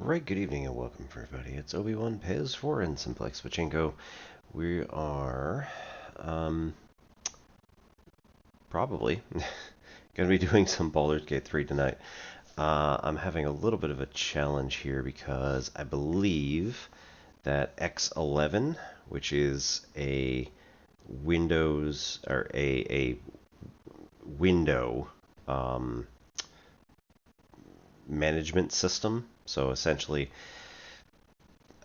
Right, good evening and welcome everybody. It's Obi-Wan Pez for and Simplex Pachinko. We are probably going to be doing some Baldur's Gate 3 tonight. I'm having a little bit of a challenge here because I believe that X11, which is a Windows or a window management system. So essentially,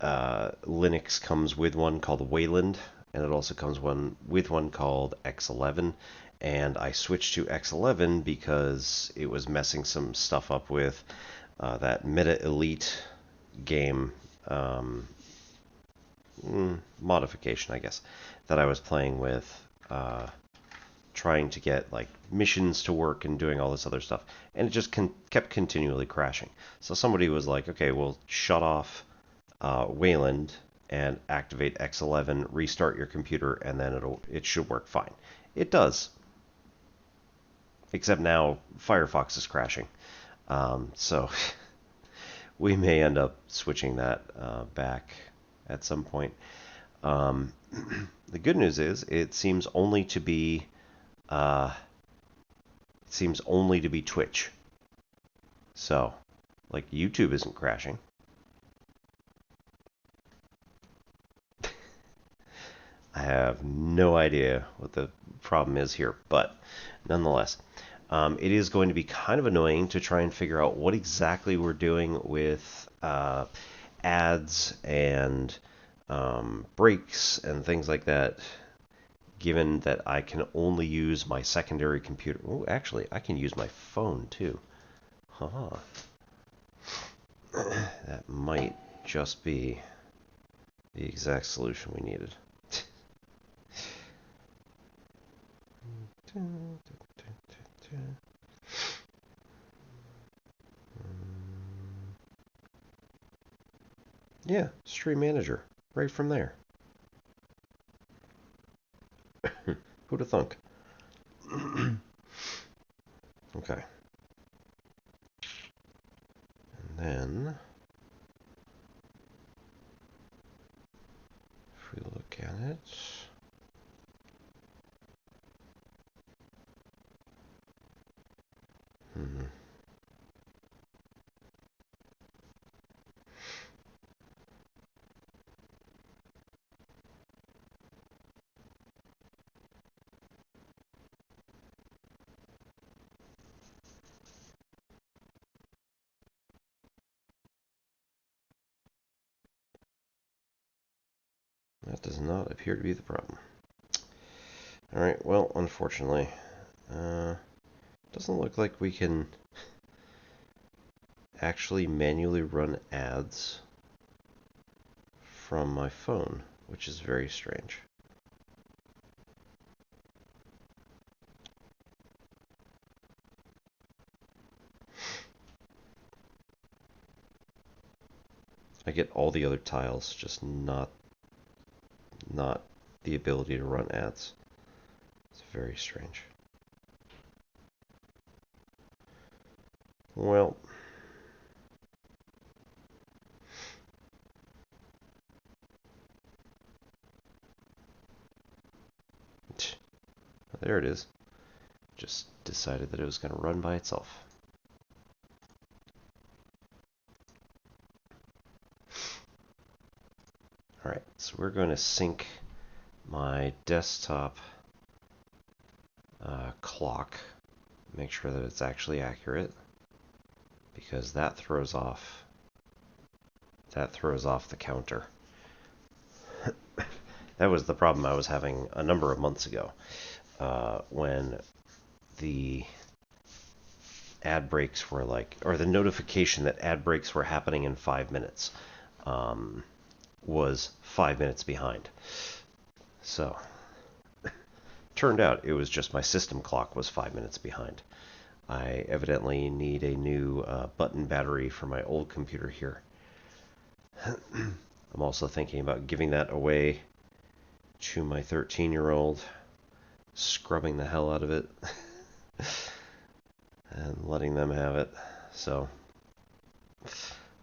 Linux comes with one called Wayland, and it also comes with one called X11. And I switched to X11 because it was messing some stuff up with that Meta Elite game modification, I guess, that I was playing with, trying to get like missions to work and doing all this other stuff, and it just kept continually crashing. So somebody was like, "Okay, well, shut off Wayland and activate X11, restart your computer, and then it should work fine." It does, except now Firefox is crashing. So we may end up switching that back at some point. The good news is it seems only to be Twitch. So, like, YouTube isn't crashing. I have no idea what the problem is here, but nonetheless, it is going to be kind of annoying to try and figure out what exactly we're doing with ads and breaks and things like that, given that I can only use my secondary computer. Oh, actually, I can use my phone too. Haha. That might just be the exact solution we needed. Yeah, Stream Manager, right from there. Who'd have thunk? Okay. And then, if we look at it, that does not appear to be the problem. Alright, well, unfortunately, doesn't look like we can actually manually run ads from my phone, which is very strange. I get all the other tiles, just not the ability to run ads. It's very strange. Well, there it is. Just decided that it was going to run by itself. Alright, so we're going to sync my desktop clock, make sure that it's actually accurate, because that throws off the counter. That was the problem I was having a number of months ago, when the ad breaks were like, or the notification that ad breaks were happening in 5 minutes was 5 minutes behind. So, turned out it was just my system clock was 5 minutes behind. I evidently need a new button battery for my old computer here. I'm also thinking about giving that away to my 13-year-old, scrubbing the hell out of it, and letting them have it. So,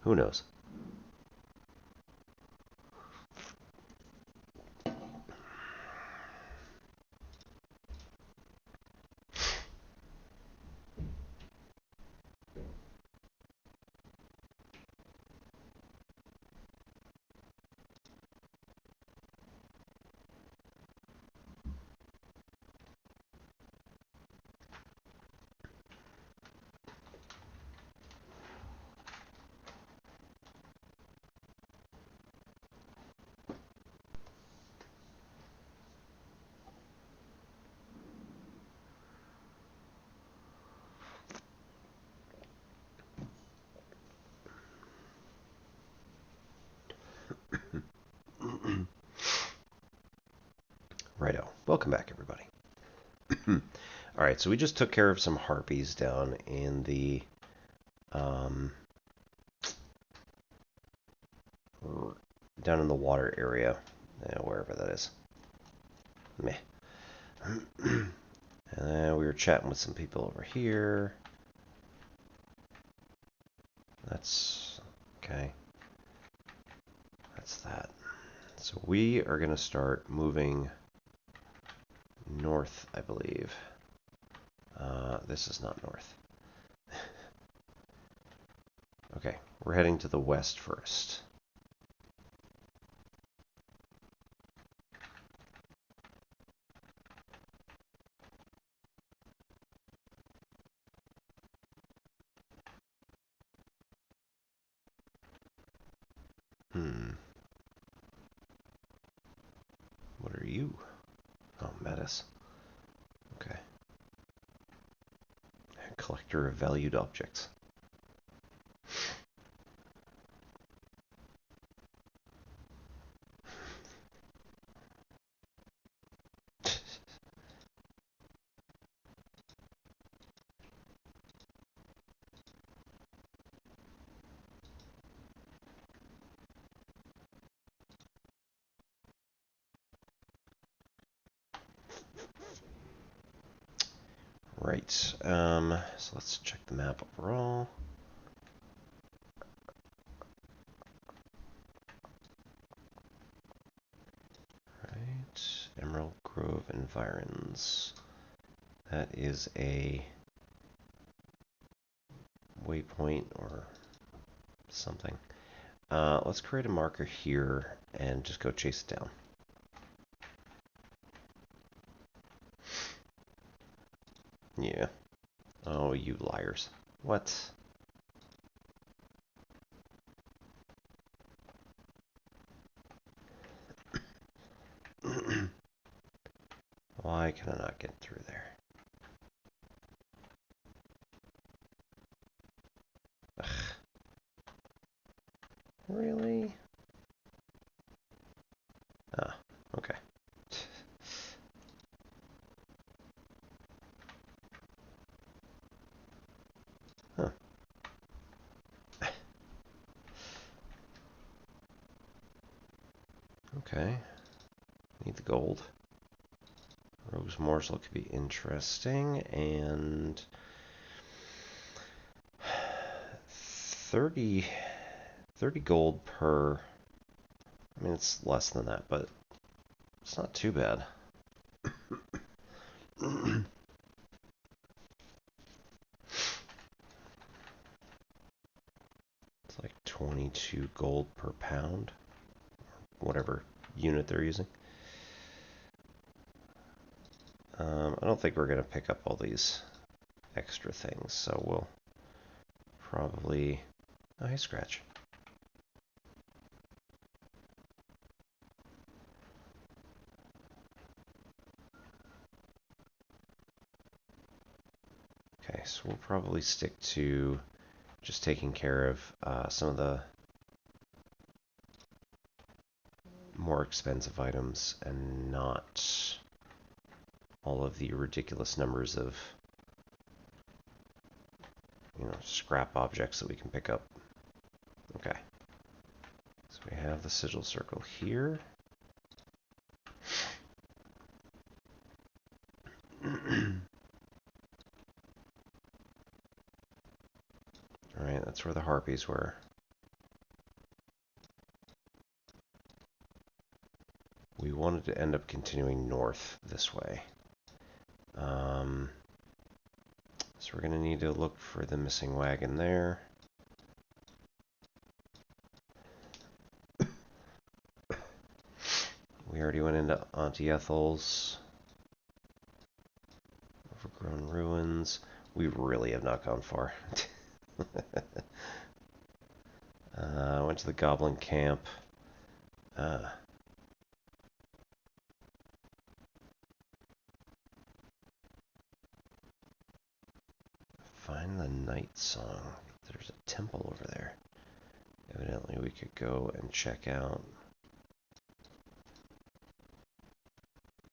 who knows? Righto. Welcome back, everybody. Alright, so we just took care of some harpies down in the water area. Wherever that is. Meh. And then we were chatting with some people over here. That's okay. That's that. So we are going to start moving north, I believe. This is not north. Okay, we're heading to the west first. What are you? Oh, Metis. Okay. Collector of valued objects. Right, so let's check the map overall. Right, Emerald Grove Environs. That is a waypoint or something. Let's create a marker here and just go chase it down. Yeah. Oh, you liars. What? Why can I not get through there? Ugh. Really? Ah, okay. Huh. Okay. Need the gold. Rogue's Morsel could be interesting, and 30 gold per. I mean, it's less than that, but it's not too bad. It's like 22 gold per pound, whatever unit they're using. I don't think we're going to pick up all these extra things, so we'll probably... Oh, hey, Scratch. Okay, so we'll probably stick to just taking care of some of the more expensive items and not all of the ridiculous numbers of, scrap objects that we can pick up. Okay. So we have the sigil circle here. Alright, that's where the harpies were. We wanted to end up continuing north this way. So we're going to need to look for the missing wagon there. We already went into Auntie Ethel's. Overgrown ruins. We really have not gone far. Went to the goblin camp. Find the night song. There's a temple over there. Evidently we could go and check out.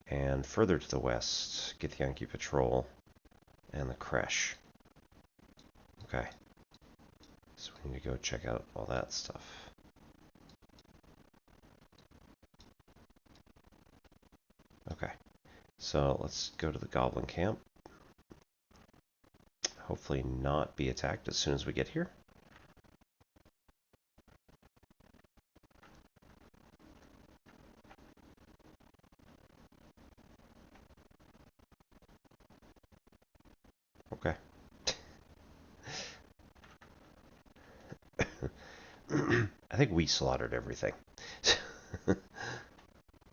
And further to the west, Githyanki Patrol and the Kresh. Okay. So we need to go check out all that stuff. Okay. So let's go to the Goblin Camp. Hopefully not be attacked as soon as we get here. Okay. I think we slaughtered everything.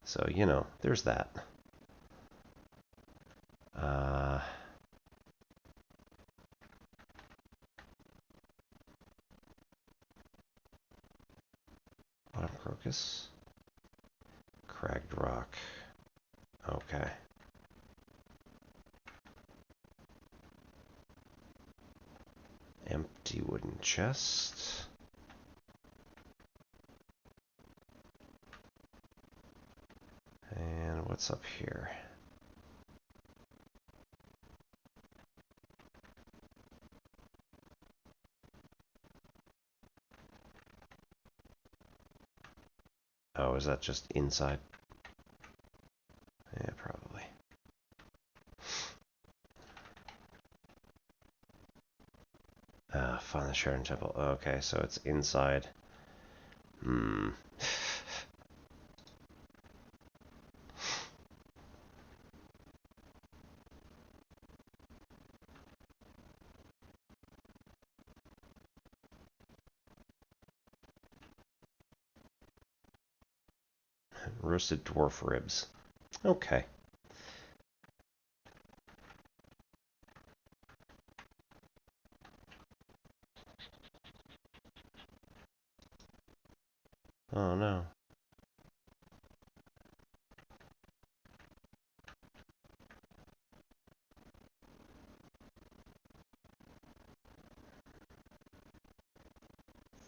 So, you know, there's that. Bottom Crocus. Cragged Rock. Okay. Empty wooden chest. And what's up here? Oh, is that just inside? Yeah, probably. Find the Sharon Temple. Okay, so it's inside. Roasted dwarf ribs. Okay. Oh no.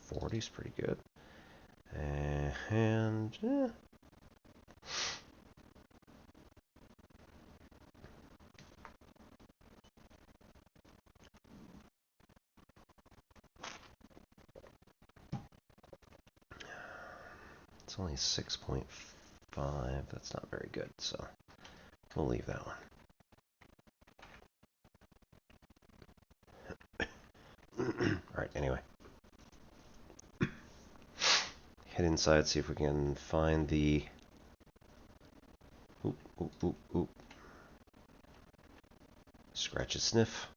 $40's pretty good. And it's only 6.5. That's not very good, so we'll leave that one. Alright, anyway. Head inside, see if we can find the... Oop, oop, oop, oop. Scratch a sniff.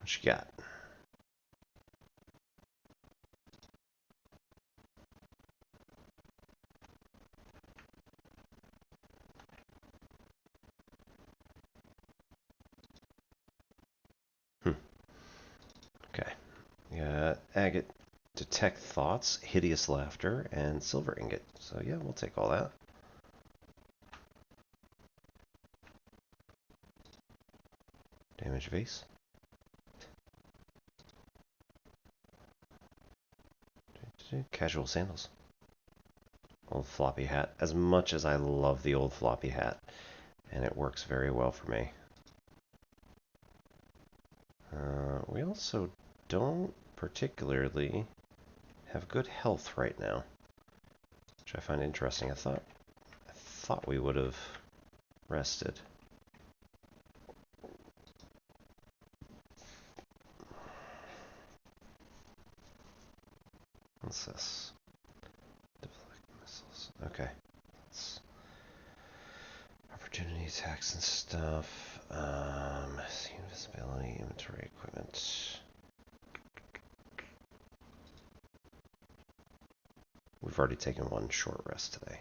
What you got? Okay. Yeah, agate, detect thoughts, hideous laughter, and silver ingot. So yeah, we'll take all that. Damage vase. Casual sandals. Old floppy hat. As much as I love the old floppy hat, and it works very well for me. We also don't particularly have good health right now, which I find interesting. I thought we would have rested. What's this? Deflect missiles. Okay. Opportunity attacks and stuff. See invisibility, inventory, equipment. We've already taken one short rest today.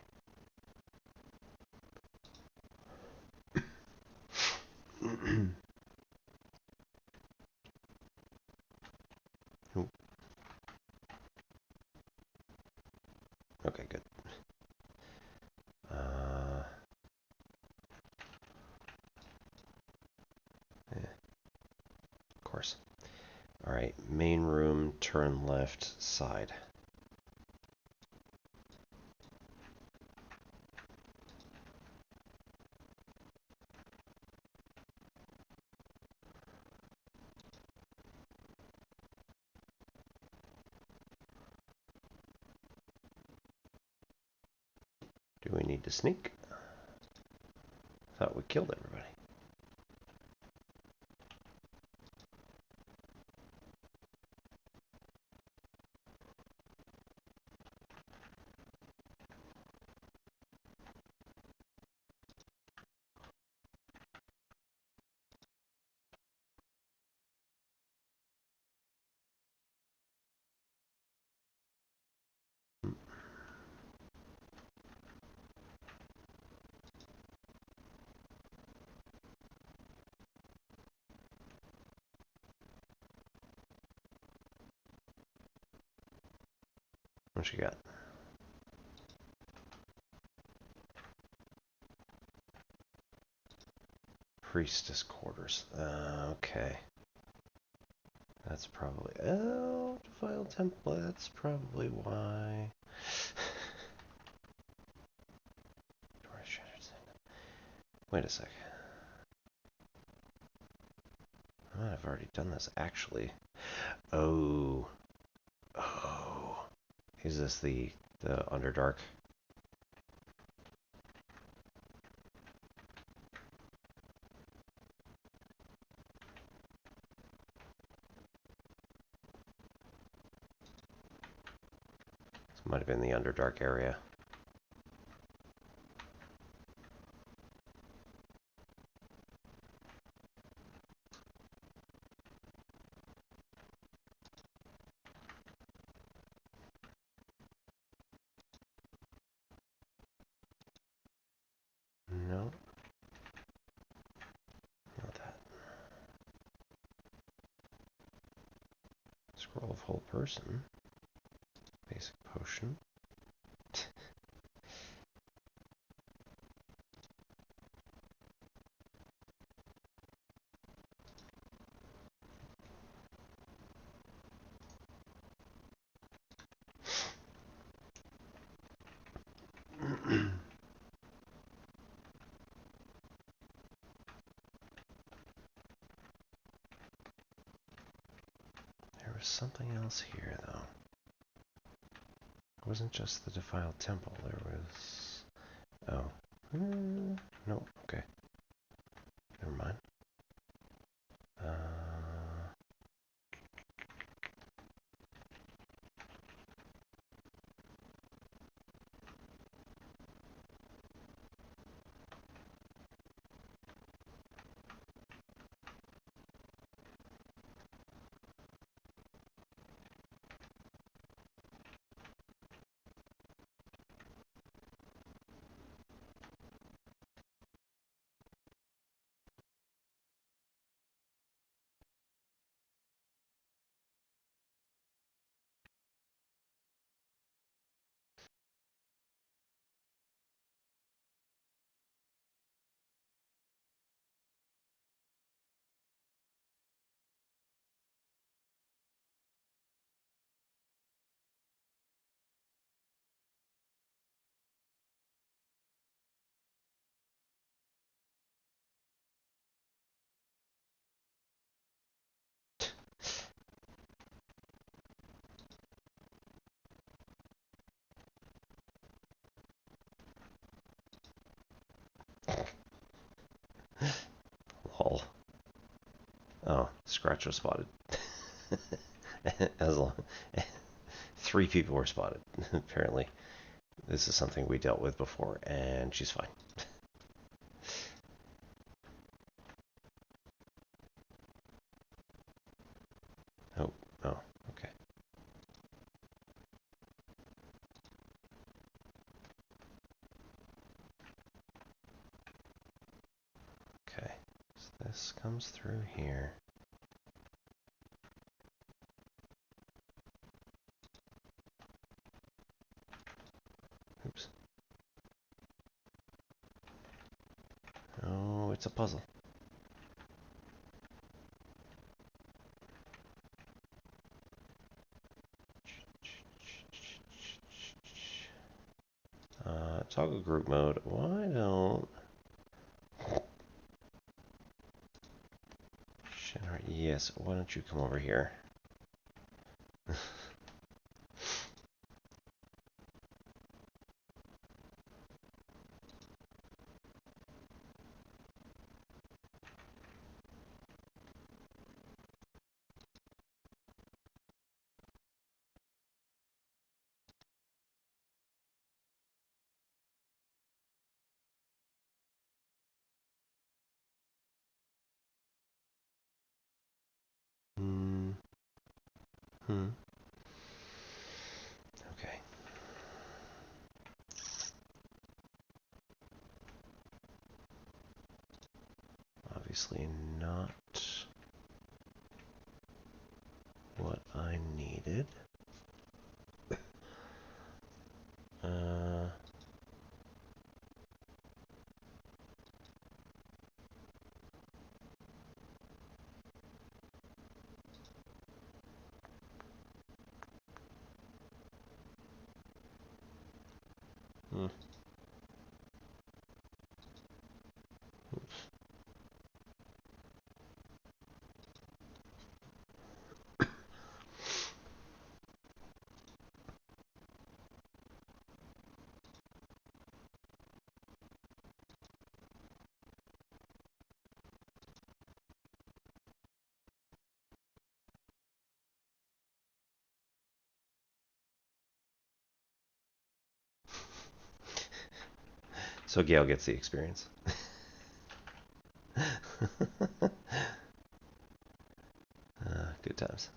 Okay, good. Alright, main room, turn left, side. Do we need to sneak? Thought we killed everybody. What you got? Priestess quarters. Okay. That's probably... Oh, Defiled temple. That's probably why. Wait a sec. Oh, I've already done this, actually. Oh. Oh. Is this the Underdark? This might have been the Underdark area. No. Not that. Scroll of whole person. Basic potion. There was something else here, though. It wasn't just the Defiled temple. There was... Oh. No. Okay. Never mind. Lol. Oh, Scratch was spotted. As long 3 people were spotted. Apparently, this is something we dealt with before, and she's fine. Oh, okay. Okay, so this comes through here. Oops. Oh, it's a puzzle. toggle group mode. Why don't... Shadowheart, yes, why don't you come over here? Okay. Obviously not what I needed. So Gale gets the experience. Good times.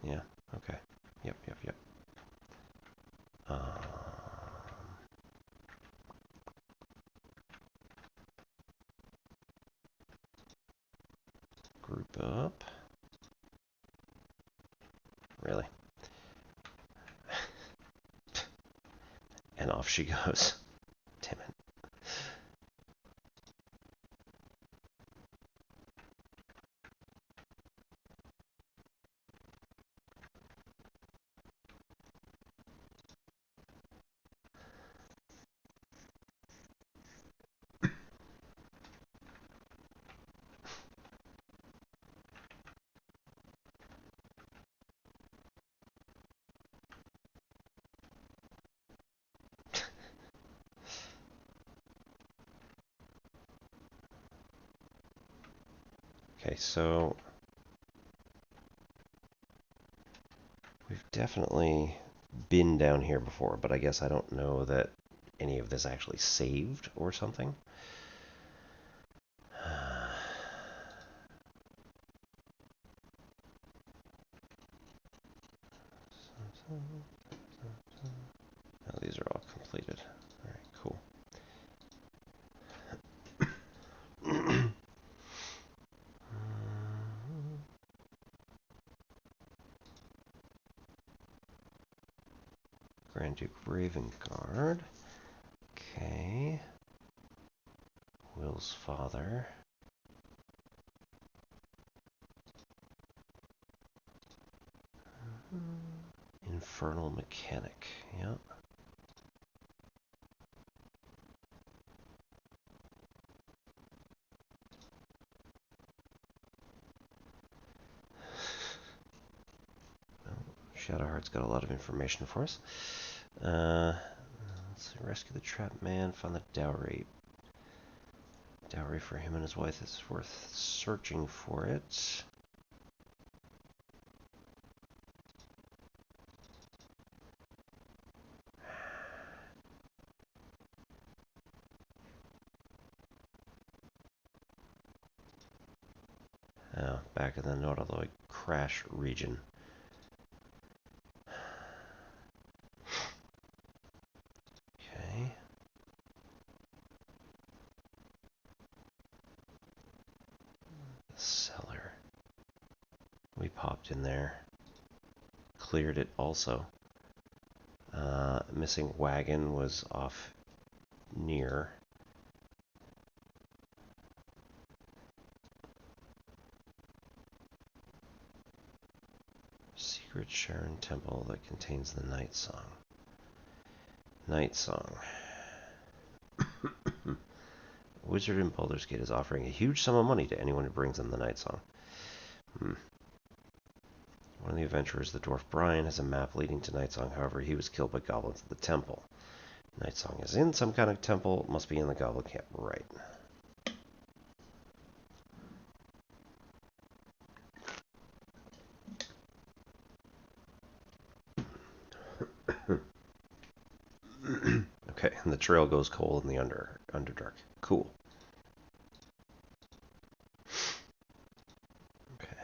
Yeah, okay. Yep. Group up. Really? And off she goes. Damn it. Okay, so we've definitely been down here before, but I guess I don't know that any of this actually saved or something. Oh, these are all completed. All right, cool. Grand Duke Ravengard. Okay. Wyll's father. Infernal Mechanic. Yep. Shadowheart's got a lot of information for us. Let's see, rescue the trapped man, find the dowry. Dowry for him and his wife is worth searching for it. Oh, back in the Nautiloid crash region. Okay. Cellar. We popped in there. Cleared it also. Missing wagon was off near. Secret Sharon Temple that contains the Night Song. Night Song. Wizard in Baldur's Gate is offering a huge sum of money to anyone who brings them the Night Song. One of the adventurers, the dwarf Brian, has a map leading to Night Song. However, he was killed by goblins at the temple. Night Song is in some kind of temple. Must be in the goblin camp. Right. Okay, and the trail goes cold in the Underdark. Cool. Okay,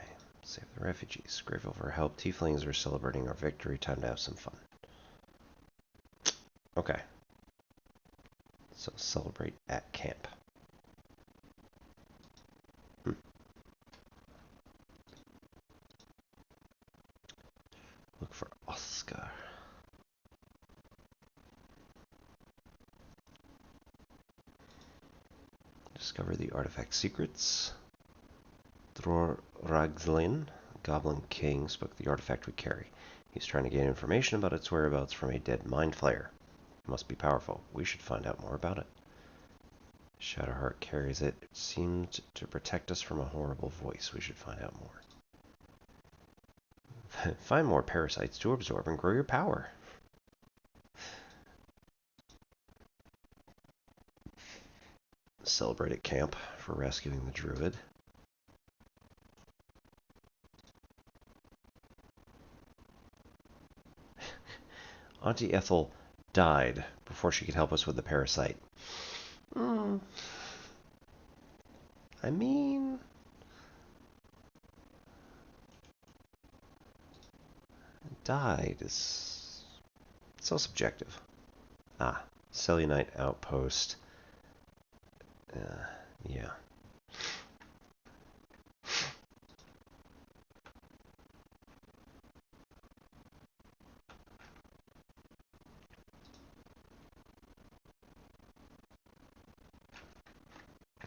save the refugees. Grateful for help. Tieflings are celebrating our victory. Time to have some fun. Okay. So celebrate at camp. Look for Oscar. Discover the artifact secrets. Raglin, Goblin King, spoke the artifact we carry. He's trying to gain information about its whereabouts from a dead mind flayer. It must be powerful. We should find out more about it. Shadowheart carries it. It seemed to protect us from a horrible voice. We should find out more. Find more parasites to absorb and grow your power. Celebrate at camp for rescuing the druid. Auntie Ethel died before she could help us with the parasite. I mean... died is so subjective. Selenite outpost. Yeah.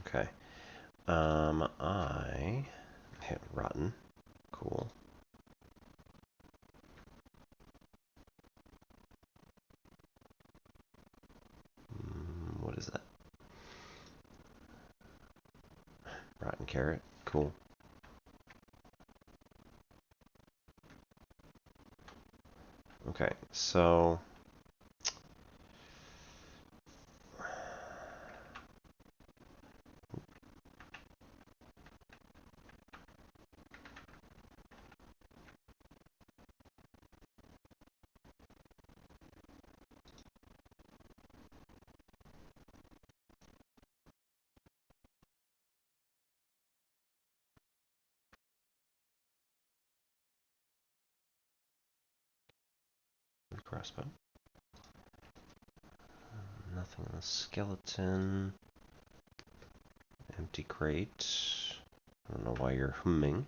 Okay. I hit rotten. Cool. What is that? Rotten carrot. Cool. Okay, so... crossbow. Nothing on the skeleton. Empty crate. I don't know why you're humming.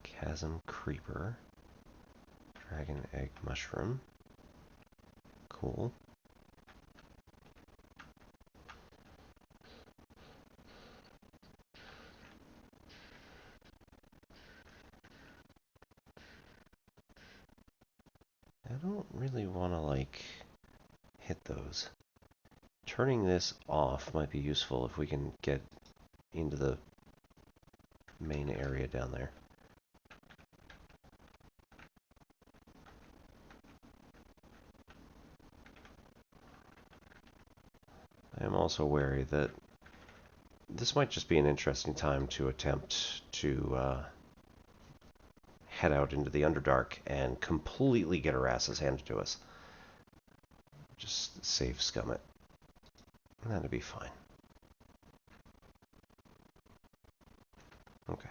Chasm creeper. Dragon egg mushroom. Cool. I don't really want to, like, hit those. Turning this off might be useful if we can get into the main area down there. I am also wary that this might just be an interesting time to attempt to head out into the Underdark and completely get our asses handed to us. Just save-scum it. That'd be fine. Okay.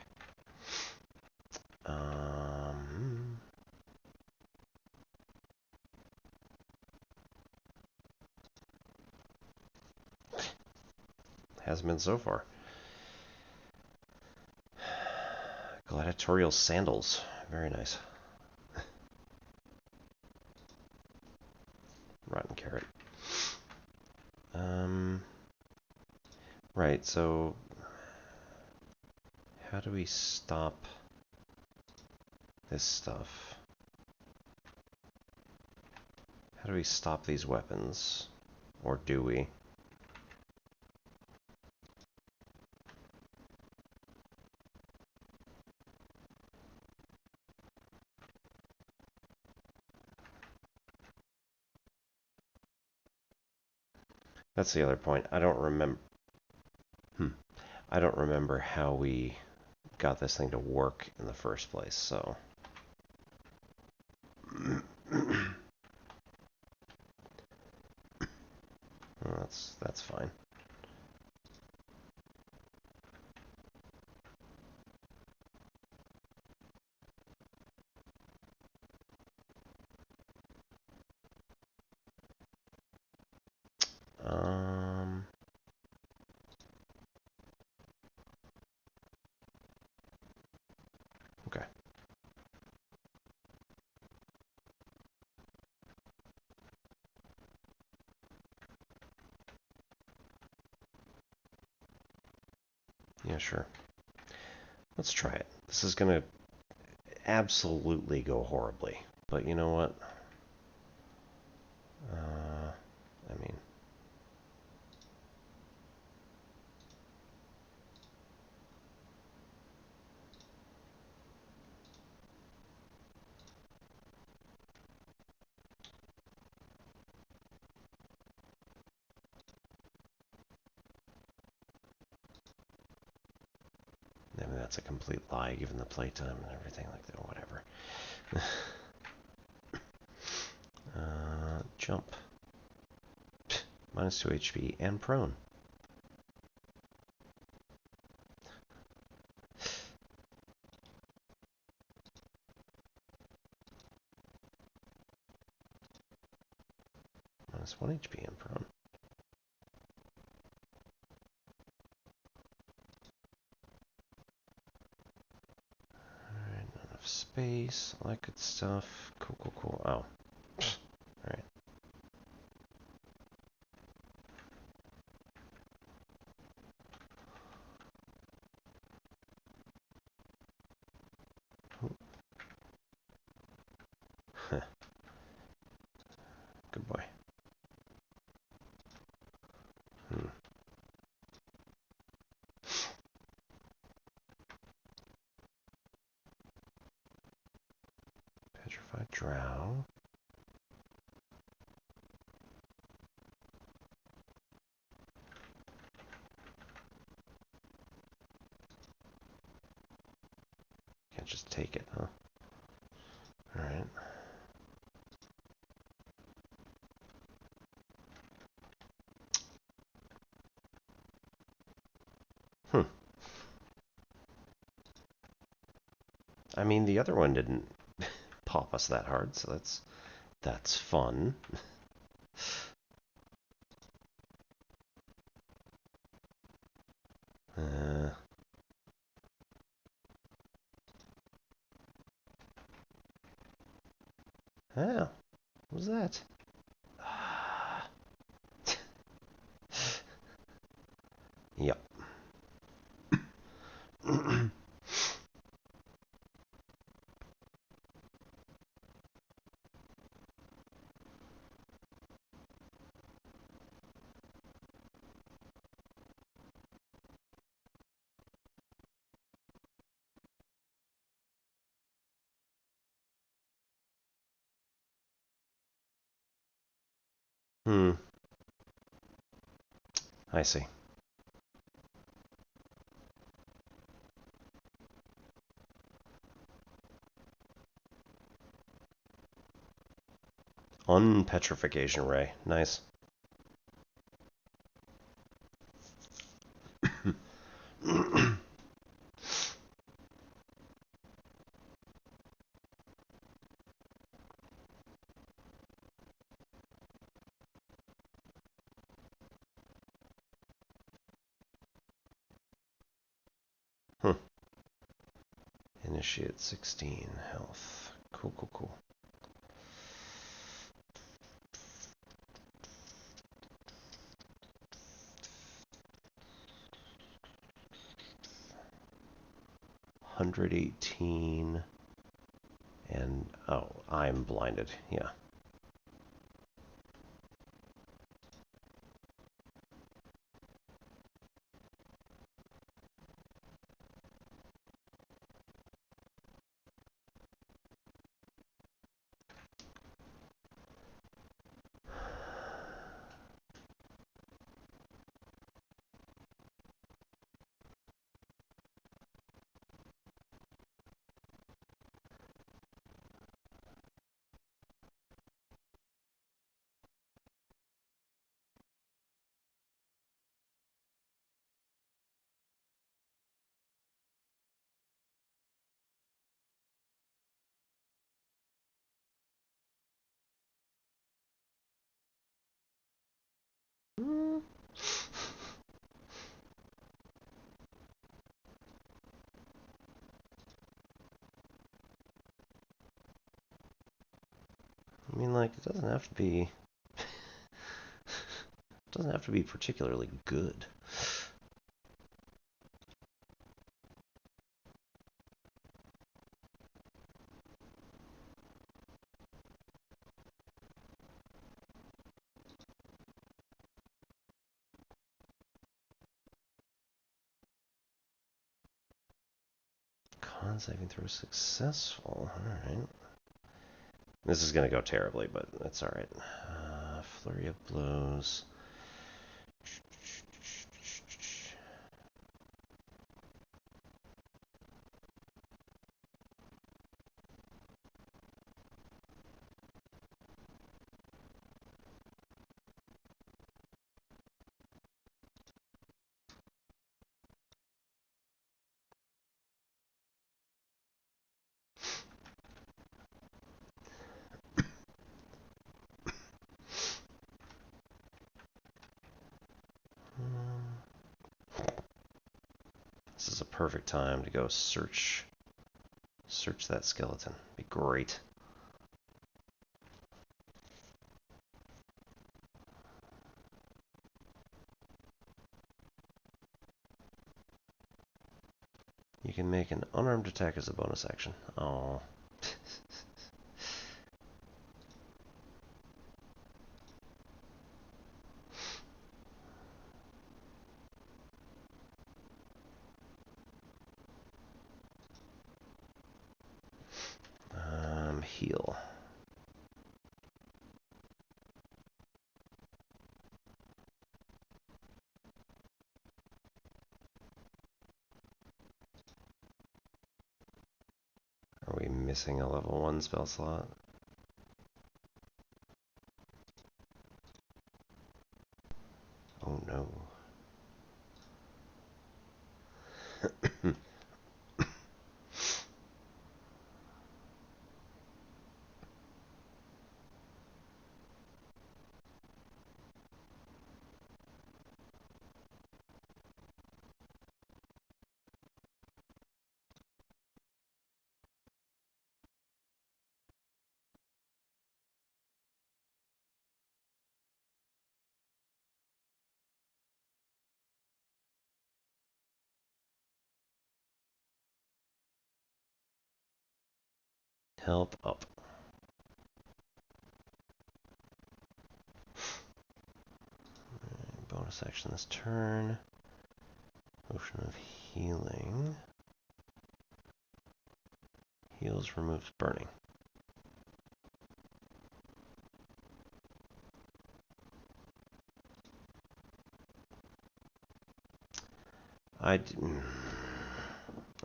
Hasn't been so far. Gladiatorial sandals. Very nice. Rotten carrot. Right, so how do we stop this stuff? How do we stop these weapons? Or do we? That's the other point. I don't remember. I don't remember how we got this thing to work in the first place, so. Well, that's fine. Okay. Yeah, sure. Let's try it. This is gonna absolutely go horribly, but you know what? I mean, that's a complete lie, given the playtime and everything like that. Whatever. Jump. Minus 2 HP and prone. Minus 1 HP and prone. Alright, not enough space, all that good stuff. Cool, cool, cool. Oh. Alright. Good boy. Petrified Drow. Can't just take it, huh? Alright. I mean, the other one didn't pop us that hard, so that's fun. Oh, what was that? Yep. I see. Unpetrification ray. Nice. initiate 16 health. Cool, cool, cool. $118 and oh, I'm blinded. Yeah. I mean, like, it doesn't have to be... It doesn't have to be particularly good. Con saving throw successful. Alright. This is going to go terribly, but that's alright. Flurry of blows. This is a perfect time to go search that skeleton. Be great. You can make an unarmed attack as a bonus action. Oh. Heal. Are we missing a level 1 spell slot? Oh no. Help up. Bonus action this turn. Potion of healing. Heals, removes burning.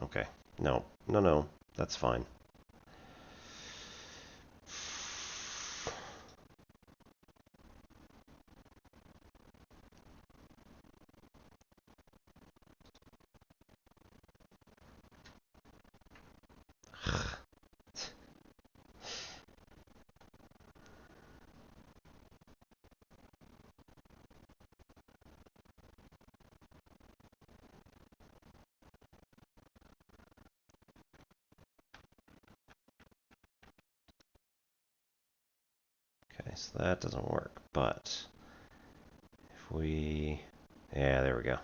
Okay. No. No. That's fine. Okay, so that doesn't work, but if we... Yeah, there we go.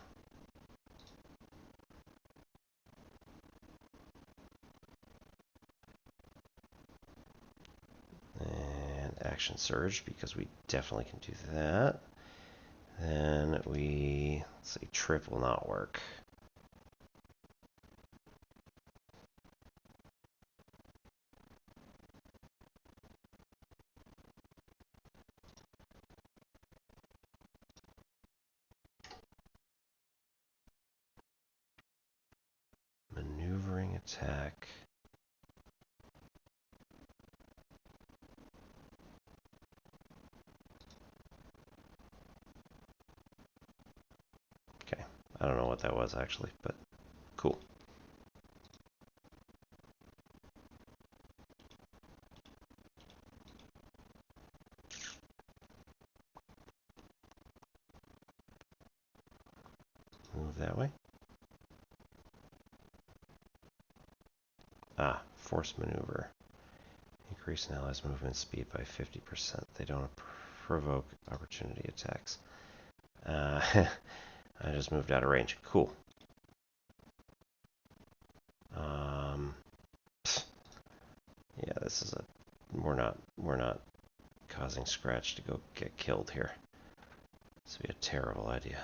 And action surge, because we definitely can do that. Then let's see, trip will not work. Maneuvering attack. Okay, I don't know what that was actually, but cool. Move that way. Ah, force maneuver. Increase an ally's movement speed by 50%. They don't provoke opportunity attacks. I just moved out of range. Cool. Yeah, this is we're not causing Scratch to go get killed here. This would be a terrible idea.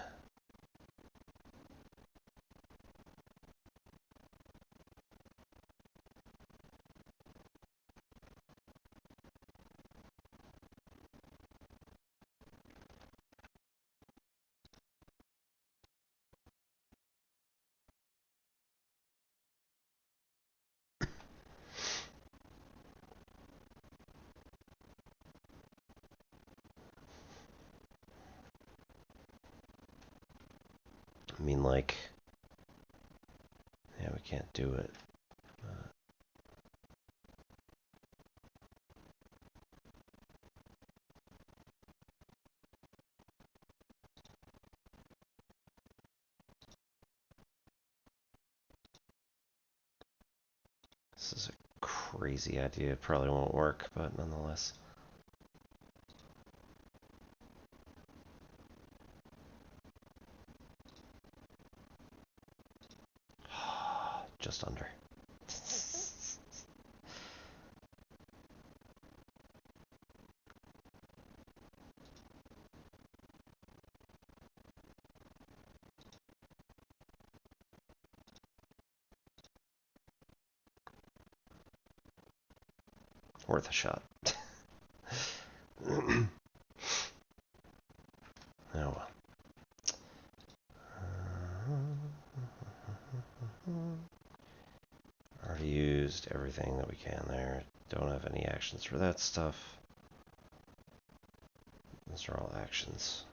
I mean, like, yeah, we can't do it. This is a crazy idea. It probably won't work, but nonetheless. Just under. Worth a shot. Oh well. Already used everything that we can there. Don't have any actions for that stuff. Those are all actions.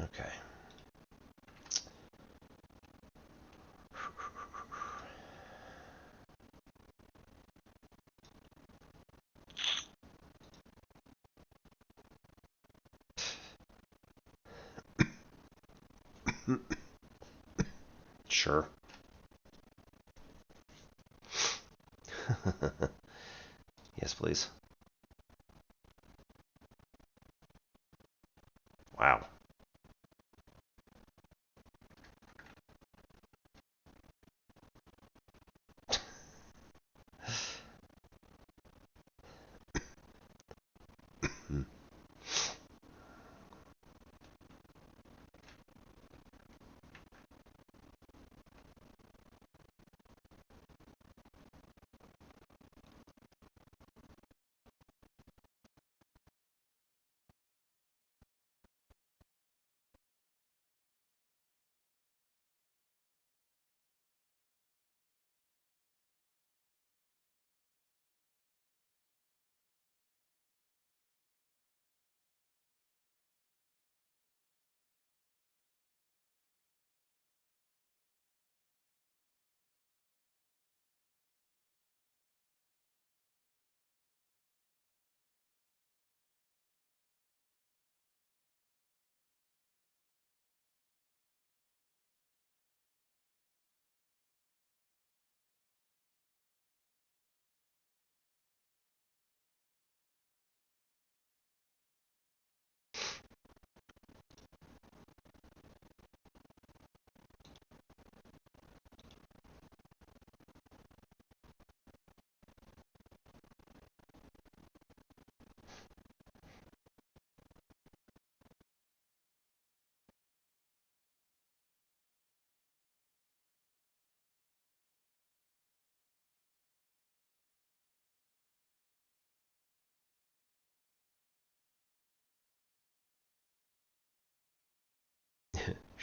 Okay. Sure. Yes, please. Wow.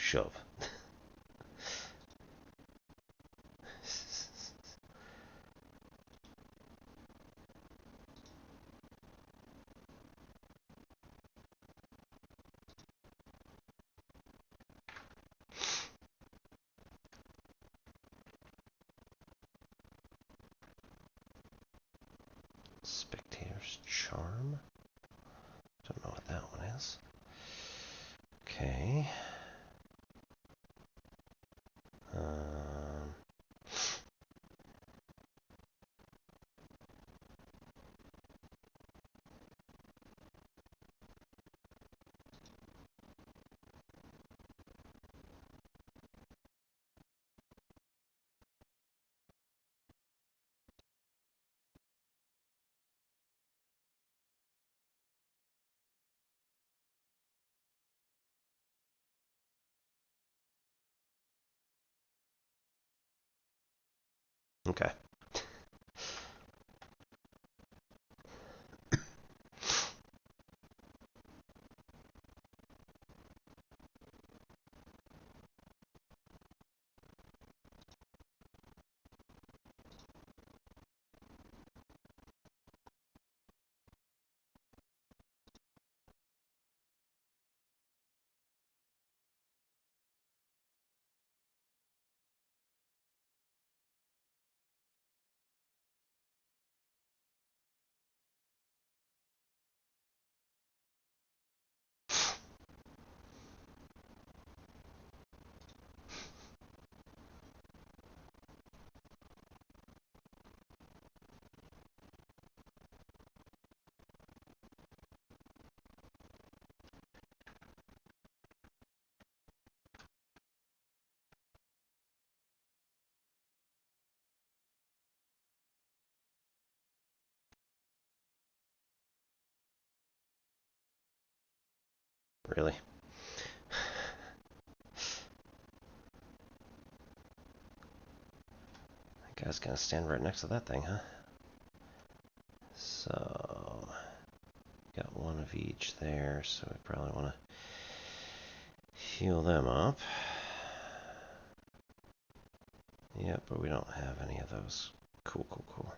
shove. Spectator's Charm? Don't know what that one is. Okay. Okay. Really? That guy's gonna stand right next to that thing, huh? So, got one of each there, so we probably want to heal them up. Yep, but we don't have any of those. Cool, cool, cool.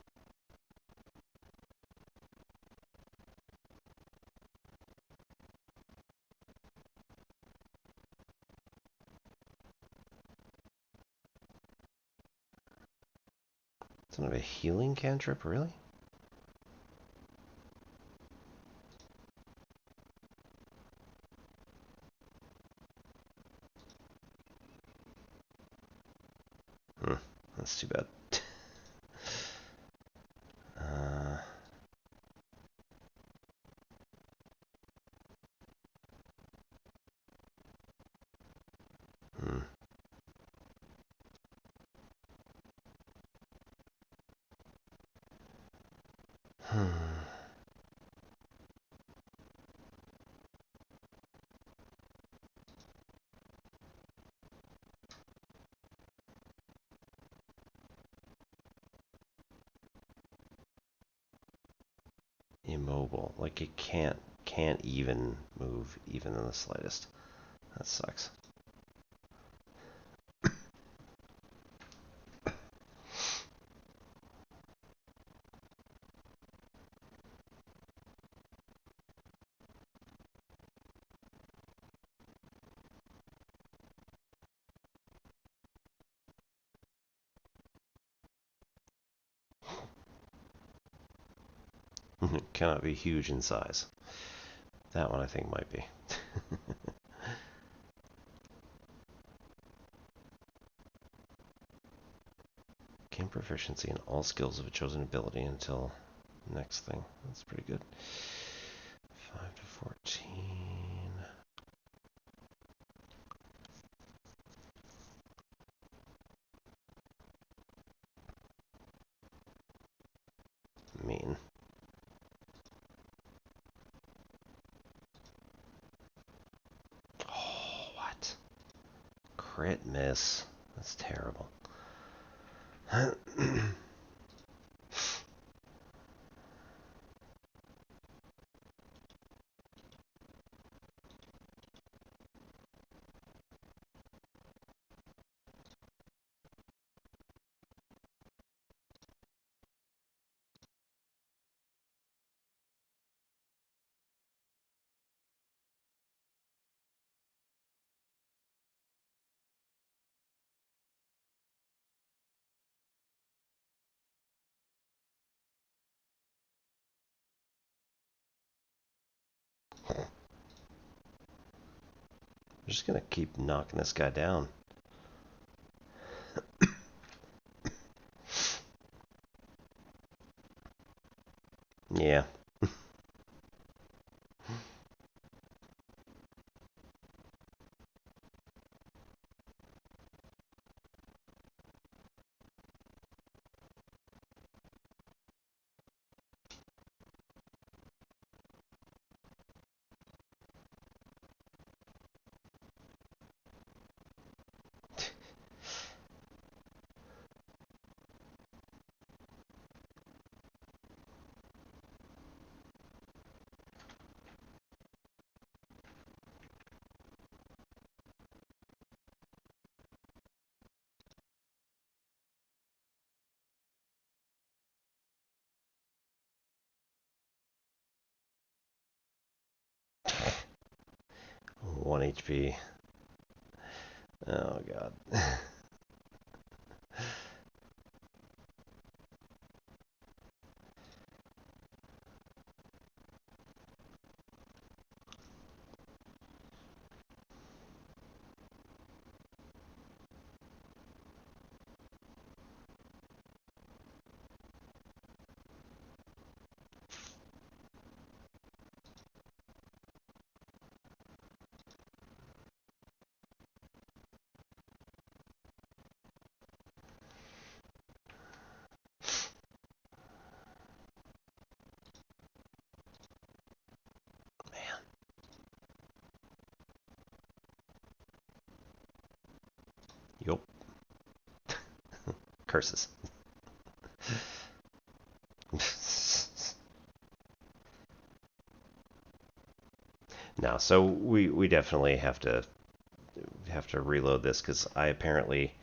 It's not a healing cantrip, really? That's too bad. Immobile. Like it can't even move, even in the slightest. That sucks. Cannot be huge in size. That one I think might be. Gain proficiency in all skills of a chosen ability until next thing. That's pretty good. 5 to 14. Mean. Oh, what? Crit miss. That's terrible. I'm just gonna keep knocking this guy down. Yeah. One HP. Oh god. Yup. Curses. No, so we definitely have to reload this because I apparently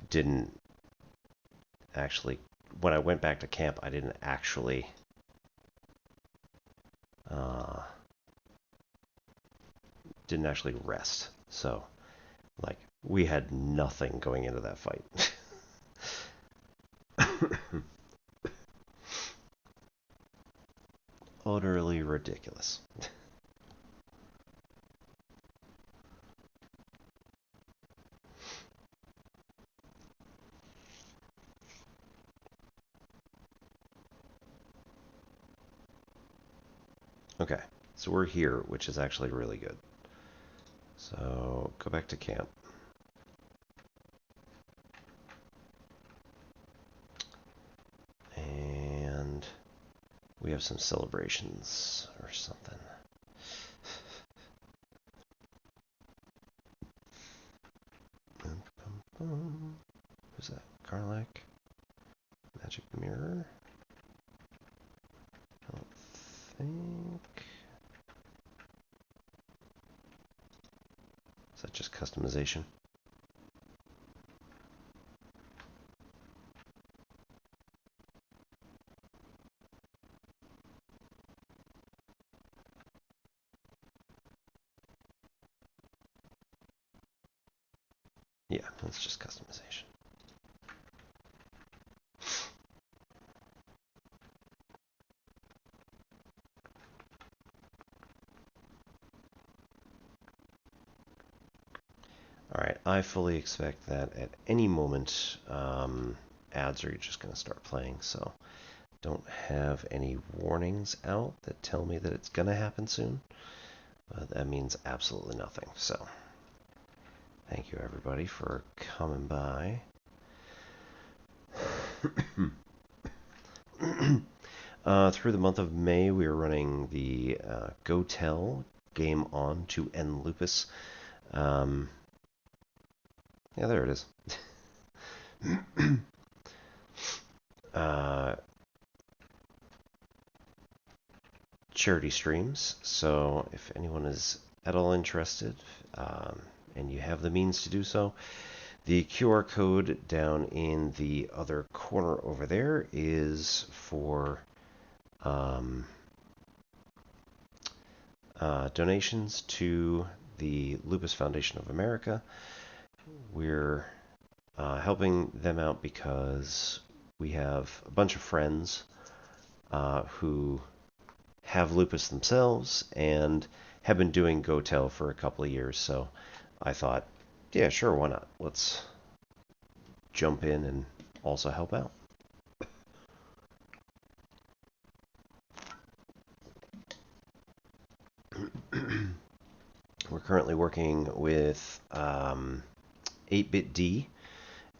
didn't actually, when I went back to camp, I didn't actually rest. So like we had nothing going into that fight. Utterly ridiculous. Okay, so we're here, which is actually really good. So go back to camp. And we have some celebrations or something. Who's that? Karlach? Magic mirror? I don't think. Is that just customization? Yeah, that's just customization. Alright, I fully expect that at any moment ads are just going to start playing, so don't have any warnings out that tell me that it's going to happen soon. But that means absolutely nothing, so thank you everybody for coming by. Through the month of May, we are running the GOtEL Game On to End Lupus. Yeah, there it is. Charity streams, so if anyone is at all interested and you have the means to do so, the QR code down in the other corner over there is for donations to the Lupus Foundation of America. We're helping them out because we have a bunch of friends who have lupus themselves and have been doing GOtEL for a couple of years. So I thought, yeah, sure, why not? Let's jump in and also help out. We're currently working with 8-bit D,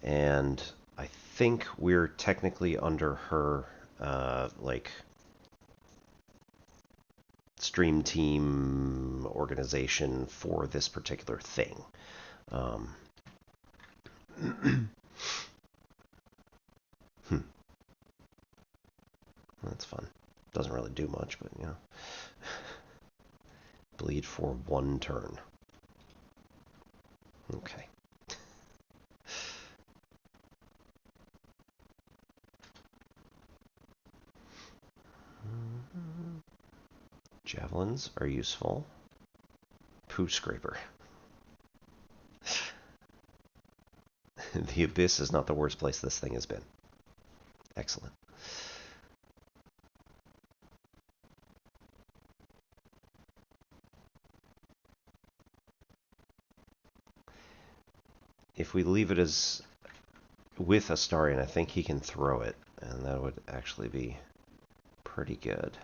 and I think we're technically under her like stream team organization for this particular thing. That's fun. Doesn't really do much, but you know. Bleed for 1 turn. Okay. Javelins are useful. Poo scraper. The abyss is not the worst place this thing has been. Excellent. If we leave it as with Astarion, I think he can throw it, and that would actually be pretty good.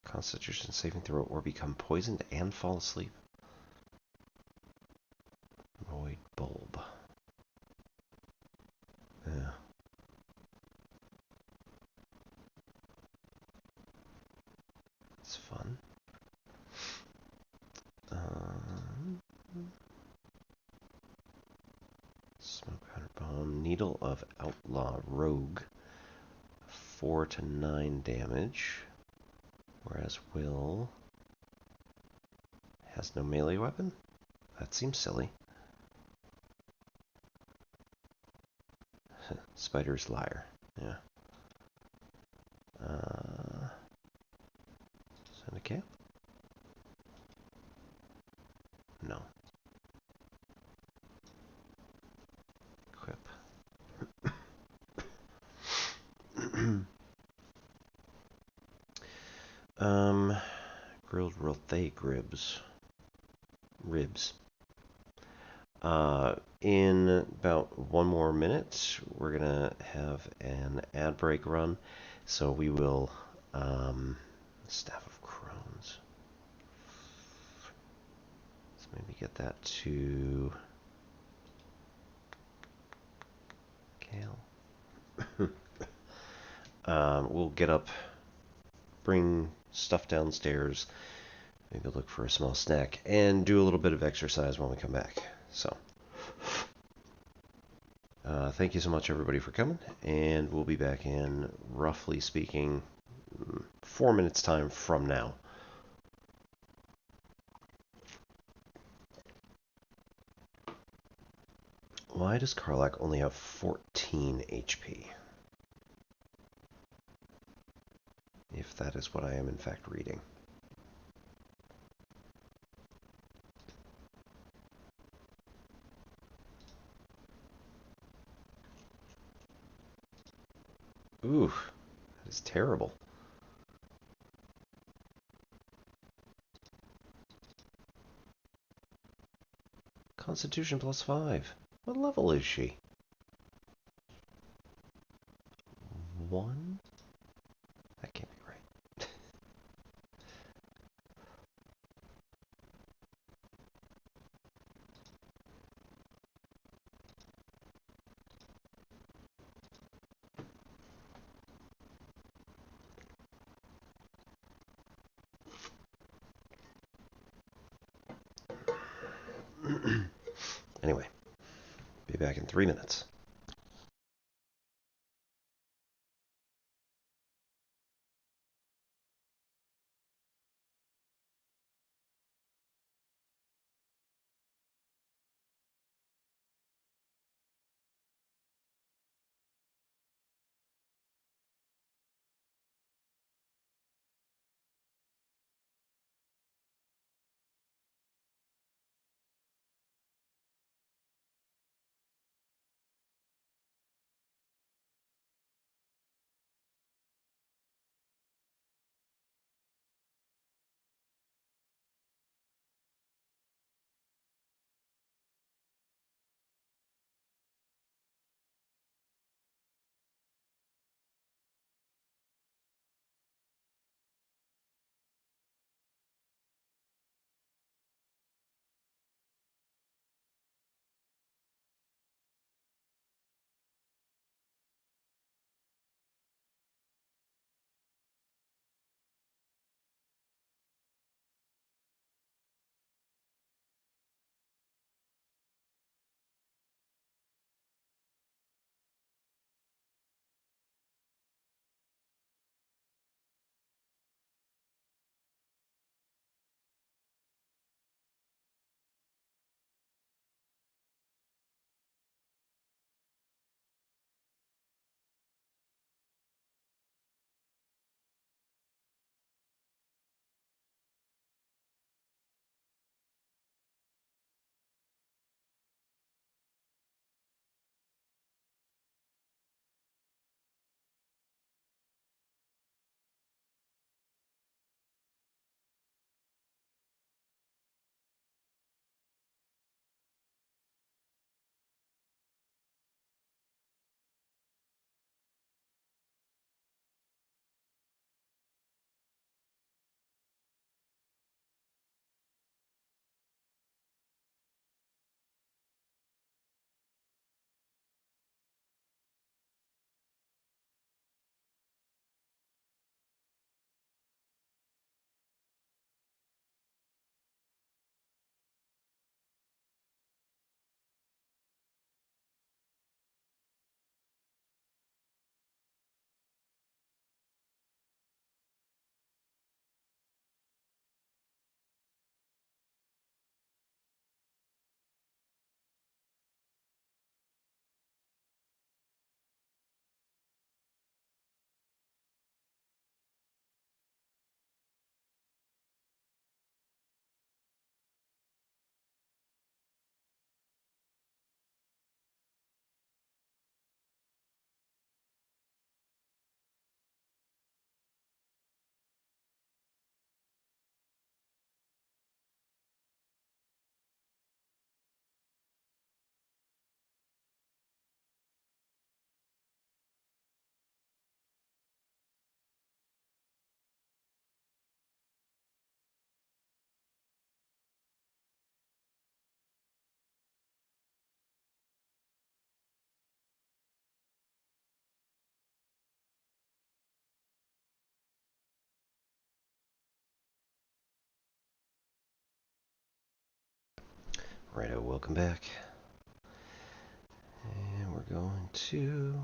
Constitution saving throw or become poisoned and fall asleep. Void bulb. Yeah. It's fun. Smoke powder bomb. Needle of outlaw rogue. 4 to 9 damage. Whereas Wyll has no melee weapon? That seems silly. Spider's Lyre. Yeah. Syndicate? No. Equip. Grilled rothe ribs. In about 1 more minute, we're gonna have an ad break run, so we will Staff of Crones. Let's maybe get that to Gale. We'll get up, bring stuff downstairs, maybe look for a small snack, and do a little bit of exercise when we come back. So, thank you so much, everybody, for coming, and we'll be back in, roughly speaking, 4 minutes time from now. Why does Karlach only have 14 HP? If that is what I am in fact reading. Ooh, that is terrible. Constitution +5. What level is she? 1? That can't be right. Anyway, be back in 3 minutes. Righto, welcome back. And we're going to...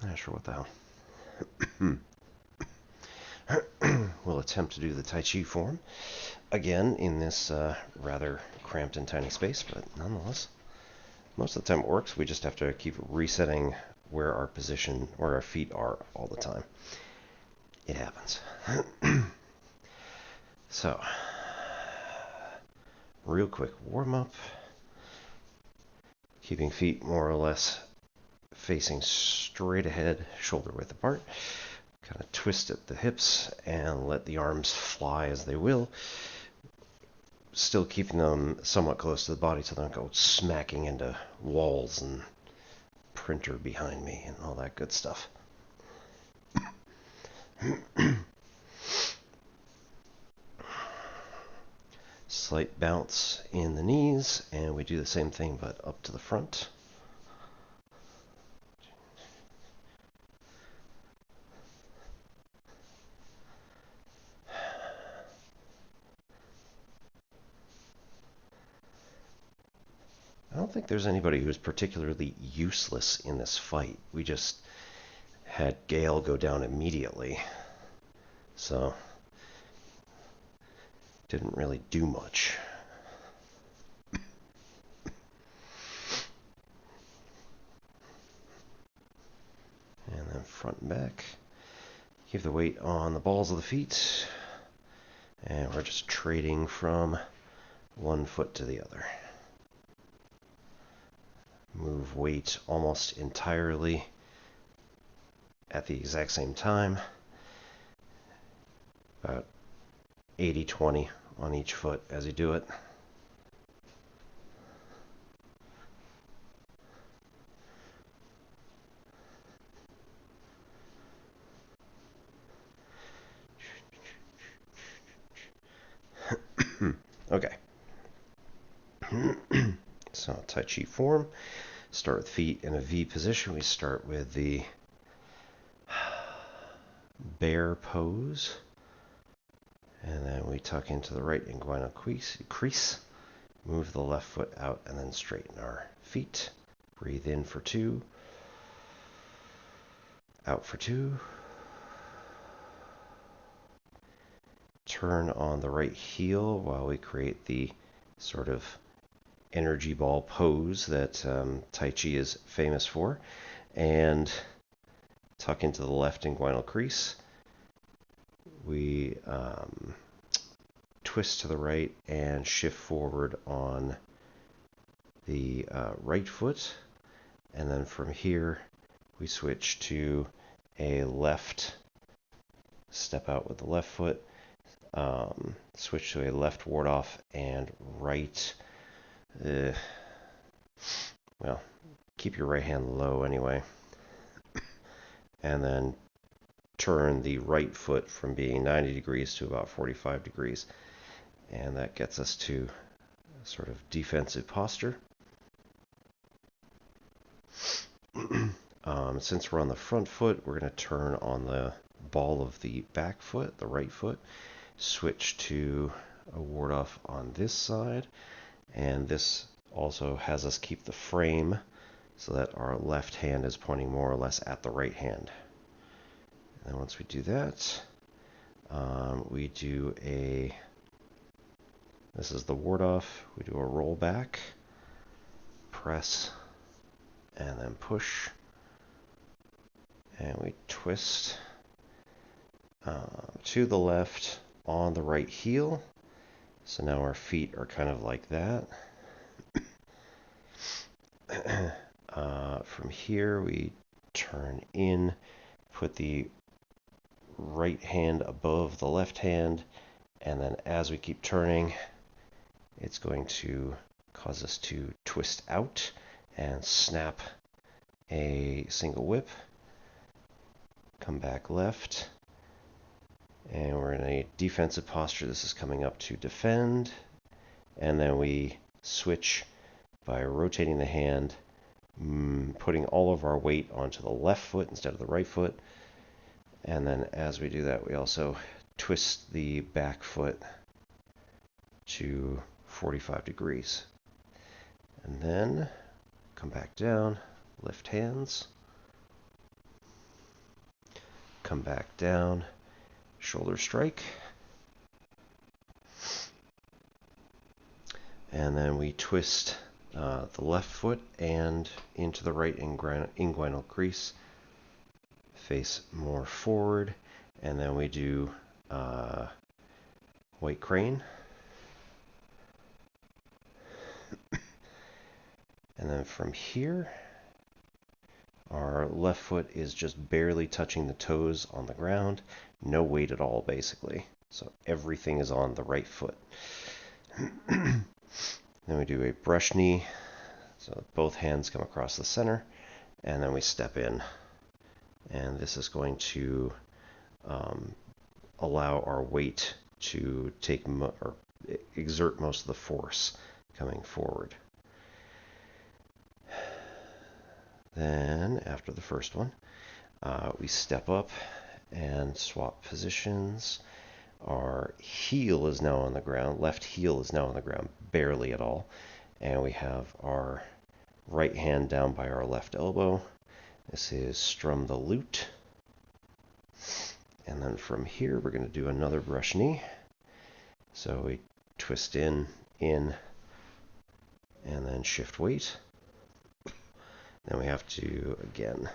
not sure what the hell. We'll attempt to do the Tai Chi form again in this rather cramped and tiny space, but nonetheless, most of the time it works. We just have to keep resetting where our position, where our feet are all the time. It happens. So, real quick warm up. Keeping feet more or less facing straight ahead, shoulder width apart. Kind of twist at the hips and let the arms fly as they will. Still keeping them somewhat close to the body so they don't go smacking into walls and printer behind me and all that good stuff. Slight bounce in the knees, and we do the same thing but up to the front. I don't think there's anybody who's particularly useless in this fight. We just had Gale go down immediately, so didn't really do much. And then front and back. Keep the weight on the balls of the feet. And we're just trading from one foot to the other. Move weight almost entirely at the exact same time. About 80-20 on each foot as you do it. Okay. So Tai Chi form. Start with feet in a V position. We start with the bear pose. And then we tuck into the right inguinal crease. Move the left foot out and then straighten our feet. Breathe in for 2. Out for 2. Turn on the right heel while we create the sort of energy ball pose that Tai Chi is famous for. And tuck into the left inguinal crease. We twist to the right and shift forward on the right foot. And then from here, we switch to a left, step out with the left foot, switch to a left ward off and right, well, keep your right hand low anyway. And then turn the right foot from being 90 degrees to about 45 degrees. And that gets us to a sort of defensive posture. Since we're on the front foot, we're going to turn on the ball of the back foot, the right foot, switch to a ward off on this side, and this also has us keep the frame so that our left hand is pointing more or less at the right hand. And then once we do that, we do this is the ward off, we do a roll back, press, and then push, and we twist to the left on the right heel. So now our feet are kind of like that. From here we turn in, put the right hand above the left hand, and then as we keep turning, it's going to cause us to twist out and snap a single whip. Come back left, and we're in a defensive posture. This is coming up to defend, and then we switch by rotating the hand putting all of our weight onto the left foot instead of the right foot. And then as we do that, we also twist the back foot to 45 degrees. And then come back down, lift hands, come back down, shoulder strike, and then we twist the left foot and into the right inguinal crease, face more forward, and then we do white crane. And then from here, our left foot is just barely touching the toes on the ground, no weight at all basically. So everything is on the right foot. Then we do a brush knee, so both hands come across the center, and then we step in. And this is going to allow our weight to exert most of the force coming forward. Then, after the first one, we step up and swap positions. Our heel is now on the ground. Left heel is now on the ground, barely at all. And we have our right hand down by our left elbow. This is strum the lute. And then from here, we're going to do another brush knee. So we twist in, and then shift weight. Then we have to, again,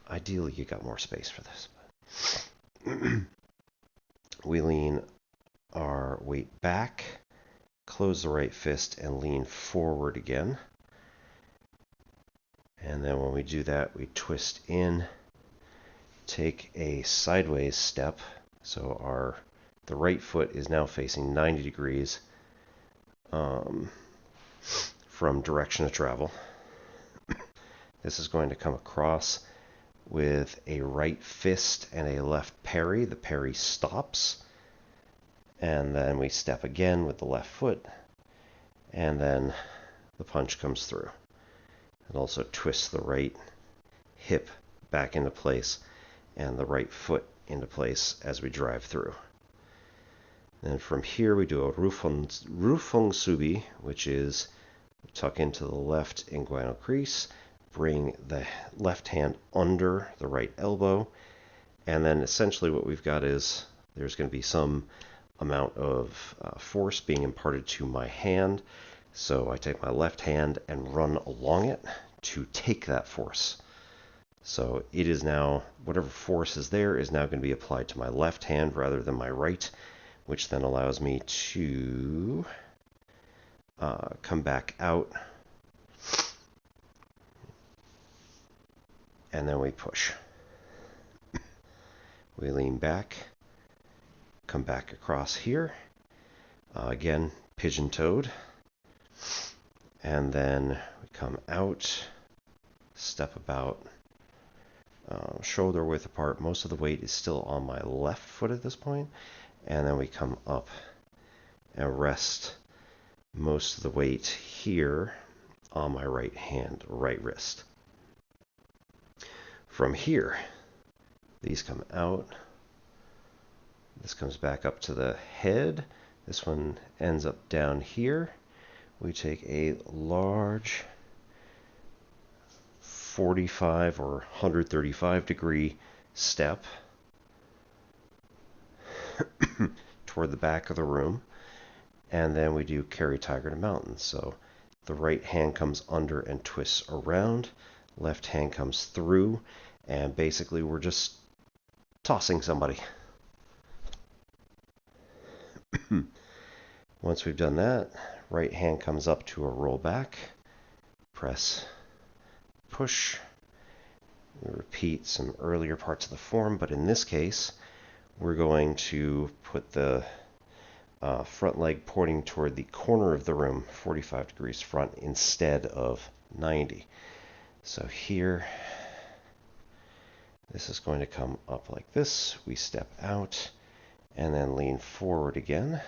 ideally you got more space for this. But we lean our weight back, close the right fist, and lean forward again. And then when we do that, we twist in, take a sideways step. So the right foot is now facing 90 degrees from direction of travel. This is going to come across with a right fist and a left parry. The parry stops. And then we step again with the left foot. And then the punch comes through. And also twist the right hip back into place and the right foot into place as we drive through. Then from here we do a Rufung Subi, which is tuck into the left inguinal crease, bring the left hand under the right elbow, and then essentially what we've got is there's going to be some amount of force being imparted to my hand. So I take my left hand and run along it to take that force. So it is now, whatever force is there is now going to be applied to my left hand rather than my right, which then allows me to come back out. And then we push. We lean back, come back across here. Again, pigeon-toed. And then we come out, step about shoulder width apart. Most of the weight is still on my left foot at this point. And then we come up and rest most of the weight here on my right hand, right wrist. From here, these come out. This comes back up to the head. This one ends up down here. We take a large 45 or 135 degree step toward the back of the room. And then we do carry tiger to mountain. So the right hand comes under and twists around. Left hand comes through. And basically we're just tossing somebody. Once we've done that, right hand comes up to a roll back. Press, push. We repeat some earlier parts of the form, but in this case, we're going to put the front leg pointing toward the corner of the room, 45 degrees front, instead of 90. So here, this is going to come up like this. We step out and then lean forward again.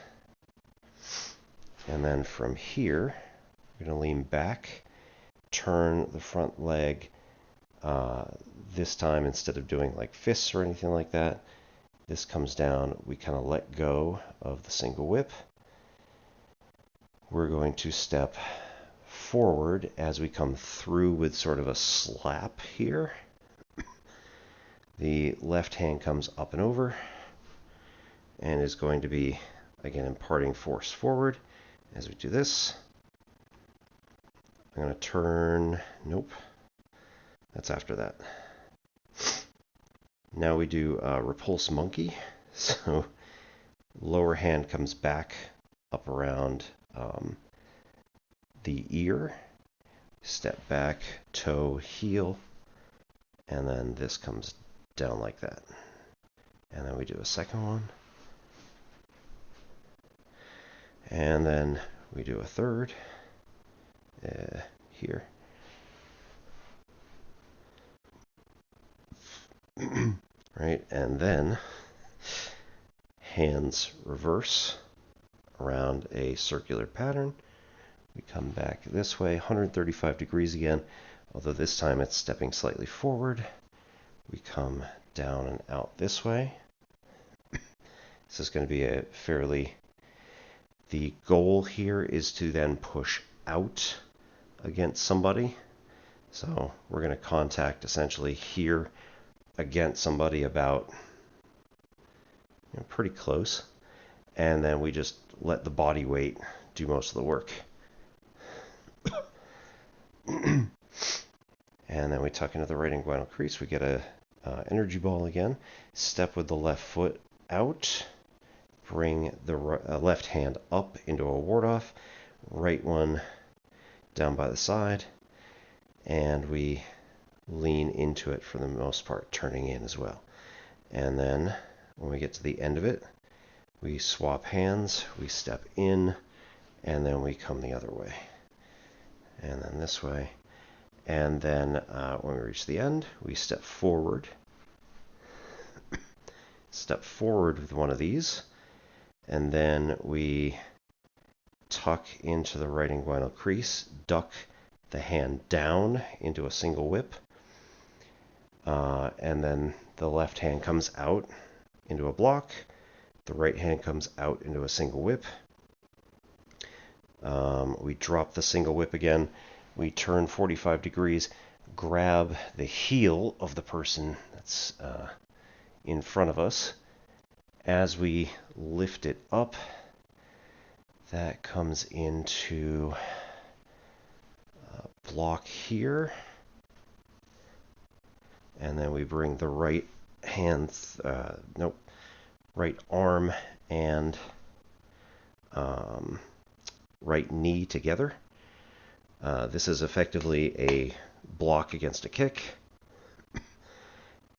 And then from here, we're going to lean back turn the front leg. This time, instead of doing like fists or anything like that, this comes down. We kind of let go of the single whip. We're going to step forward as we come through with sort of a slap here. The left hand comes up and over and is going to be, again, imparting force forward. As we do this, I'm going to turn, nope, that's after that. Now we do repulse monkey. So lower hand comes back up around the ear, step back, toe, heel, and then this comes down like that. And then we do a second one. And then we do a third here. Right, and then hands reverse around a circular pattern. We come back this way, 135 degrees again, although this time it's stepping slightly forward. We come down and out this way. This is going to be a fairly... The goal here is to then push out against somebody. So we're going to contact essentially here against somebody about pretty close. And then we just let the body weight do most of the work. And then we tuck into the right inguinal crease. We get a energy ball again. Step with the left foot out. Bring the left hand up into a ward off. Right one down by the side. And we lean into it for the most part, turning in as well. And then when we get to the end of it, we swap hands, we step in, and then we come the other way. And then this way. And then when we reach the end, we step forward. Step forward with one of these. And then we tuck into the right inguinal crease, duck the hand down into a single whip. And then the left hand comes out into a block. The right hand comes out into a single whip. We drop the single whip again. We turn 45 degrees, grab the heel of the person that's in front of us. As we lift it up, that comes into a block here. And then we bring the right hand, right arm and right knee together. This is effectively a block against a kick.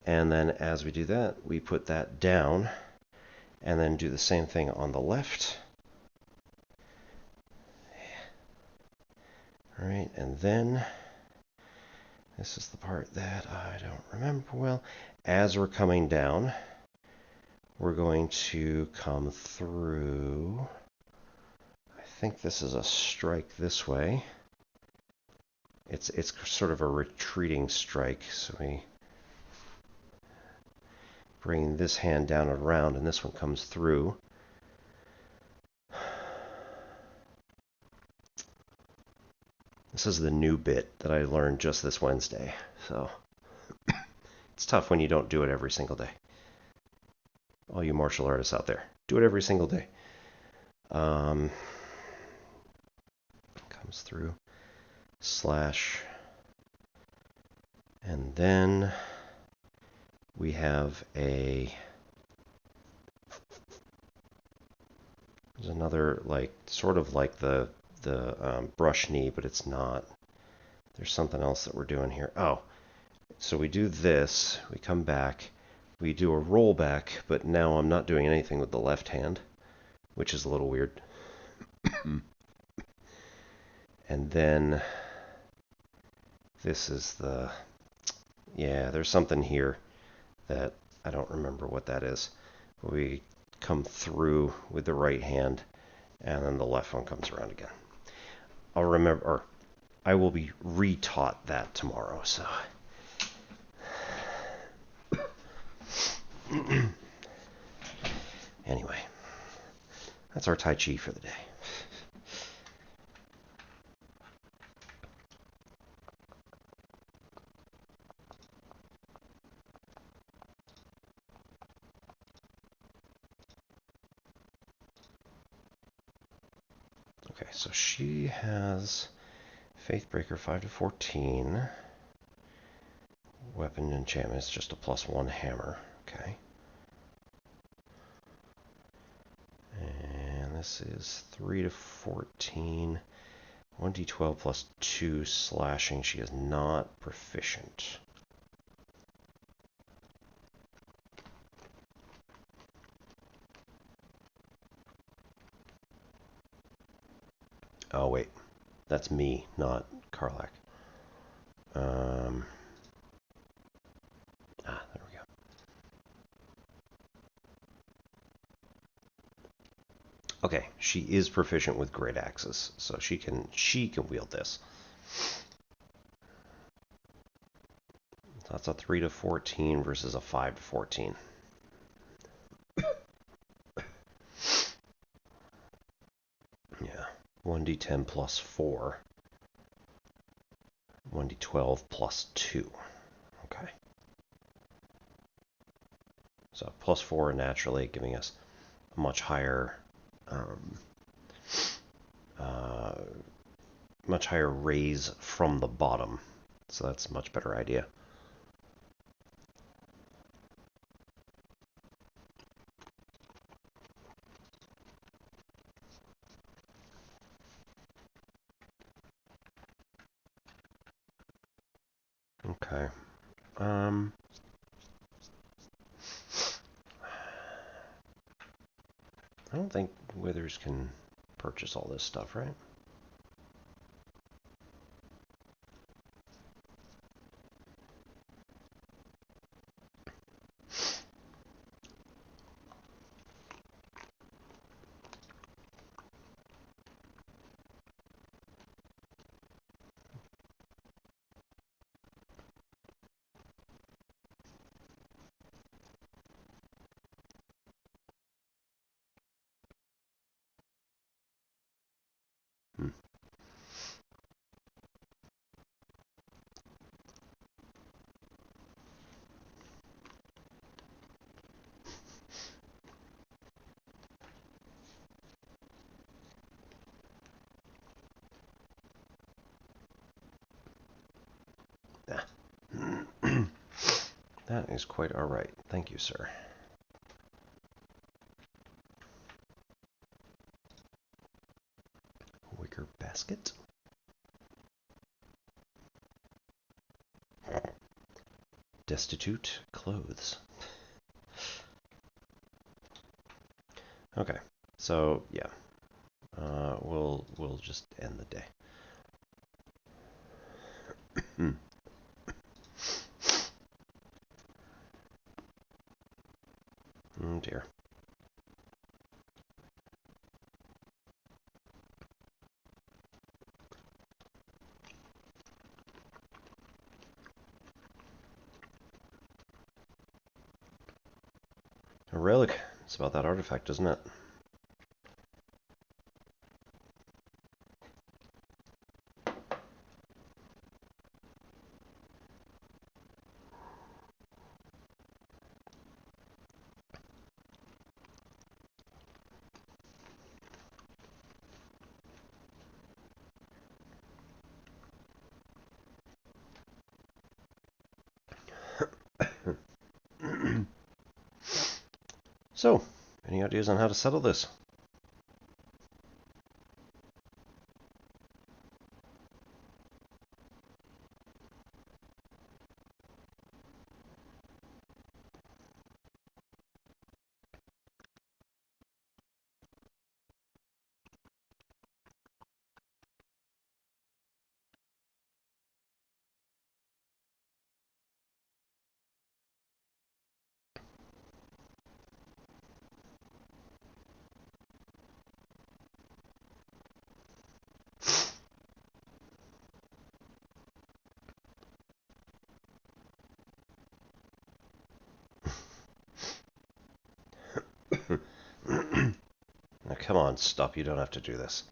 And then as we do that, we put that down and then do the same thing on the left. All right, and then this is the part that I don't remember well. As we're coming down, we're going to come through. I think this is a strike this way. It's sort of a retreating strike, so we bring this hand down and around, and this one comes through. This is the new bit that I learned just this Wednesday, so it's tough when you don't do it every single day. All you martial artists out there, do it every single day. Comes through, slash, and then we have there's another, like, sort of like the brush knee, but it's not. There's something else that we're doing here. Oh, so we do this, we come back, we do a rollback, but now I'm not doing anything with the left hand, which is a little weird. And then this is there's something here that I don't remember what that is. We come through with the right hand, and then the left one comes around again. I'll remember, or I will be re-taught that tomorrow, so... Anyway, that's our Tai Chi for the day. Okay, so she has Faithbreaker 5 to 14. Weapon enchantment is just a +1 hammer. Okay. And this is 3 to 14. 1d12 plus 2 slashing. She is not proficient. Oh, wait. That's me, not Karlach. There we go. Okay, she is proficient with great axes, so she can wield this. So that's a 3 to 14 versus a 5 to 14. Yeah, 1d10 plus 4. 1d12 plus 2. Okay. So plus 4 naturally, giving us a much higher raise from the bottom. So that's a much better idea. Okay. I don't think Withers can purchase all this stuff, right? That is quite all right. Thank you, sir. Wicker basket. Destitute clothes. Okay, so yeah, we'll just end the day. Oh dear. A relic. It's about that artifact, isn't it? So, any ideas on how to settle this? come on, stop. You don't have to do this.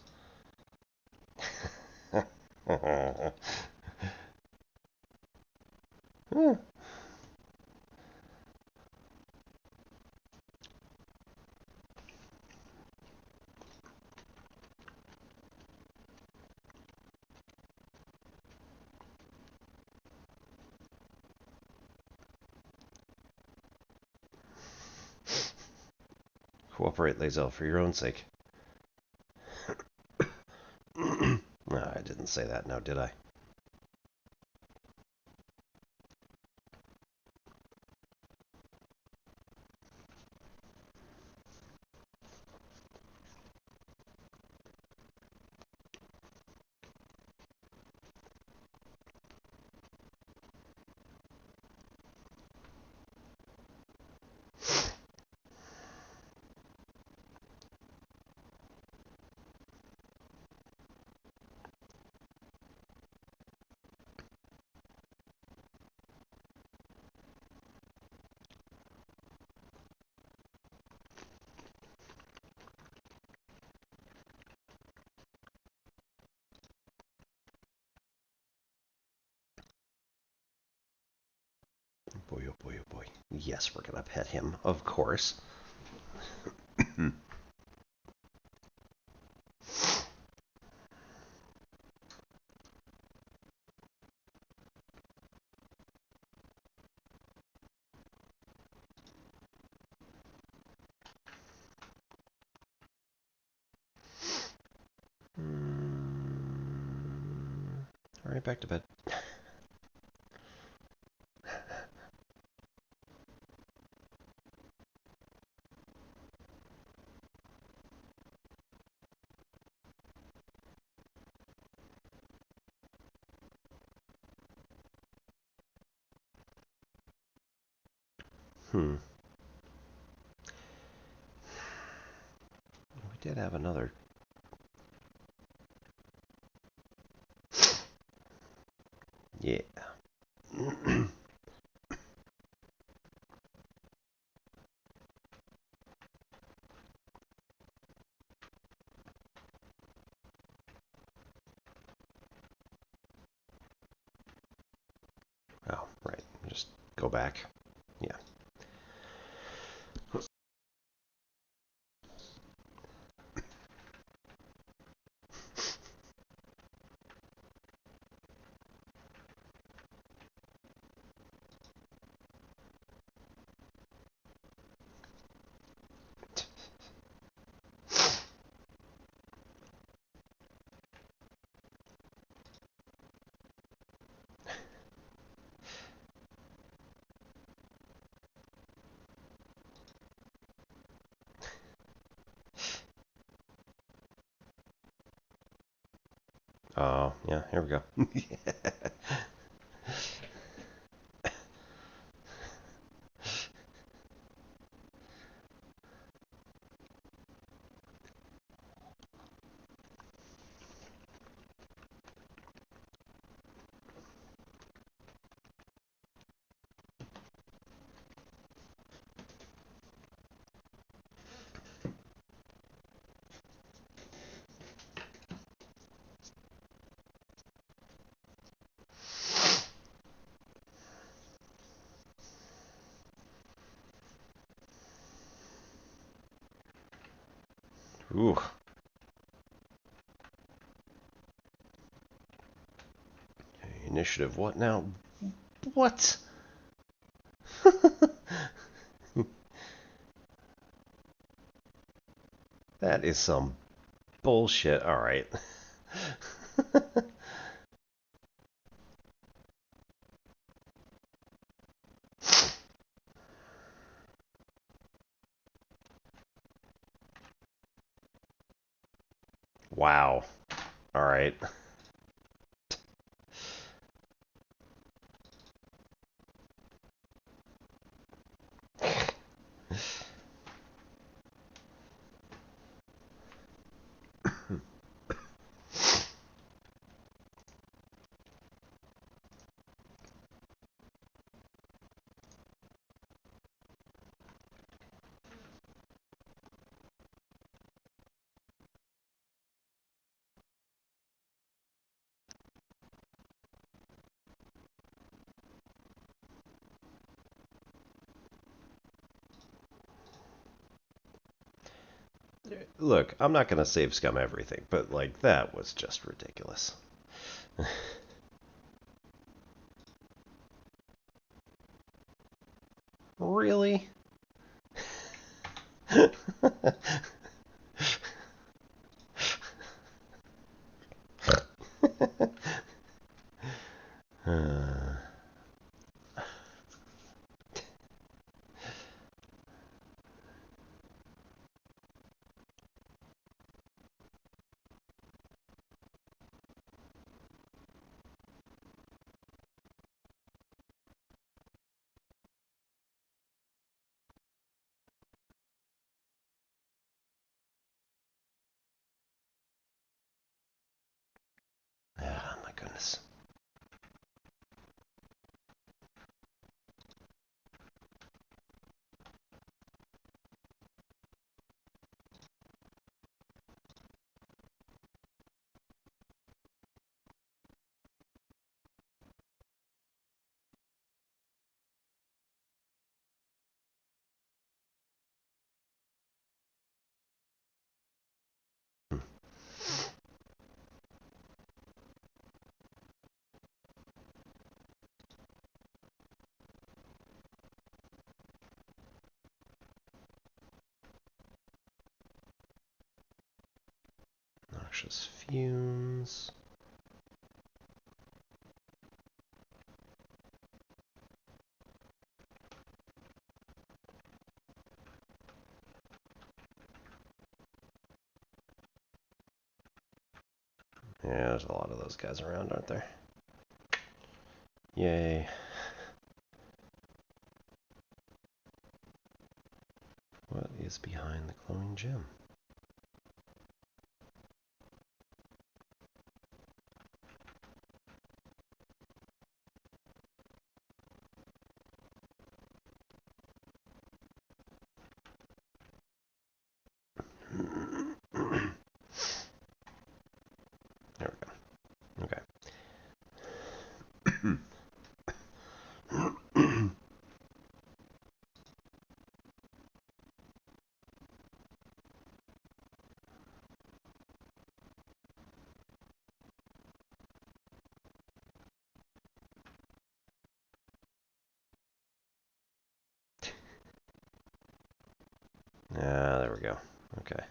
Cooperate, Lae'zel, for your own sake. No, I didn't say that now, did I? Boy, oh boy, oh boy. Yes, we're gonna pet him, of course. Alright, back to bed. We did have another. Yeah. Oh, right. Just go back. Yeah. Oh, yeah, here we go. Ooh. Okay, initiative, what now? What? That is some bullshit. Alright. Wow. Alright. Look, I'm not going to save scum everything, but, like, that was just ridiculous. Really? Oh my goodness. Noxious fumes. Yeah, there's a lot of those guys around, aren't there? Yay. What is behind the glowing gem? There we go. Okay. There we go. Okay.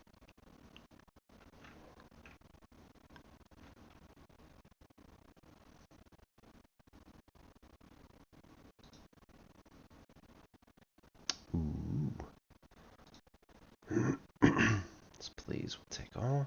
Ooh. This please will take all.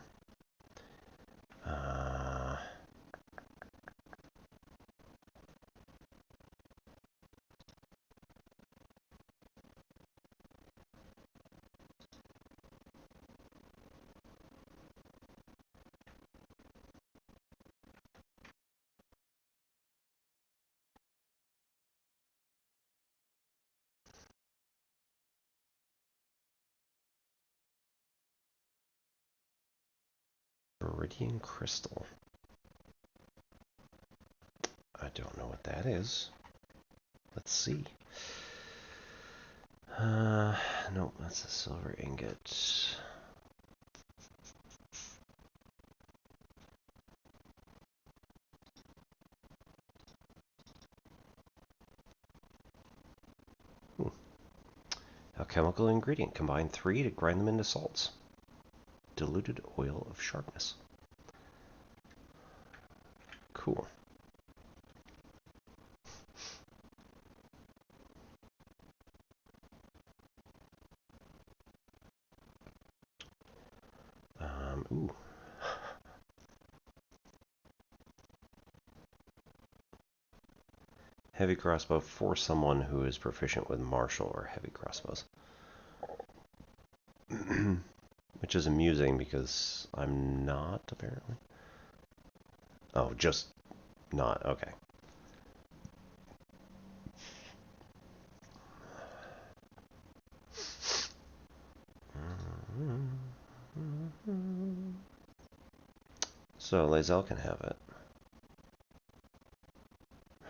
Viridian crystal. I don't know what that is. Let's see. Nope, that's a silver ingot. Alchemical ingredient. Combine 3 to grind them into salts. Diluted oil of sharpness. Cool. Ooh. Heavy crossbow for someone who is proficient with martial or heavy crossbows. Which is amusing because I'm not, apparently. Oh, just not. Okay. So, Lae'zel can have it.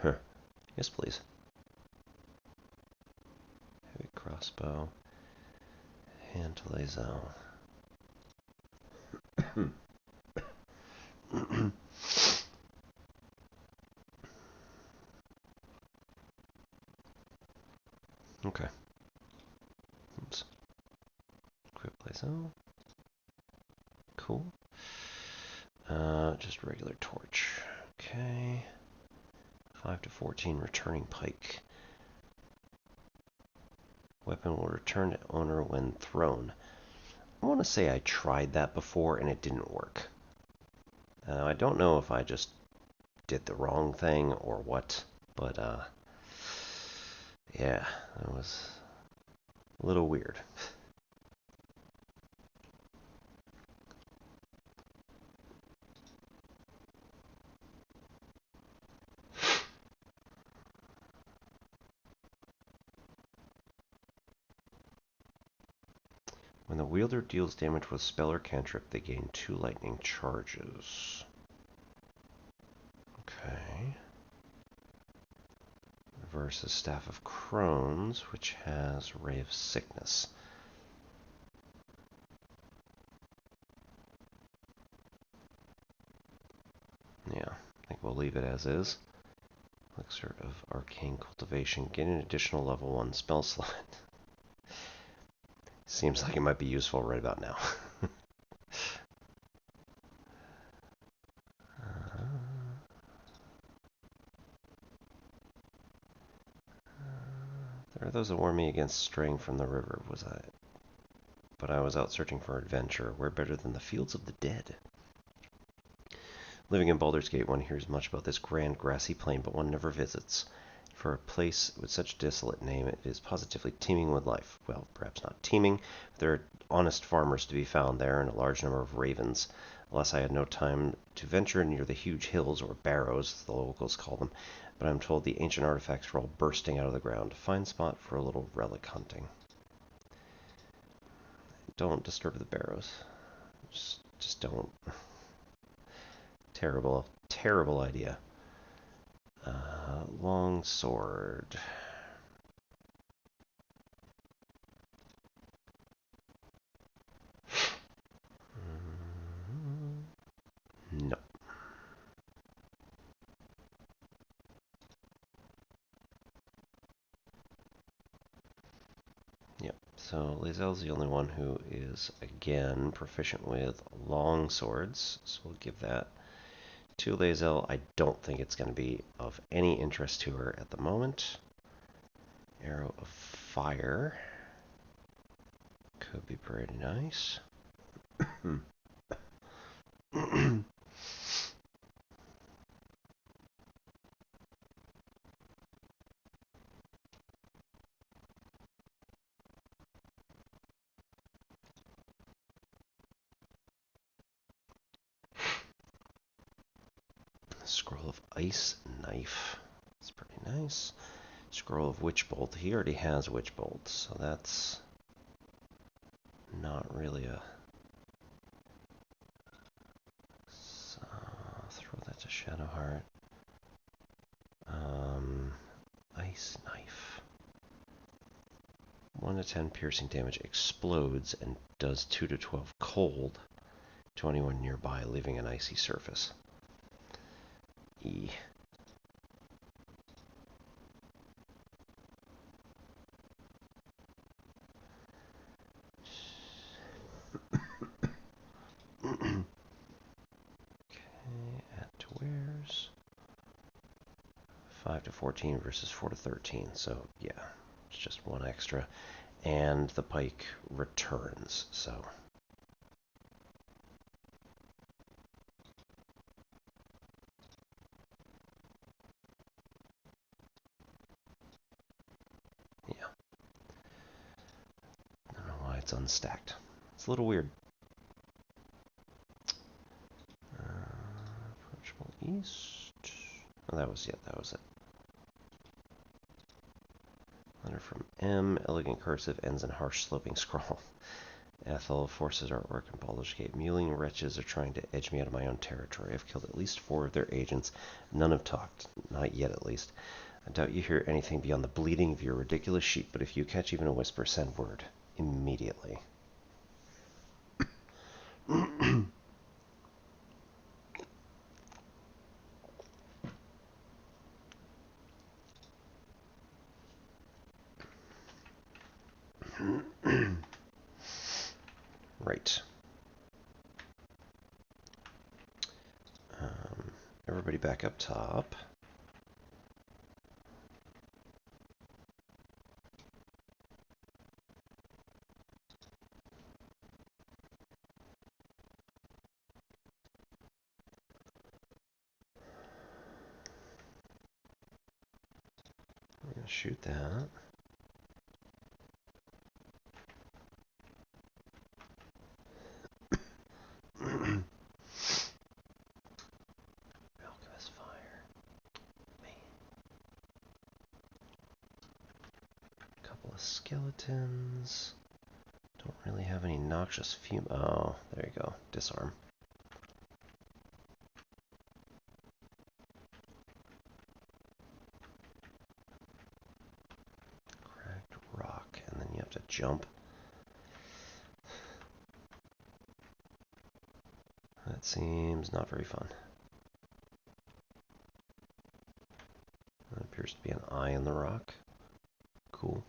Huh. Yes, please. Heavy crossbow. Hand to Lae'zel. Okay. Oops. Equip Lae'zel. Cool. Just regular torch. Okay. 5 to 14 returning pike. Weapon will return to owner when thrown. I want to say I tried that before and it didn't work. I don't know if I just did the wrong thing or what, but yeah, that was a little weird. When the wielder deals damage with spell or cantrip, they gain 2 lightning charges. Okay. Versus Staff of Crones, which has Ray of Sickness. Yeah, I think we'll leave it as is. Elixir of Arcane Cultivation. Gain an additional level 1 spell slot. Seems like it might be useful right about now. There are those that warn me against straying from the river, but I was out searching for adventure. Where better than the fields of the dead? Living in Baldur's Gate, one hears much about this grand grassy plain, but one never visits. For a place with such a desolate name, it is positively teeming with life. Well, perhaps not teeming, but there are honest farmers to be found there, and a large number of ravens. Alas, I had no time to venture near the huge hills, or barrows, as the locals call them, but I'm told the ancient artifacts are all bursting out of the ground. Fine spot for a little relic hunting. Don't disturb the barrows. Just don't. Terrible, terrible idea. Long sword. No. Yep. So Lae'zel's the only one who is again proficient with long swords, so we'll give that to Lae'zel. I don't think it's going to be of any interest to her at the moment. Arrow of Fire could be pretty nice. Scroll of Ice Knife. That's pretty nice. Scroll of Witch Bolt. He already has Witch Bolt, so that's not really a... So, throw that to Shadowheart. Ice Knife. 1 to 10 piercing damage, explodes, and does 2 to 12 cold to anyone nearby, leaving an icy surface. E. Okay, add to wares. 5 to 14 versus 4 to 13, so yeah, it's just 1 extra. And the pike returns, so... yeah. I don't know why it's unstacked. It's a little weird. Approachable east. Oh, that was it. Letter from M. Elegant cursive ends in harsh sloping scrawl. Ethel forces artwork in Baldur's Gate. Mewling wretches are trying to edge me out of my own territory. I've killed at least 4 of their agents. None have talked. Not yet, at least. I doubt you hear anything beyond the bleating of your ridiculous sheep, but if you catch even a whisper, send word. Immediately. Right. Everybody back up top. We're going to shoot that. Alchemist fire. Man. Couple of skeletons. Don't really have any noxious fume. Oh, there you go. Disarm. Cracked rock, and then you have to jump. That seems not very fun. That appears to be an eye in the rock. Cool.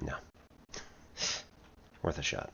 No. Worth a shot.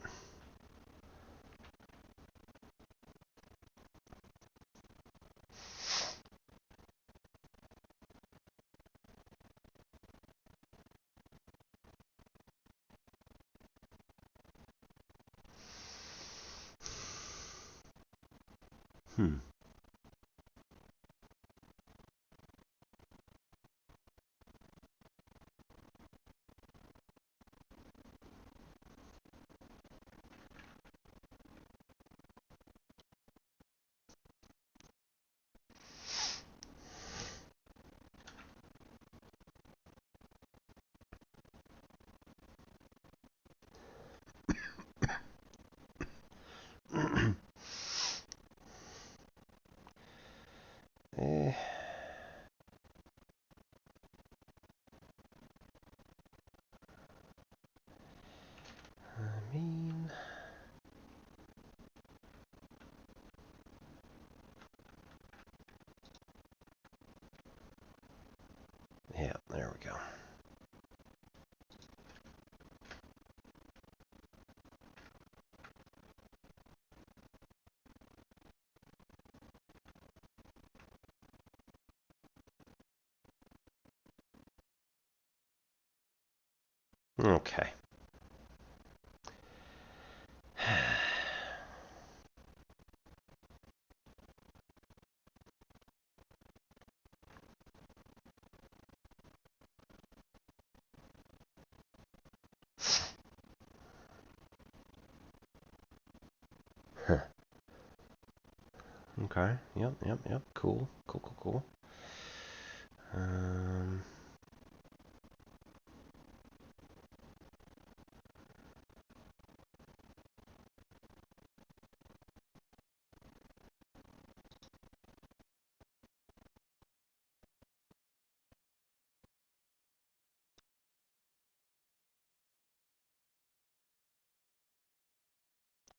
Eh. I mean, yeah, there we go. Okay. Huh. Okay. Yep. Cool.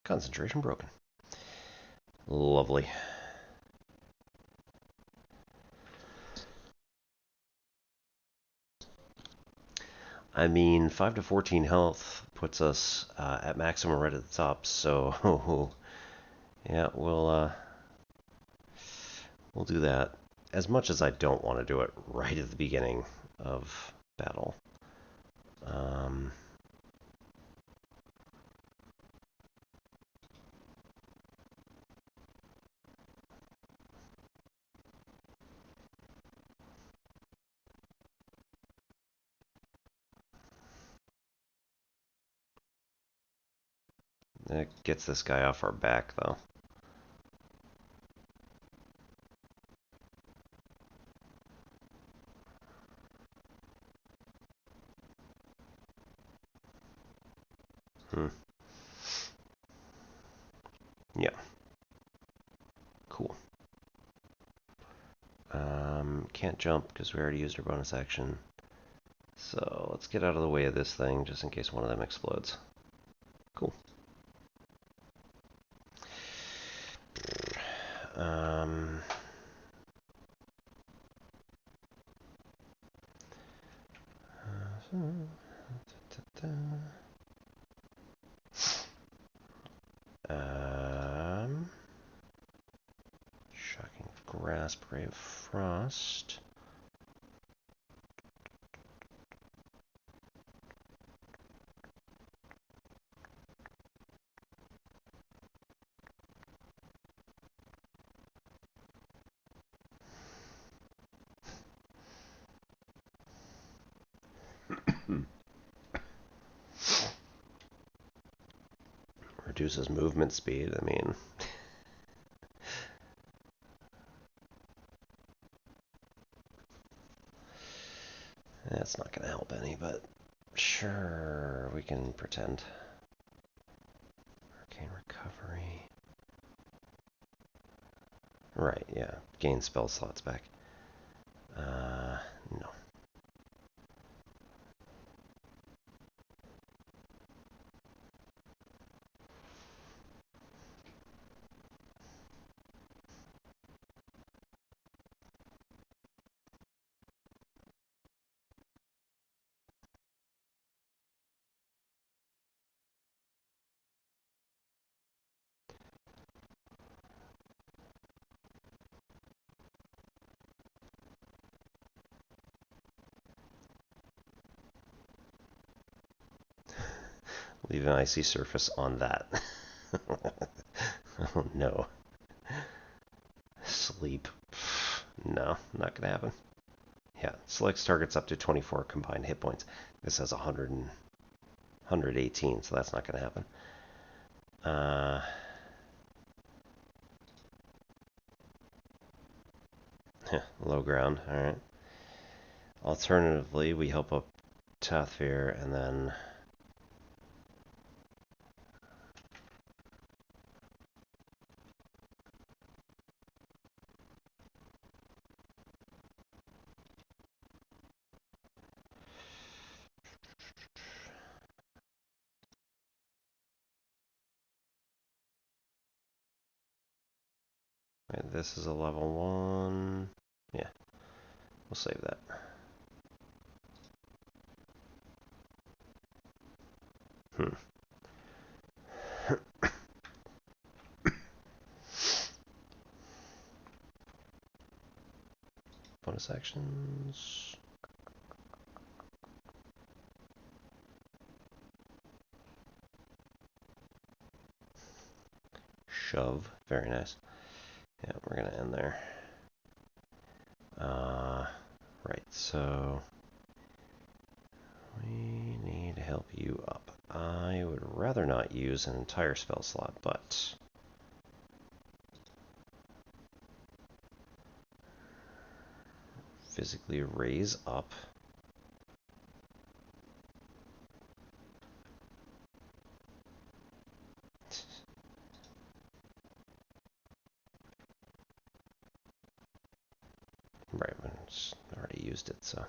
Concentration broken. Lovely. I mean, 5 to 14 health puts us at maximum right at the top, so yeah, we'll do that. As much as I don't want to do it right at the beginning of battle. It gets this guy off our back, though. Yeah. Cool. can't jump because we already used our bonus action. So let's get out of the way of this thing just in case one of them explodes. Cool. Shocking Grasp, Ray of Frost. Reduces movement speed. I mean, that's not going to help any, but sure, we can pretend. Arcane Recovery. Right, yeah. Gain spell slots back. No. Leave an icy surface on that. Oh no. Sleep. No, not gonna happen. Yeah, selects targets up to 24 combined hit points. This has 100 and 118, so that's not gonna happen. Low ground, alright. Alternatively, we help up Tathvir and then right, this is a level 1. Yeah, we'll save that. Bonus actions. Shove. Very nice. Yeah, we're going to end there. Right, so we need to help you up. I would rather not use an entire spell slot, but physically raise up. Right, I already used it, so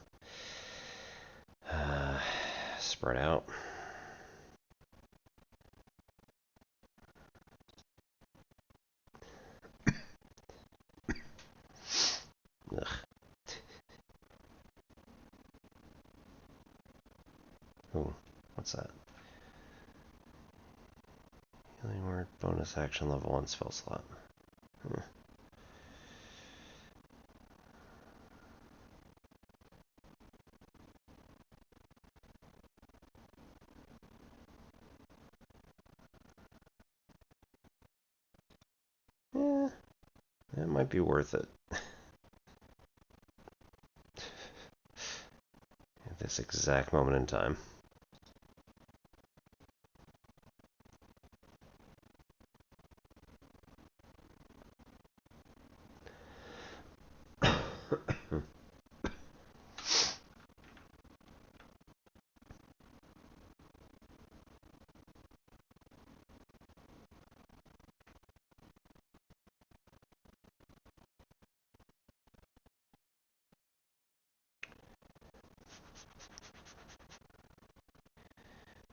spread out. Ugh. Ooh, what's that? Healing word, bonus action, level 1 spell slot. Yeah, it might be worth it. At this exact moment in time.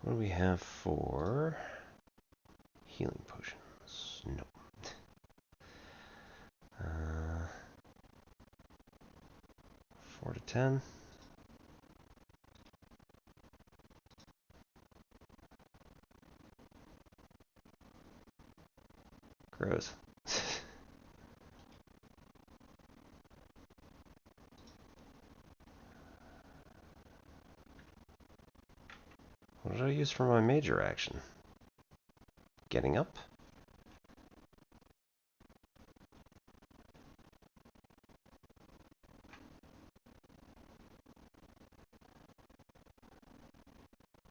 What do we have for healing potions? No. 4 to 10. Gross. What did I use for my major action? Getting up?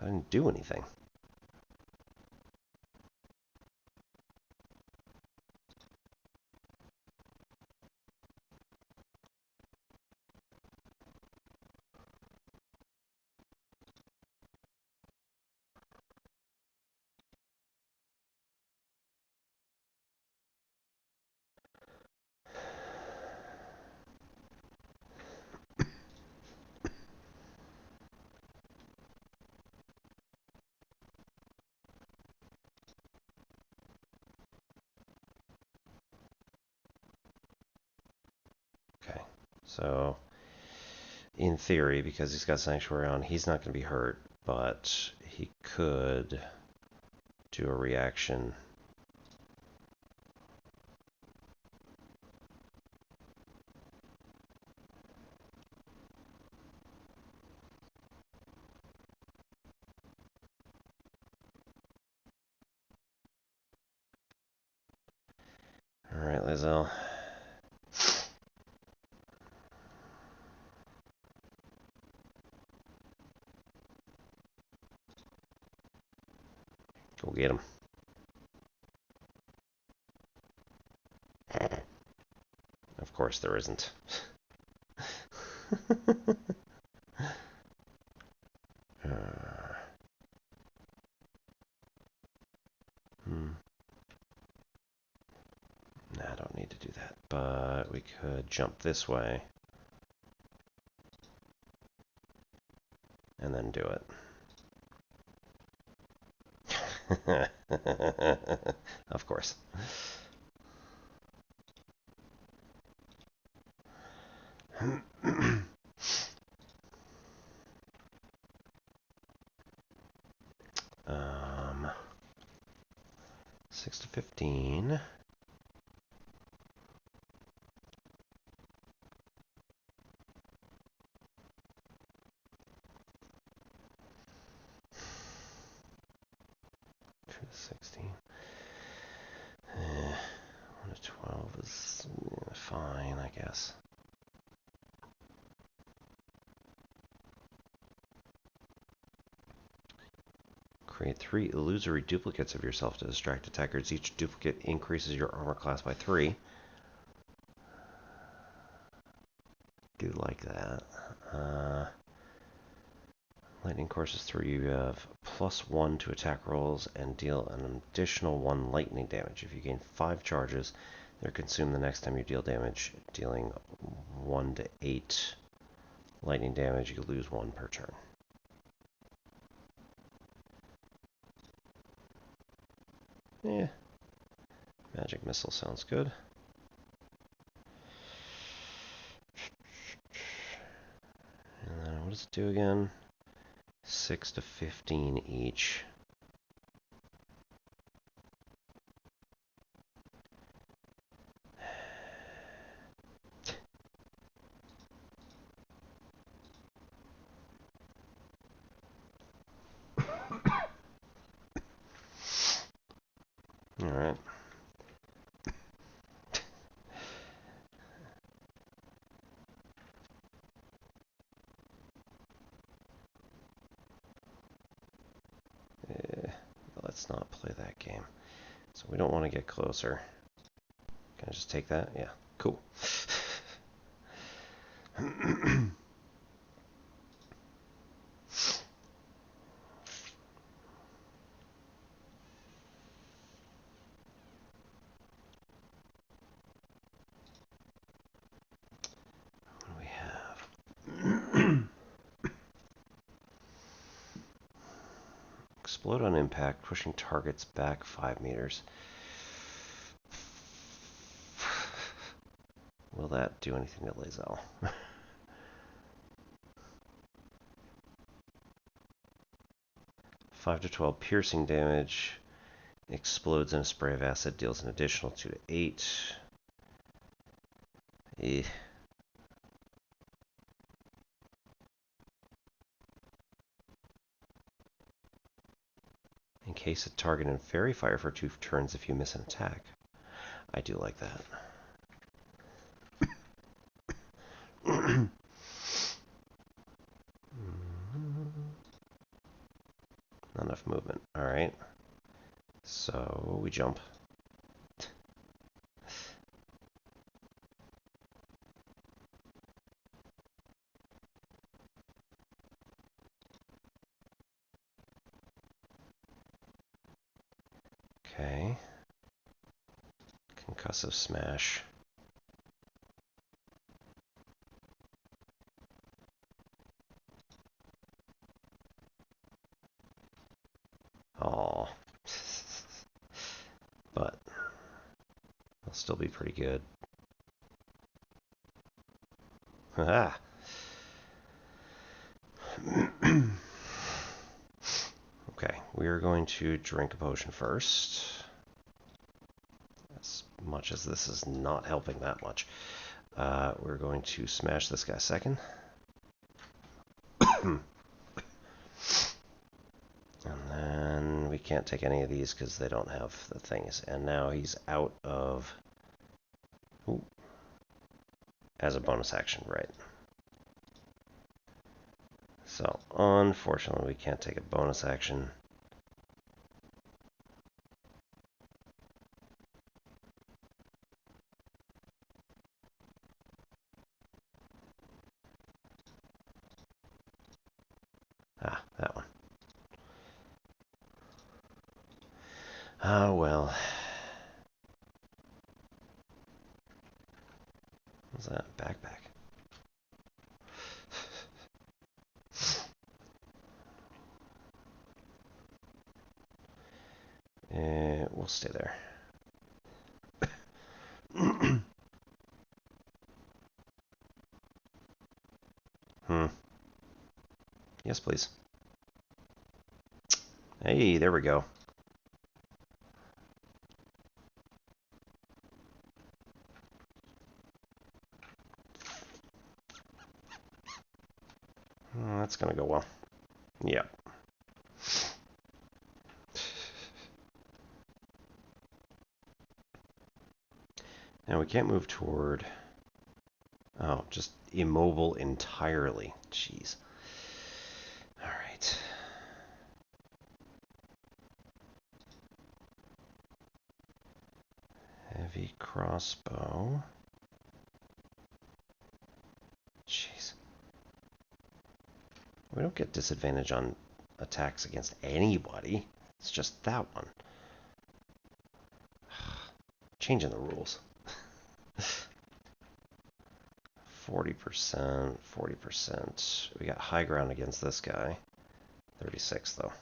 I didn't do anything. Okay, so in theory, because he's got Sanctuary on, he's not going to be hurt, but he could do a reaction. Alright, Lae'zel. Go get him. Of course there isn't. Nah, I don't need to do that, but we could jump this way and then do it. Of course. 6 to 15. Two to 16. 1 to 12 is fine, I guess. Create 3 illusory duplicates of yourself to distract attackers. Each duplicate increases your armor class by 3. Do like that. Lightning courses through you have +1 to attack rolls and deal an additional 1 lightning damage. If you gain 5 charges, they're consumed the next time you deal damage, dealing 1 to 8 lightning damage. You lose 1 per turn. Yeah. Magic missile sounds good. And then what does it do again? 6 to 15 each. All right. Let's not play that game. So we don't want to get closer. Can I just take that? Yeah, cool. Explode on impact, pushing targets back 5 meters. Will that do anything to Lae'zel? 5 to 12 piercing damage. Explodes in a spray of acid, deals an additional 2 to 8. Eh. Encase a target in fairy fire for 2 turns if you miss an attack. I do like that. Not enough movement. Alright. So we jump. Okay. Concussive smash. Oh. But they'll still be pretty good. Haha. Okay, we're going to drink a potion first. As much as this is not helping that much. We're going to smash this guy second. And then we can't take any of these because they don't have the things. And now he's out of... Ooh. As a bonus action, right. So, unfortunately, we can't take a bonus action. Ah, that one. Ah, well. What's that? Backpack. We'll stay there. Yes, please. Hey, there we go. That's gonna go well. Yep. Now we can't move toward... Oh, just immobile entirely. Jeez. Alright. Heavy crossbow. Jeez. We don't get disadvantage on attacks against anybody. It's just that one. Changing the rules. 40%, 40%. We got high ground against this guy. 36 though.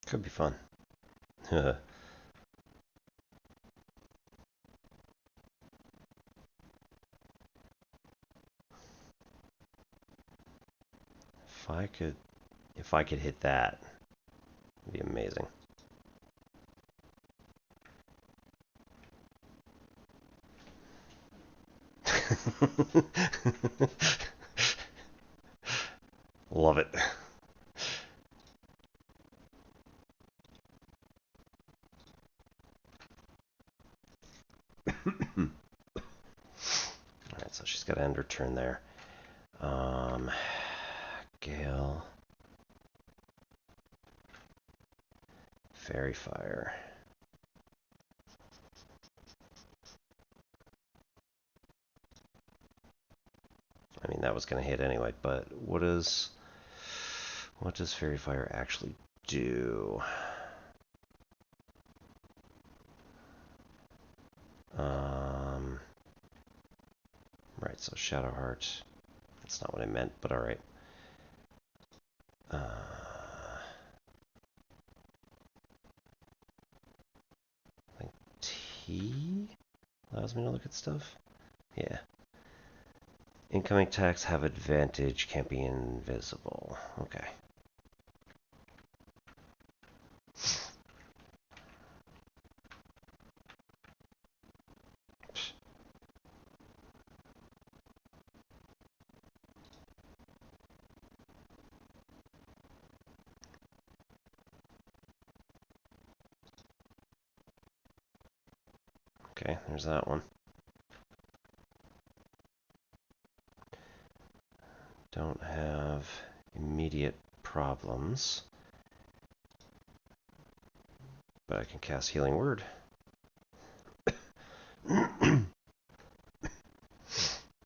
Could be fun. If I could hit that, it'd be amazing. Love it. Alright, so she's got to end her turn there. Gale. Fairy Fire. I mean, that was going to hit anyway, but what does Fairy Fire actually do? Right, so Shadowheart. That's not what I meant, but alright. I think T allows me to look at stuff. Yeah. Incoming attacks have advantage, can't be invisible. Okay. Okay, there's that one. Don't have immediate problems, but I can cast Healing Word.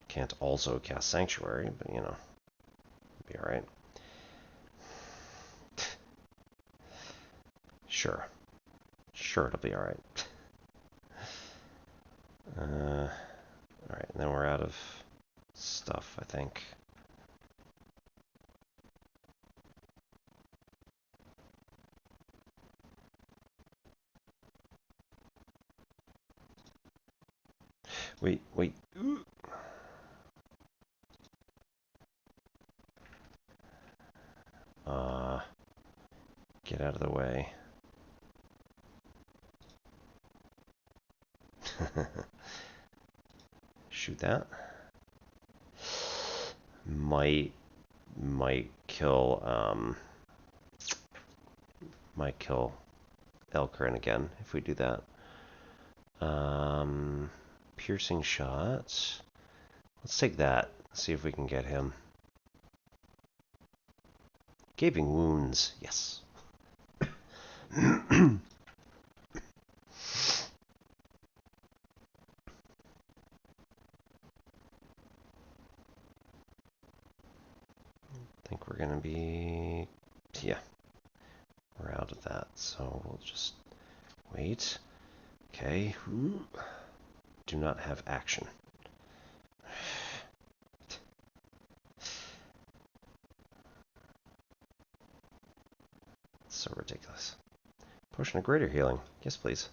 Can't also cast Sanctuary, but you know, be alright. Sure. Sure, it'll be alright. Alright, and then we're out of stuff, I think. Wait. Get out of the way. Shoot that. Might kill Elkorin again if we do that. Piercing shots. Let's take that. See if we can get him. Gaping wounds. Yes. I think we're gonna be... yeah. We're out of that, so we'll just wait. Okay. Do not have action. So ridiculous. Potion of greater healing. Yes, please.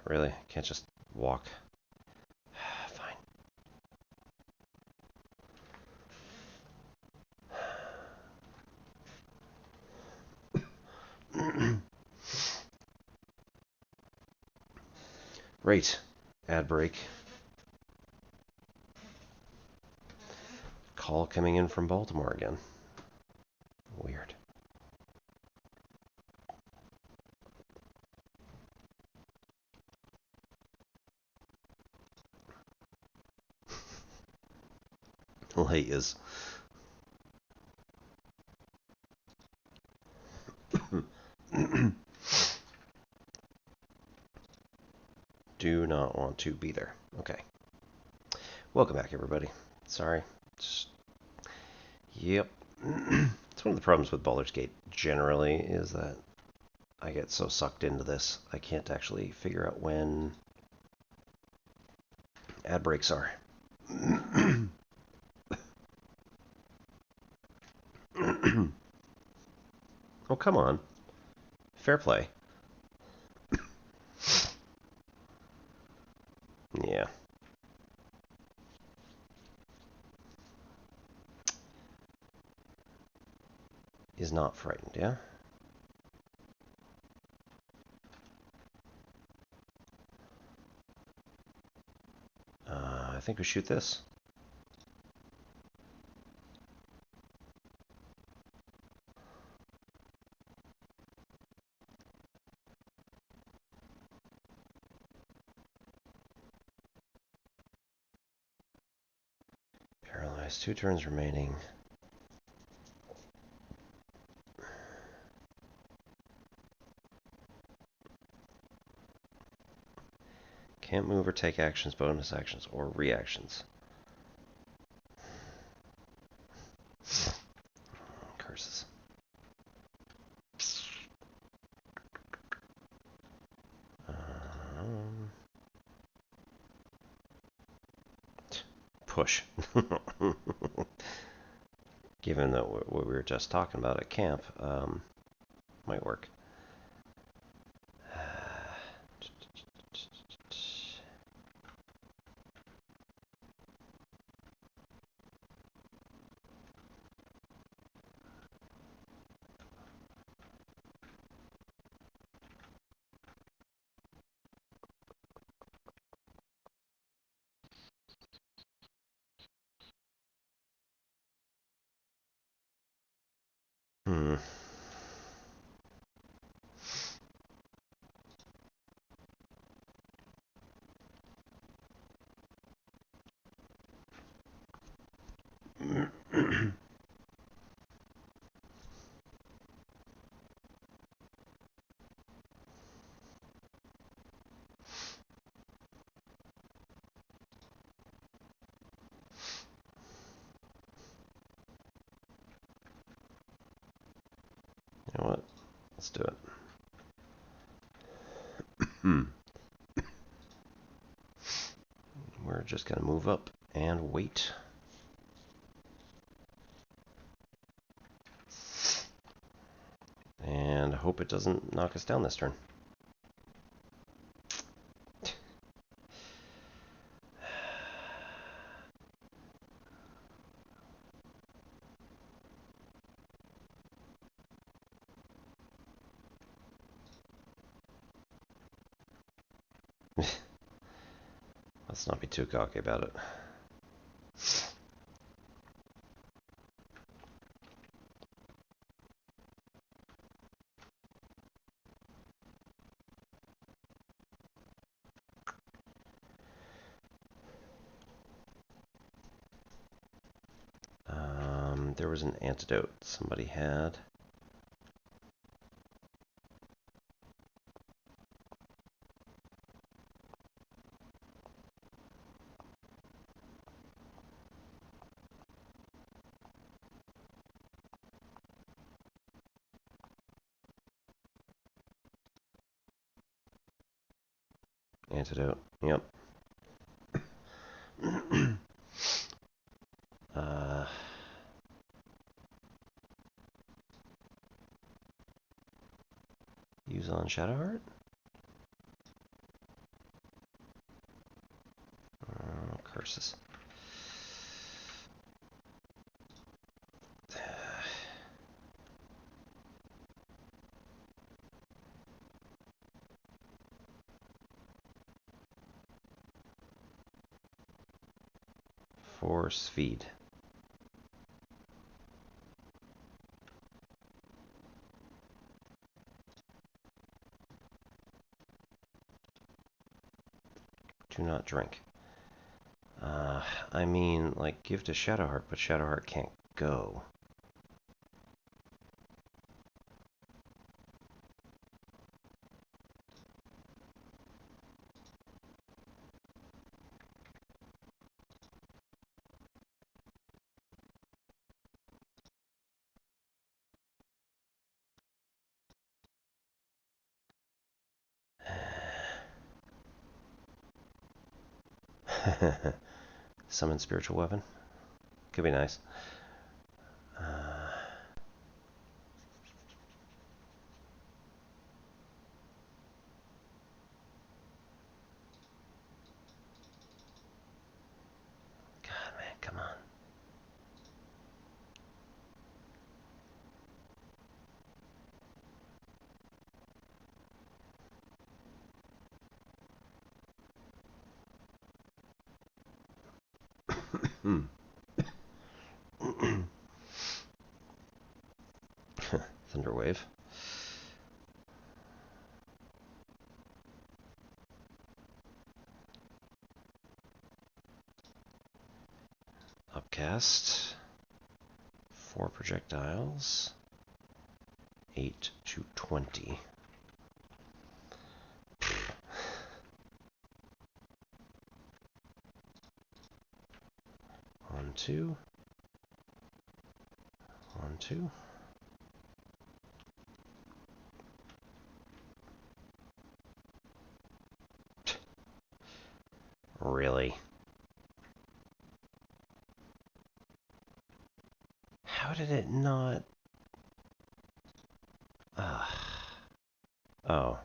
Really? Can't just walk. Fine. Right. Ad break. Call coming in from Baltimore again. Weird. Lae'zel. Do not want to be there. Okay. Welcome back, everybody. Sorry. Yep. It's one of the problems with Baldur's Gate generally is that I get so sucked into this, I can't actually figure out when ad breaks are. Oh, come on. Fair play. Yeah. He's not frightened, yeah? I think we shoot this. Paralyzed, 2 turns remaining. Can't move or take actions, bonus actions, or reactions. Curses. Push. Given that what we were just talking about at camp, might work. Hmm. You know what? Let's do it. We're just going to move up and wait. And hope it doesn't knock us down this turn. Let's not be too cocky about it. There was an antidote somebody had. Antidote, yep. Use on Shadowheart? Oh, curses. Force feed. Do not drink. I mean, like, give to Shadowheart, but Shadowheart can't go. Summon spiritual weapon. Could be nice. God, man, come on. Thunderwave. Upcast. 4 projectiles. 8 to 20. On 2. On 2. Really? How did it not? Oh.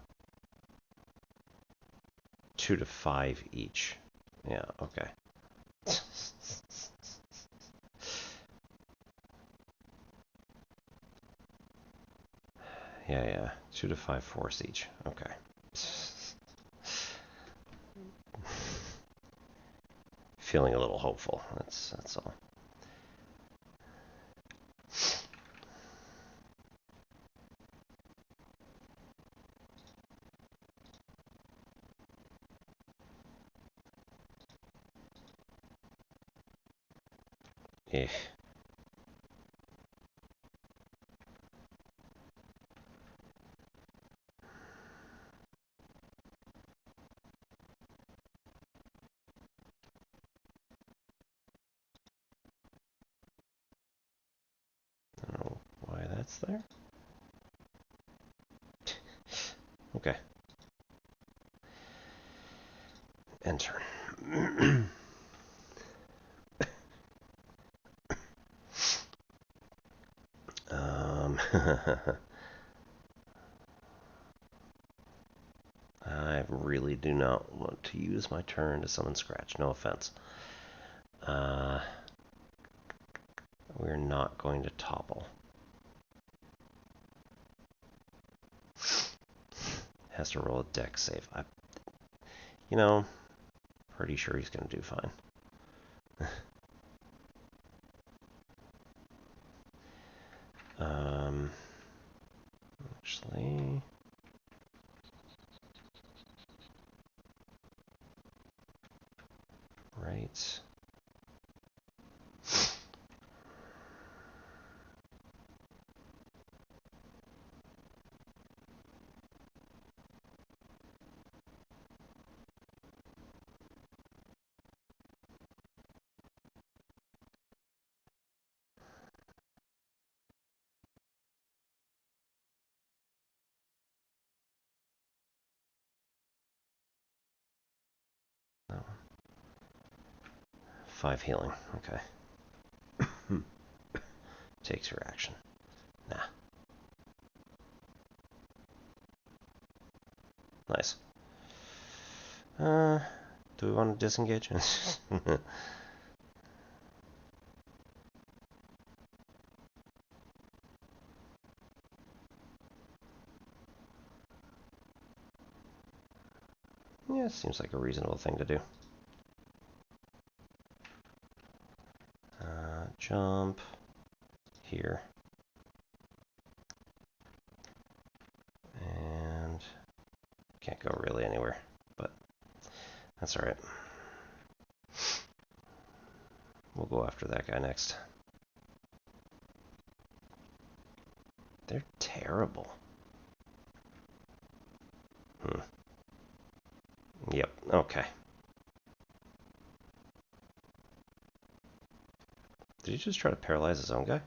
2 to 5 each. Yeah, okay. Yeah. 2 to 5 force each. Okay. Feeling a little hopeful. That's all. Eh. I don't know why that's there. Okay. Enter. I really do not want to use my turn to summon Scratch. No offense. We're not going to topple. Has to roll a dex save. Pretty sure he's going to do fine. Actually... Right. No. 5 healing. Okay. Takes her action. Nah. Nice. Do we want to disengage? Yeah, seems like a reasonable thing to do. Jump here. And can't go really anywhere, but that's alright. We'll go after that guy next. They're terrible. Yep, okay. Did he just try to paralyze his own guy?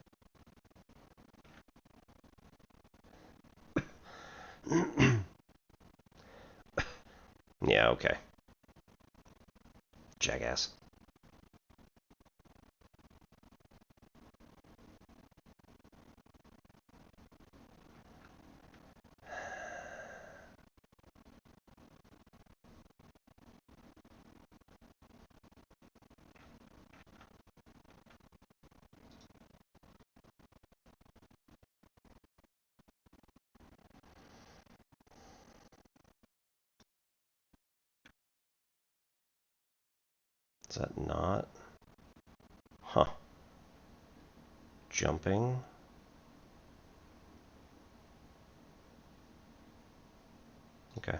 Yeah, okay. Jackass. Is that not? Huh. Jumping. Okay.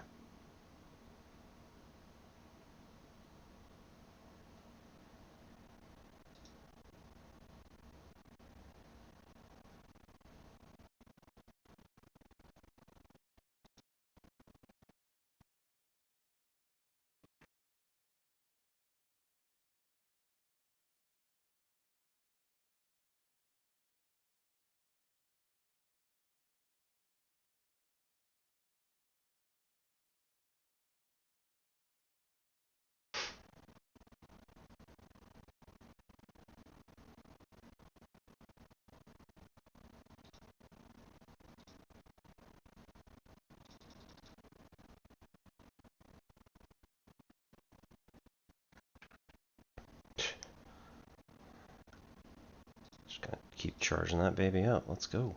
Just gonna keep charging that baby up. Let's go.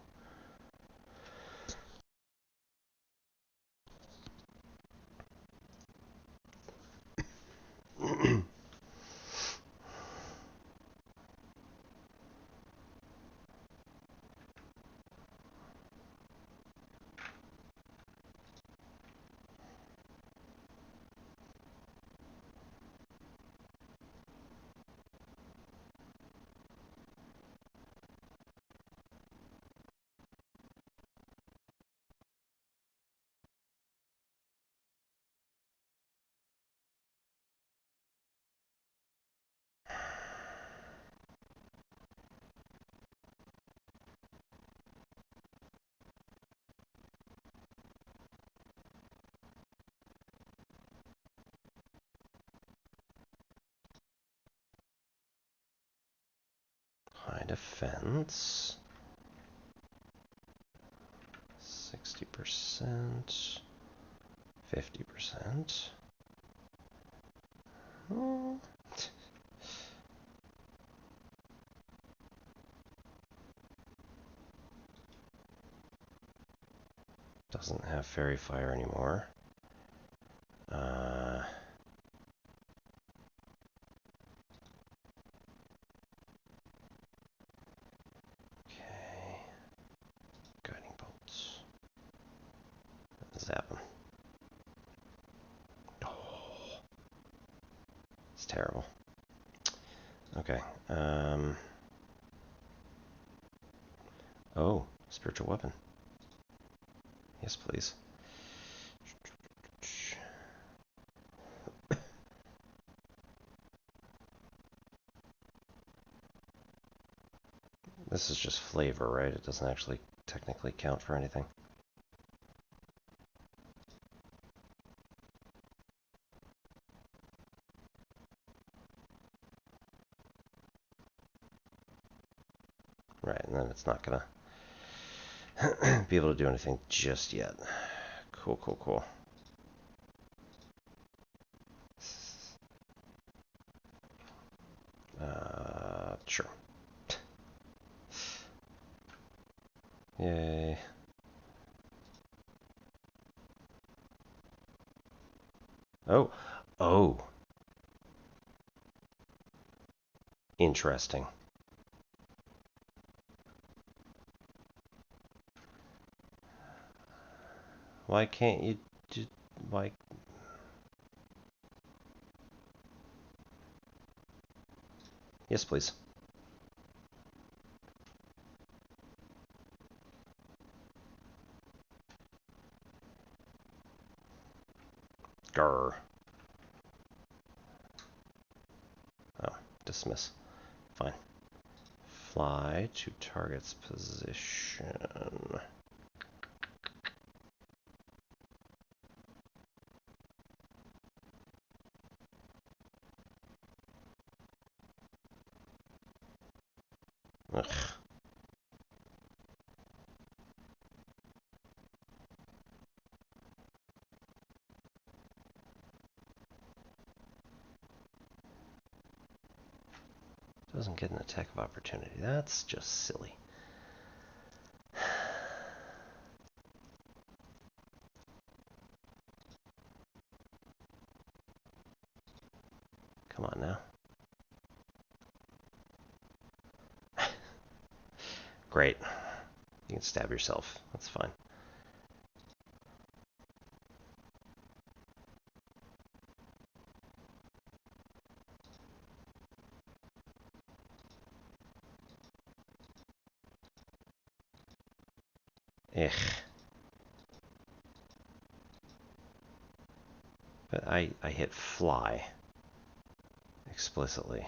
High defense. 60%. 50%. Oh. Doesn't have fairy fire anymore. Okay. Guiding bolts. Zap him. Oh. It's terrible. Okay. Oh, spiritual weapon. Yes, please. This is just flavor, right? It doesn't actually technically count for anything. Right, and then it's not gonna be able to do anything just yet. Cool, cool, cool. Sure. Yay. Oh. Oh. Interesting. Why can't you just... Why... Yes, please. Grr. Oh, dismiss. Fine. Fly to target's position. Ugh. Doesn't get an attack of opportunity. That's just silly. Come on now. Great. You can stab yourself. That's fine. Ugh. But I hit fly explicitly.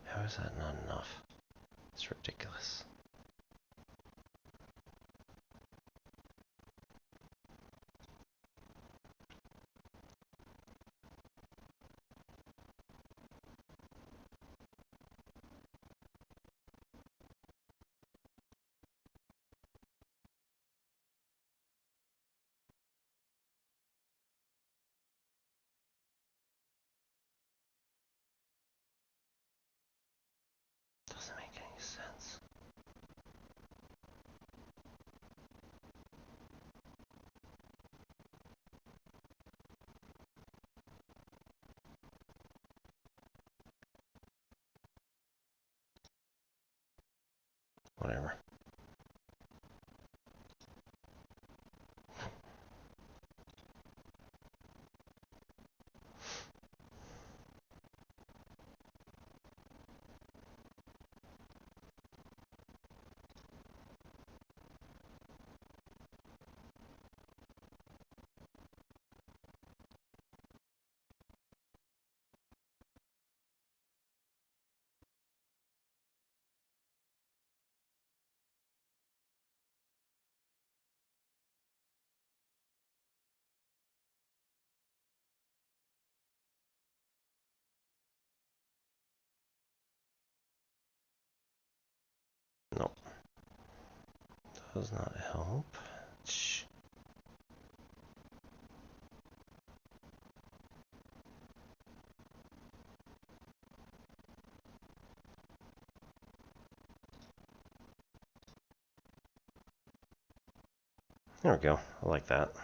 How is that not enough? It's ridiculous. Doesn't make any sense. Whatever. No. Does not help. Shh. There we go. I like that.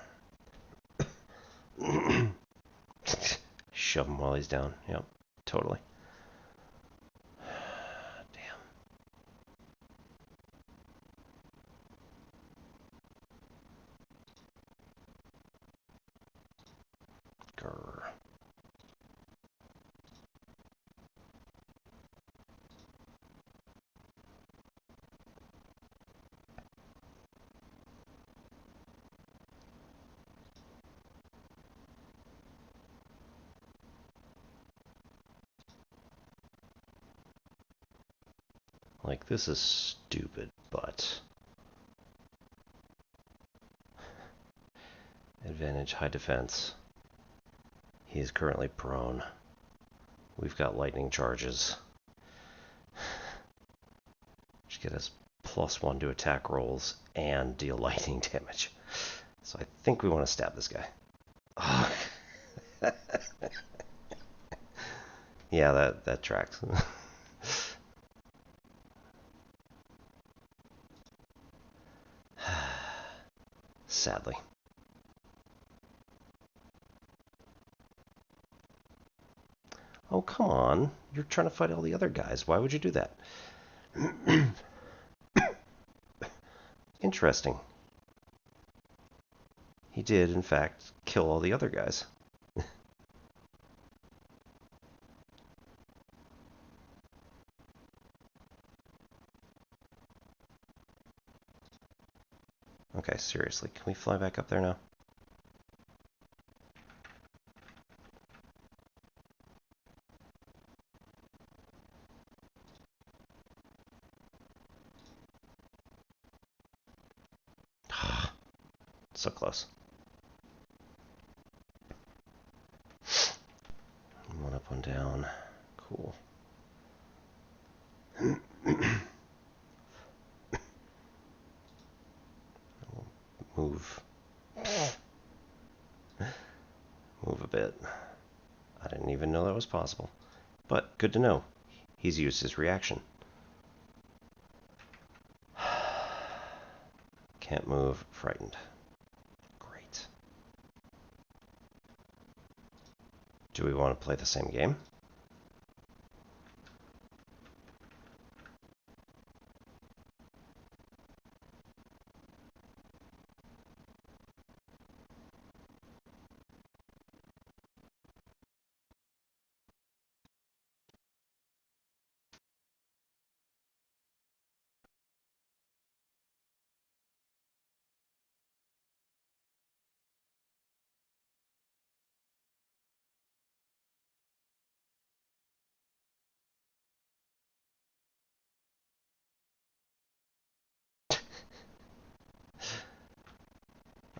Shove him while he's down. Yep, totally. Damn. Grr. Like, this is stupid, but... Advantage, high defense. He is currently prone. We've got lightning charges. Which get us +1 to attack rolls and deal lightning damage. So I think we want to stab this guy. Oh. Yeah, that tracks. Sadly. Oh, come on. You're trying to fight all the other guys. Why would you do that? Interesting. He did, in fact, kill all the other guys. Okay, seriously, can we fly back up there now? So close. One up, one down. Cool. Move. Move a bit. I didn't even know that was possible. But good to know. He's used his reaction. Can't move. Frightened. Great. Do we want to play the same game?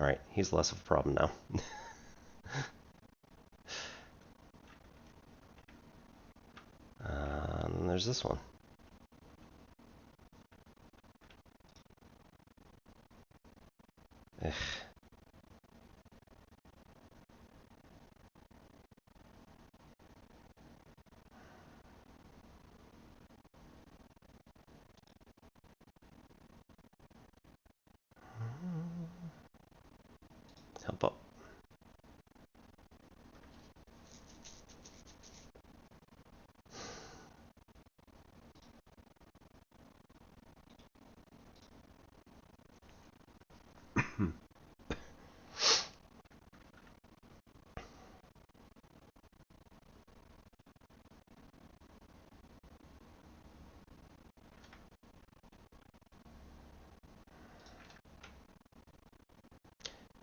Alright, he's less of a problem now. And there's this one. Ugh. Help up.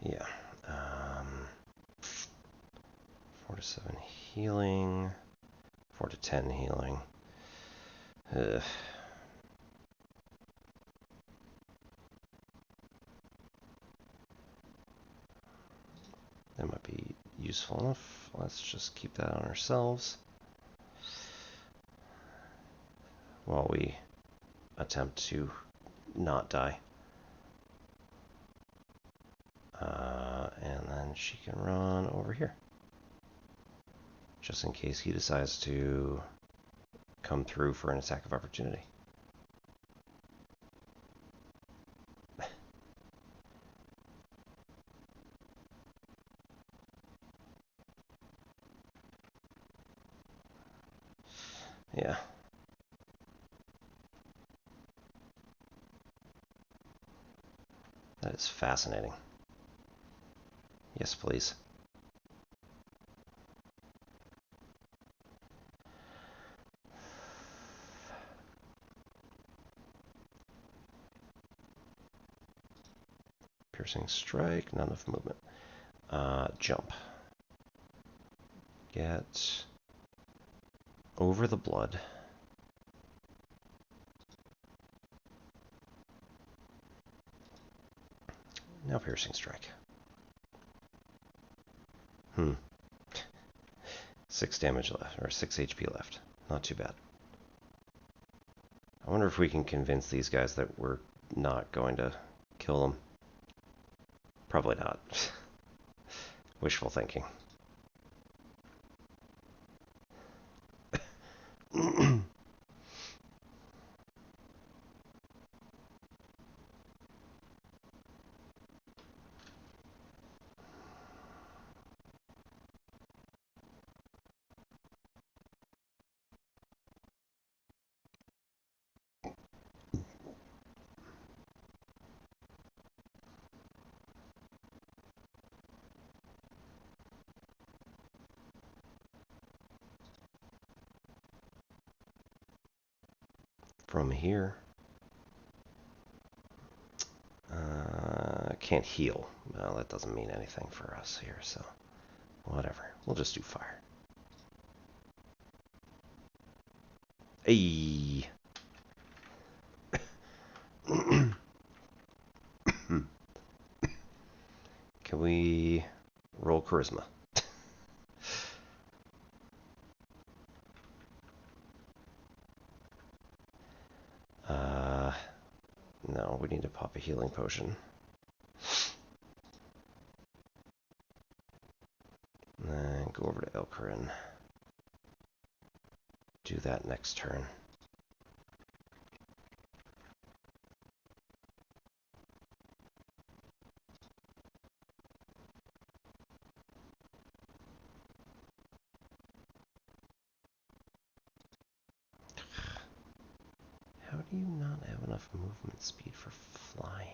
Yeah. 4 to 7 healing. 4 to 10 healing. Ugh. That might be useful enough. Let's just keep that on ourselves while we attempt to not die. And then she can run over here, just in case he decides to come through for an attack of opportunity. Yeah. That is fascinating. Yes, please. Piercing strike, not enough movement. Jump. Get over the blood. Now piercing strike. 6 damage left, or 6 HP left. Not too bad. I wonder if we can convince these guys that we're not going to kill them. Probably not. Wishful thinking. From here, can't heal. Well, that doesn't mean anything for us here, so whatever. We'll just do fire. Ayy. Can we roll charisma? No, we need to pop a healing potion. And then go over to Elkorin. Do that next turn. do you not have enough movement speed for flying?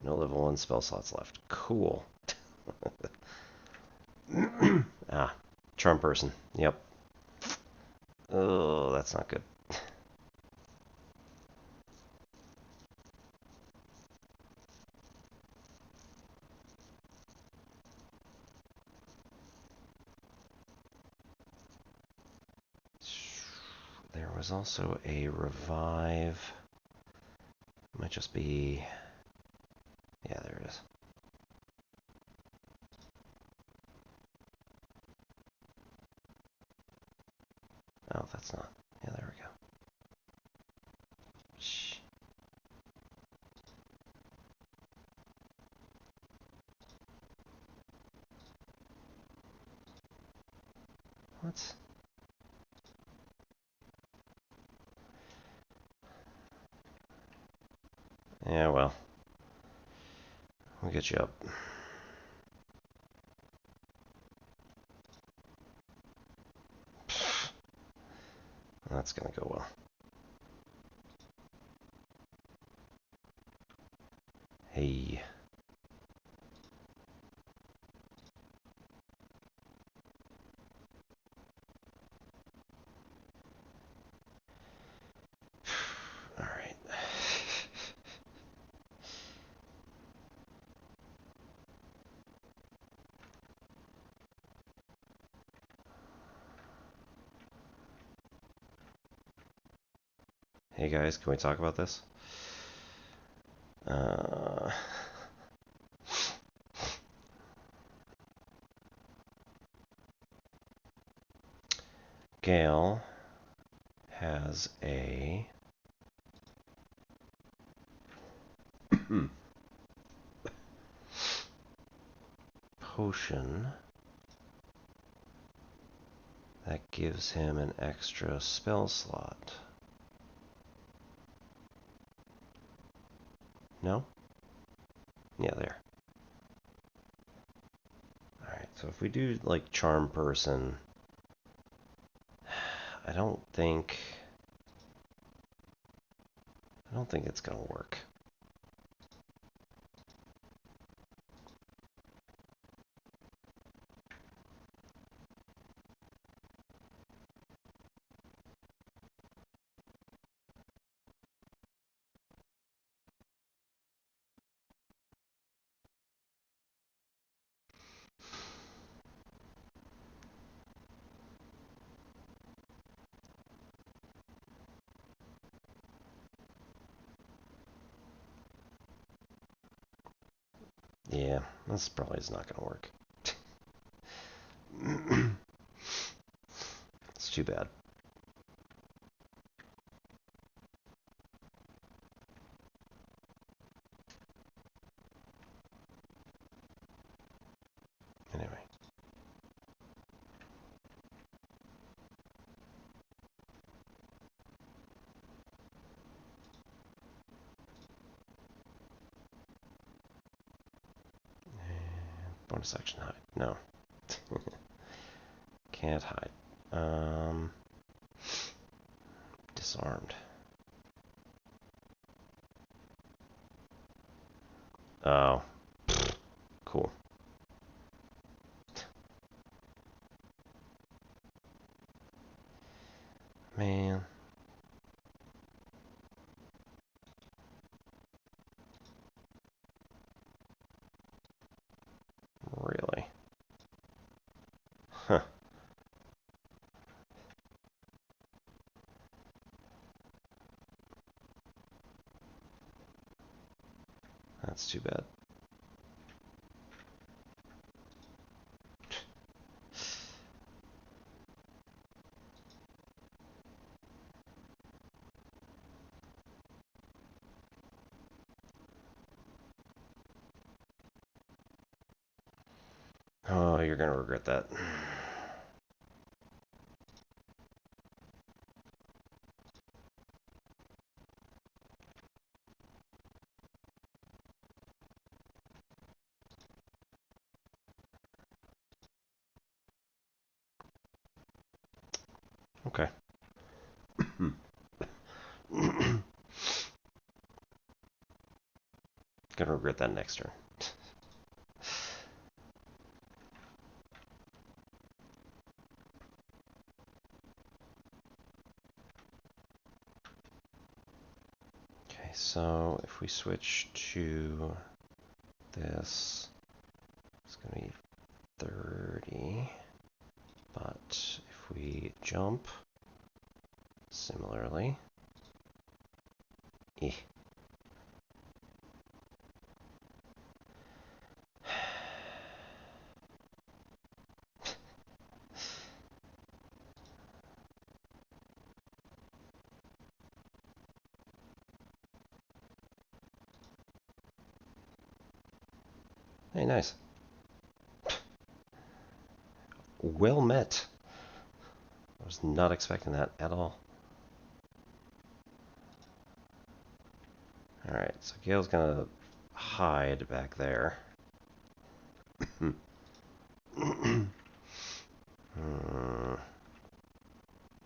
No level 1 spell slots left. Cool. Ah, charm person. Yep. Oh, that's not good. There was also a revive. Might just be... Yeah, there it is. Oh, that's not. Yeah, there we go. Shh. What? Yeah, well. We'll get you up. Pfft. That's gonna go well. Hey. All right. Hey guys, can we talk about this? Gale has a potion that gives him an extra spell slot. No? Yeah, there. Alright, so if we do, like, Charm Person, I don't think it's gonna work. Yeah, this probably is not going to work. It's too bad. Anyway. Bonus action hide. No. Can't hide. Disarmed. Oh. Cool. Man. Really? Huh. That's too bad. Oh, you're gonna regret that. Okay. Gonna regret that next turn. Okay, so if we switch to this, it's gonna be 30. But if we jump, similarly, eh. Hey, nice. Well met. I was not expecting that at all. Alright, so Gale's gonna hide back there.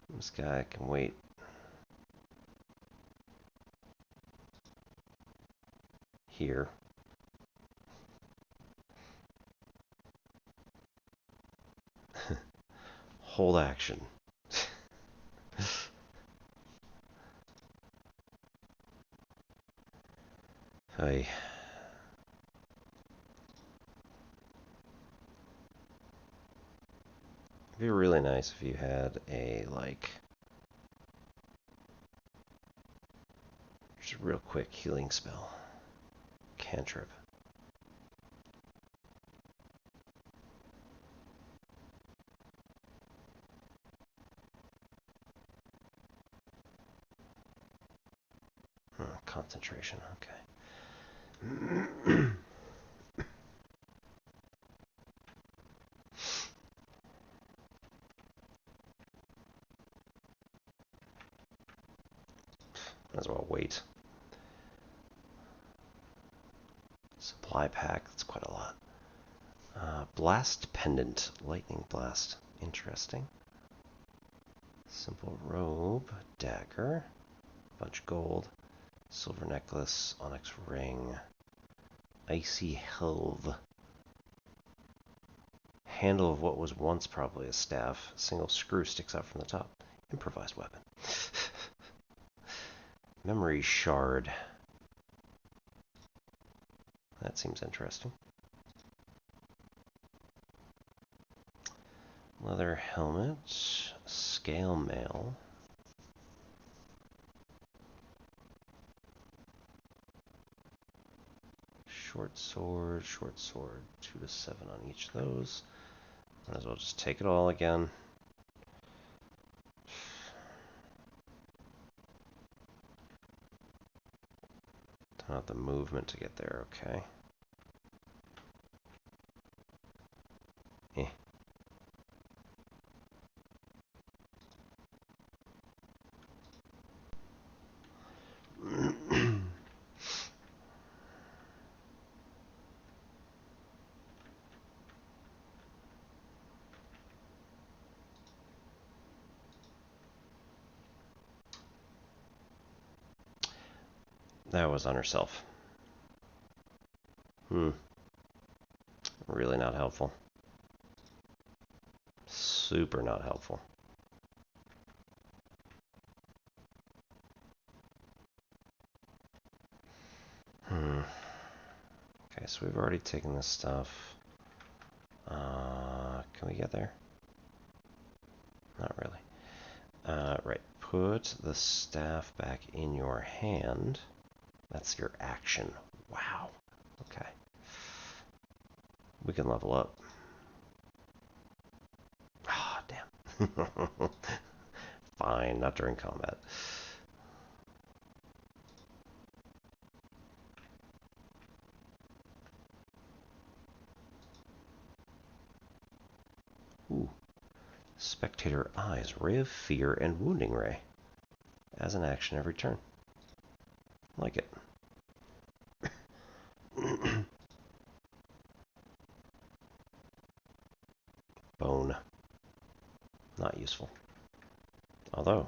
This guy can wait. Here. Hold action. Hey. It'd be really nice if you had a, like, just a real quick healing spell. Cantrip. Concentration, okay. Might as well wait. Supply pack, that's quite a lot. Blast pendant, lightning blast, interesting. Simple robe, dagger, bunch of gold, silver necklace, onyx ring, icy helve. Handle of what was once probably a staff. A single screw sticks out from the top. Improvised weapon. Memory shard. That seems interesting. Leather helmet. Scale mail. Short sword. 2 to 7 on each of those. Might as well just take it all again. Don't have the movement to get there, okay. Eh. That was on herself. Really not helpful. Super not helpful. Okay, so we've already taken this stuff. Can we get there? Not really. Right. Put the staff back in your hand. That's your action. Wow. Okay. We can level up. Ah, damn. Fine, not during combat. Ooh. Spectator eyes, ray of fear, and wounding ray. As an action every turn. Like it. Bone. Not useful. Although,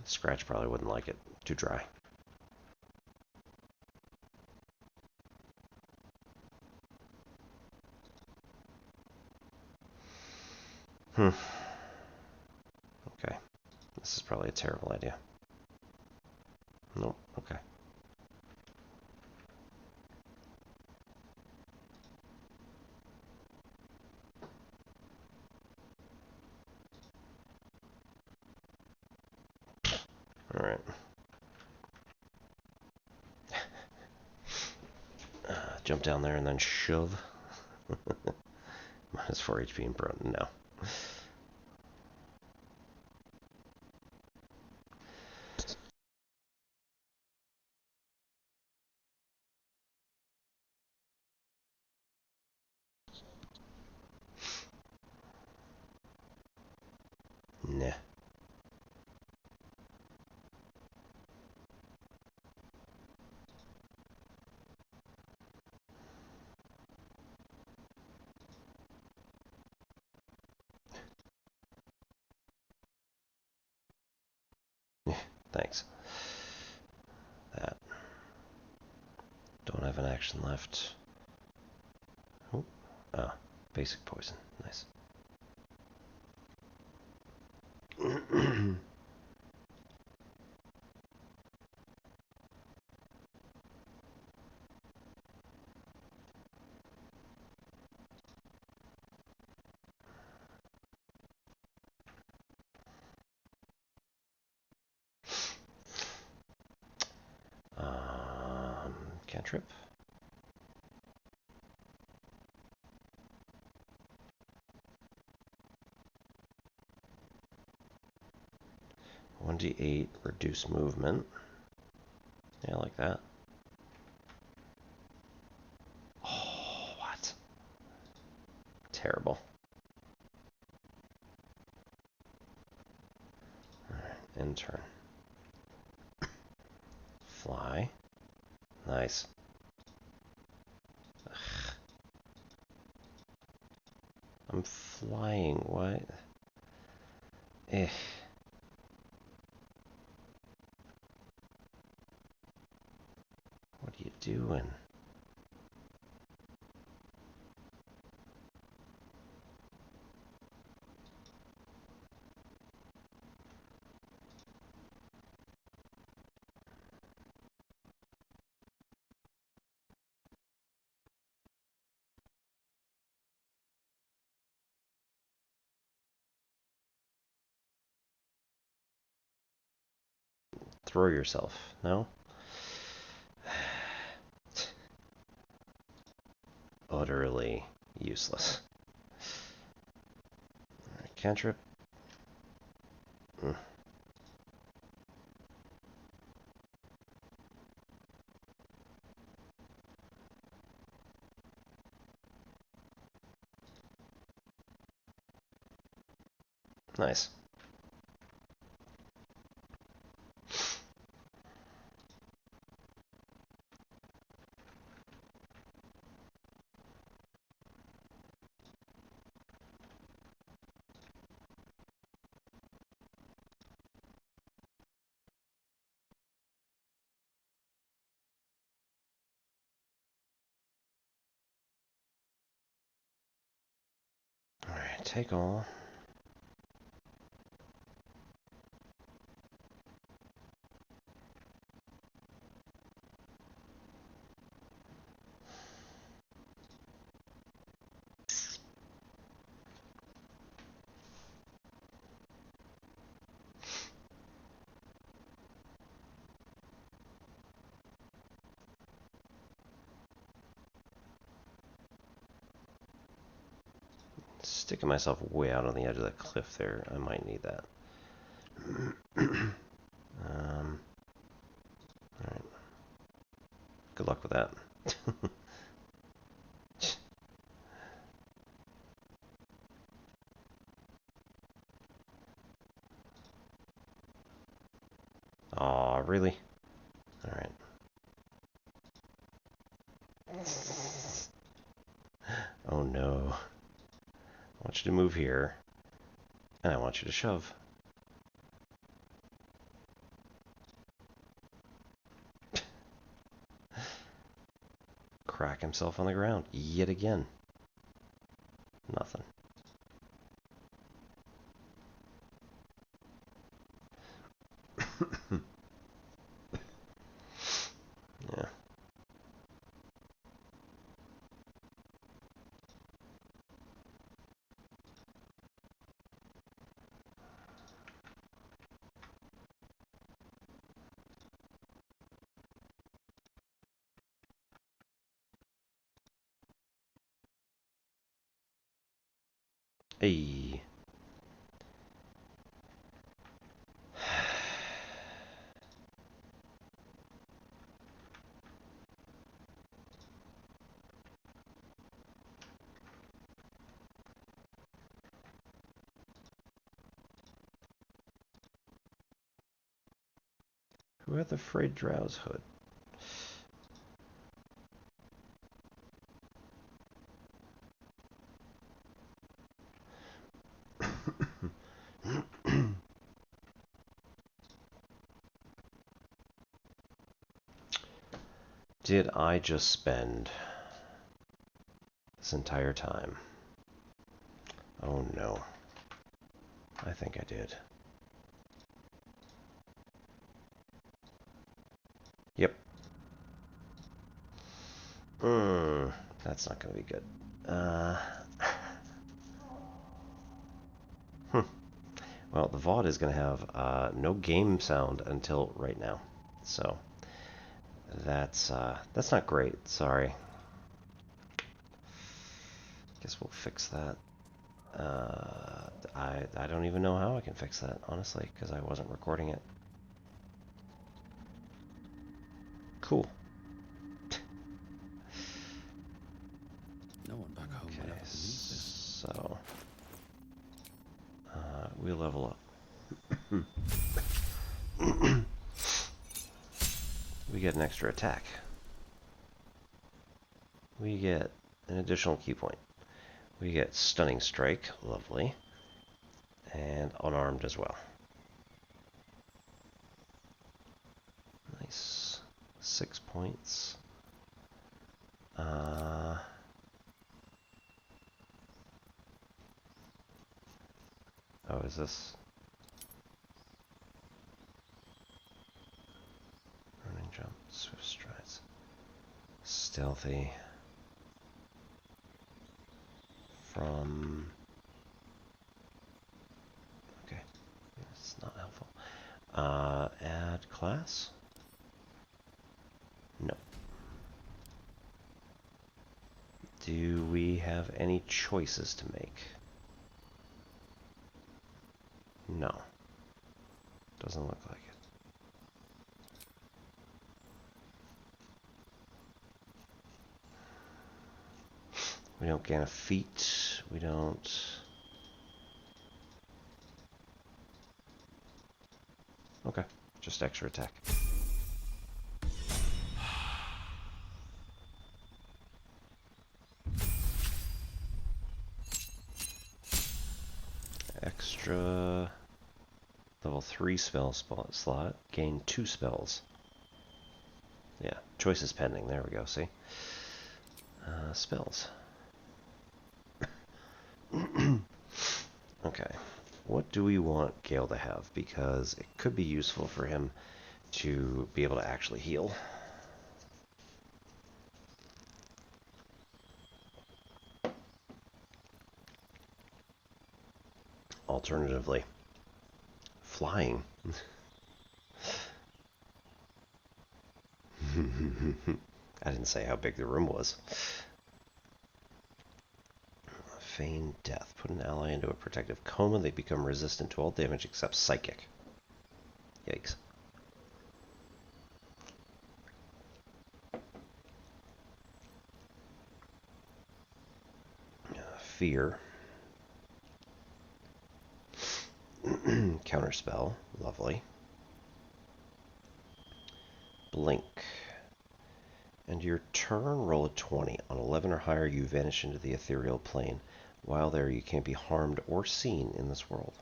Scratch probably wouldn't like it. Too dry. Okay. This is probably a terrible idea. Nope. Okay. Alright. Jump down there and then shove. Minus 4 HP and burn. No. Nah. Thanks. That. Don't have an action left. Oh, basic poison. Nice. Cantrip. One D8 reduce movement. Yeah, I like that. Oh, what? Terrible. Alright, end turn. Fly. Nice. Ugh. I'm flying. What? Eh. What are you doing? Throw yourself. No? Utterly useless. Alright, cantrip. Nice. Alright, take all. Sticking myself way out on the edge of the cliff there. I might need that. Alright. Good luck with that. Aw, really? Alright. Oh no. I want you to move here. And I want you to shove. Crack himself on the ground yet again. Nothing. Yeah. Hey. Who had the frayed drowse hood? Did I just spend this entire time? Oh no. I think I did. Yep. That's not going to be good. Well, the VOD is going to have no game sound until right now. So that's not great. Sorry. Guess we'll fix that. I don't even know how I can fix that, honestly, because I wasn't recording it. Cool. No one back home will ever believe this. So we'll level up. We get an extra attack. We get an additional key point. We get Stunning Strike, lovely, and Unarmed as well. Nice. 6 points. Oh, is this? Running jump, swift strides. Stealthy. From... Okay, it's not helpful. Add class? No. Do we have any choices to make? No. Doesn't look like it. We don't gain a feat. We don't... Okay. Just extra attack. Extra... Level 3 spell slot. Gain 2 spells. Yeah. Choices pending. There we go. See? Spells. Okay. What do we want Gale to have? Because it could be useful for him to be able to actually heal. Alternatively, flying. I didn't say how big the room was. Feign death. Put an ally into a protective coma. They become resistant to all damage except psychic. Yikes. Fear. Counterspell. Lovely. Blink. And your turn, roll a 20. On 11 or higher, you vanish into the ethereal plane. While there, you can't be harmed or seen in this world.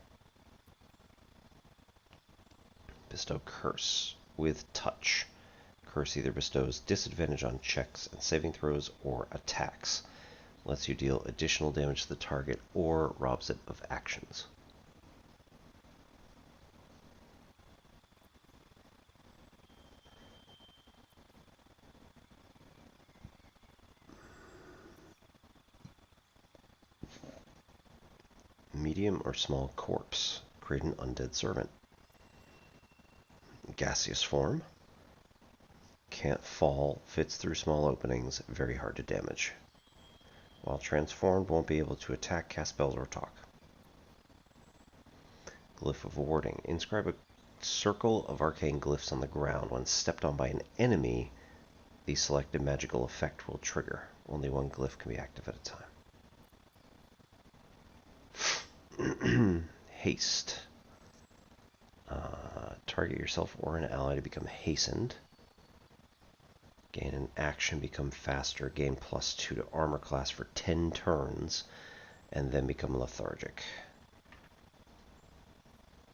Bestow Curse with Touch. Curse either bestows disadvantage on checks and saving throws or attacks. Lets you deal additional damage to the target or robs it of actions. Medium or small corpse. Create an undead servant. Gaseous form. Can't fall, fits through small openings, very hard to damage. While transformed, won't be able to attack, cast spells, or talk. Glyph of Warding. Inscribe a circle of arcane glyphs on the ground. When stepped on by an enemy, the selected magical effect will trigger. Only one glyph can be active at a time. Haste. Target yourself or an ally to become hastened. Gain an action, become faster, gain +2 to armor class for 10 turns, and then become lethargic.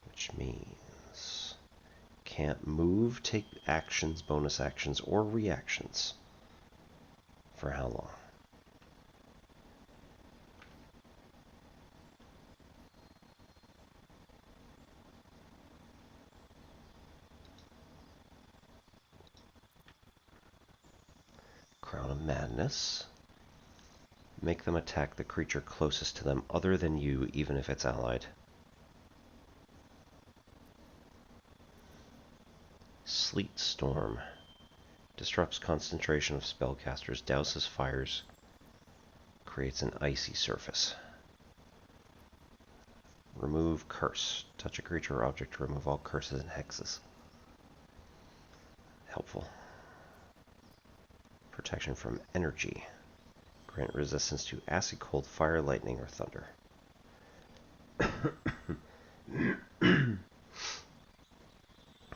Which means can't move, take actions, bonus actions, or reactions. For how long? Crown of Madness. Make them attack the creature closest to them other than you, even if it's allied. Sleet Storm. Disrupts concentration of spellcasters, douses fires, creates an icy surface. Remove Curse. Touch a creature or object to remove all curses and hexes. Helpful. Protection from energy. Grant resistance to acid, cold, fire, lightning, or thunder.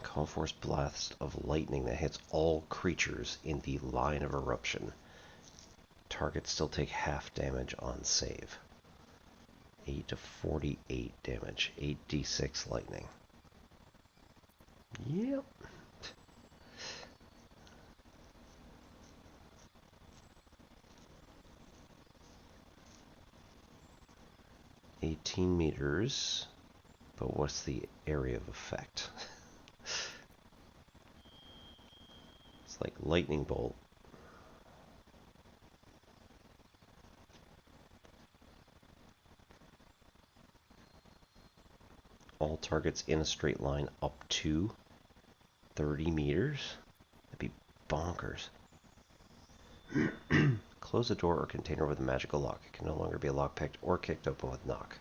Call forth blast of lightning that hits all creatures in the line of eruption. Targets still take half damage on save. 8 to 48 damage. 8d6 lightning. Yep. $18 meters, but what's the area of effect? It's like lightning bolt. All targets in a straight line up to 30 meters? That'd be bonkers. Close a door or container with a magical lock. It can no longer be lockpicked or kicked open with knock.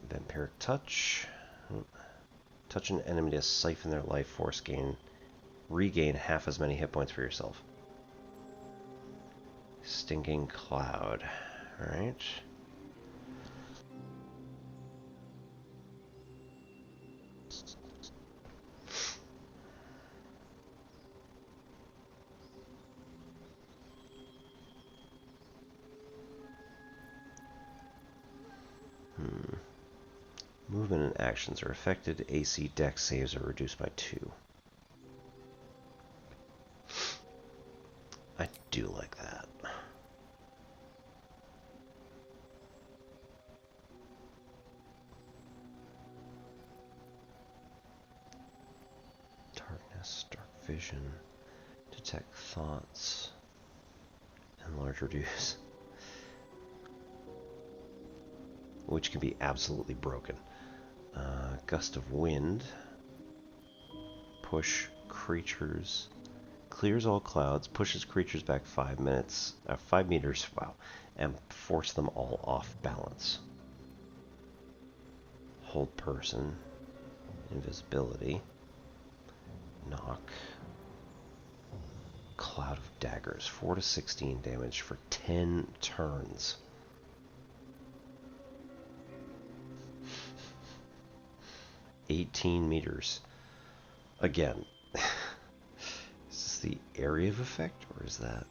Vampiric Touch. Touch an enemy to siphon their life force. Regain half as many hit points for yourself. Stinking Cloud. Alright. Movement and actions are affected. AC Dex saves are reduced by 2. I do like that. Darkness, dark vision, detect thoughts, enlarge, reduce. Which can be absolutely broken. Gust of wind. Push creatures. Clears all clouds. Pushes creatures back 5 meters. Wow. And force them all off balance. Hold person. Invisibility. Knock. Cloud of daggers. 4 to 16 damage for 10 turns. $18 meters. Again, is this the area of effect, or is that?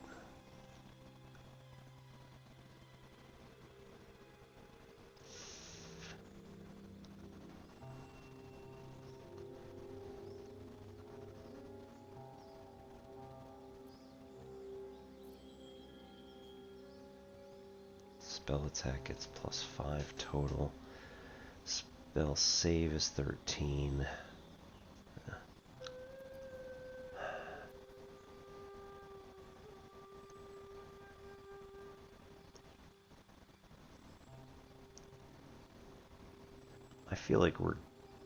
Spell attack gets +5 total. Spell save is 13. I feel like we're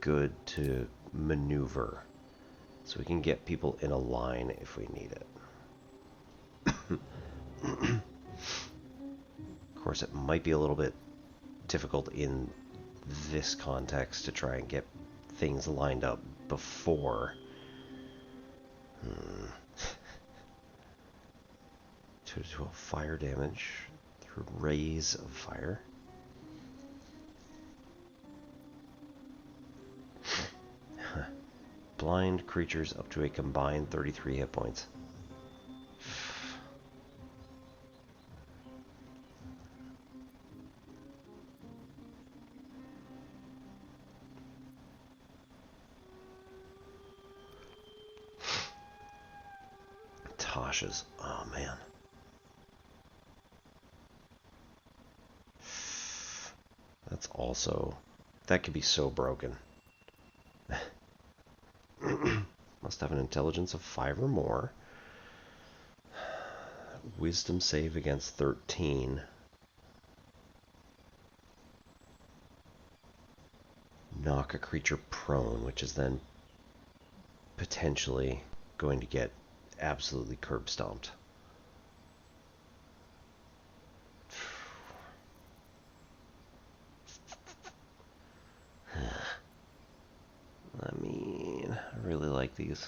good to maneuver, so we can get people in a line if we need it. Of course, it might be a little bit difficult in this context to try and get things lined up before. 2 to 12 fire damage through rays of fire. Blind creatures up to a combined 33 hit points. Tasha's. Oh man. That's also... That could be so broken. Must have an intelligence of 5 or more. Wisdom save against 13. Knock a creature prone, which is then potentially going to get absolutely curb stomped. I mean, I really like these.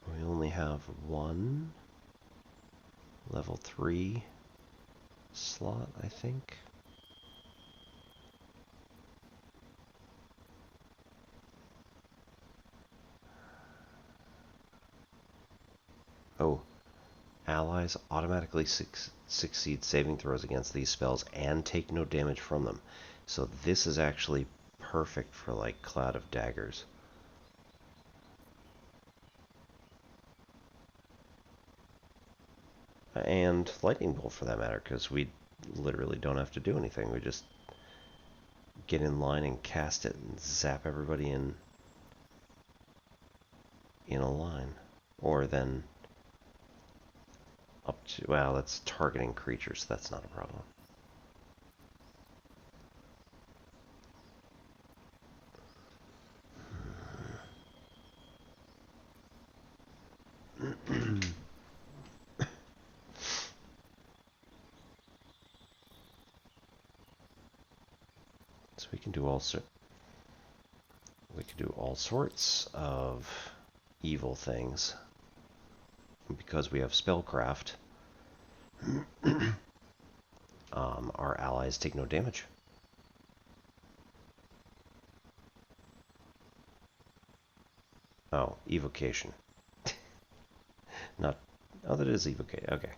We only have one level 3 slot, I think. Oh, allies automatically succeed saving throws against these spells and take no damage from them. So this is actually perfect for like Cloud of Daggers. And Lightning Bolt for that matter, because we literally don't have to do anything. We just get in line and cast it and zap everybody in a line. Or then up to, well, that's targeting creatures, so that's not a problem. So we can do all sorts of evil things because we have spellcraft. Our allies take no damage. Oh, evocation. Not. Oh, that is evocation. Okay.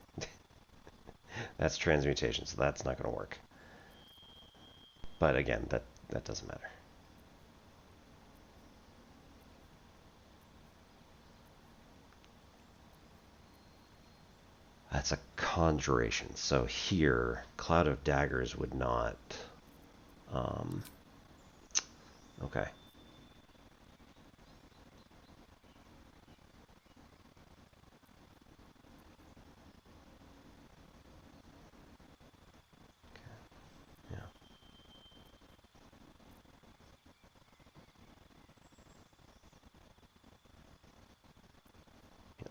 That's transmutation, so that's not going to work. But again, that doesn't matter. That's a conjuration. So here, Cloud of Daggers would not... okay. Yeah.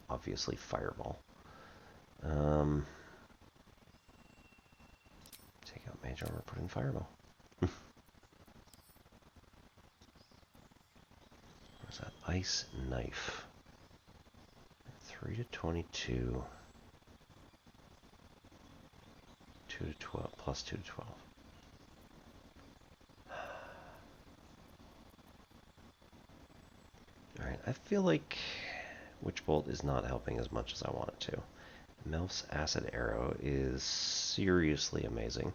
Obviously, Fireball. Take out Mage Armor, put in Fireball. Where's that? Ice Knife. 3 to 22. 2 to 12, plus 2 to 12. Alright, I feel like Witch Bolt is not helping as much as I want it to. Melf's Acid Arrow is seriously amazing.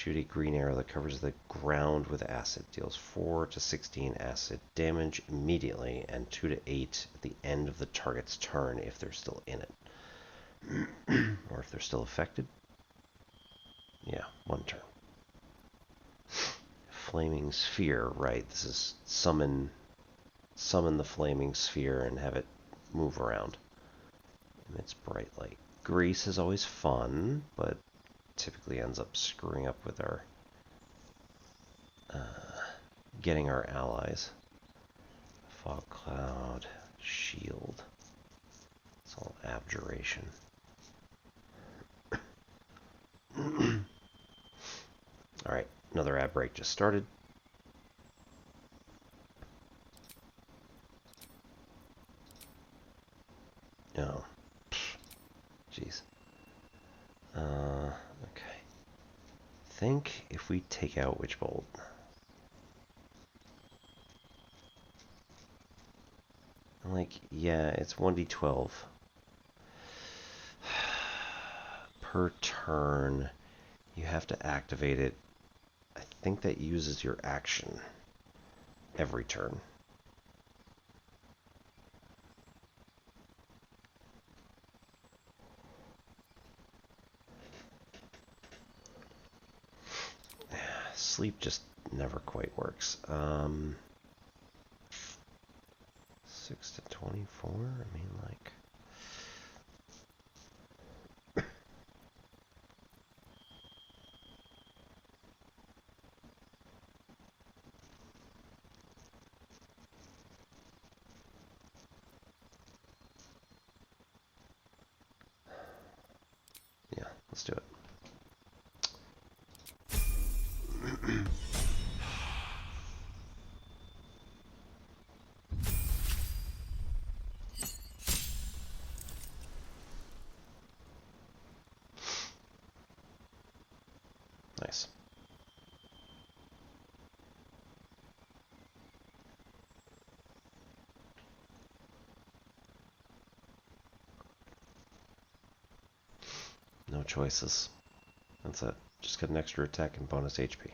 Shoot a green arrow that covers the ground with acid. Deals 4 to 16 acid damage immediately and 2 to 8 at the end of the target's turn if they're still in it. Or if they're still affected. Yeah, 1 turn. Flaming sphere, right. This is summon the flaming sphere and have it move around. Emits bright light. Grease is always fun, but typically ends up screwing up with our getting our allies. Fog cloud, shield. It's all abjuration. Alright, another ab break just started. Oh, jeez. Okay. Think if we take out Witchbolt. Like, yeah, it's 1d12 per turn. You have to activate it. I think that uses your action every turn. Sleep just never quite works. 6 to 24? I mean, like... yeah, let's do it. Nice. No choices. That's it. Just get an extra attack and bonus HP.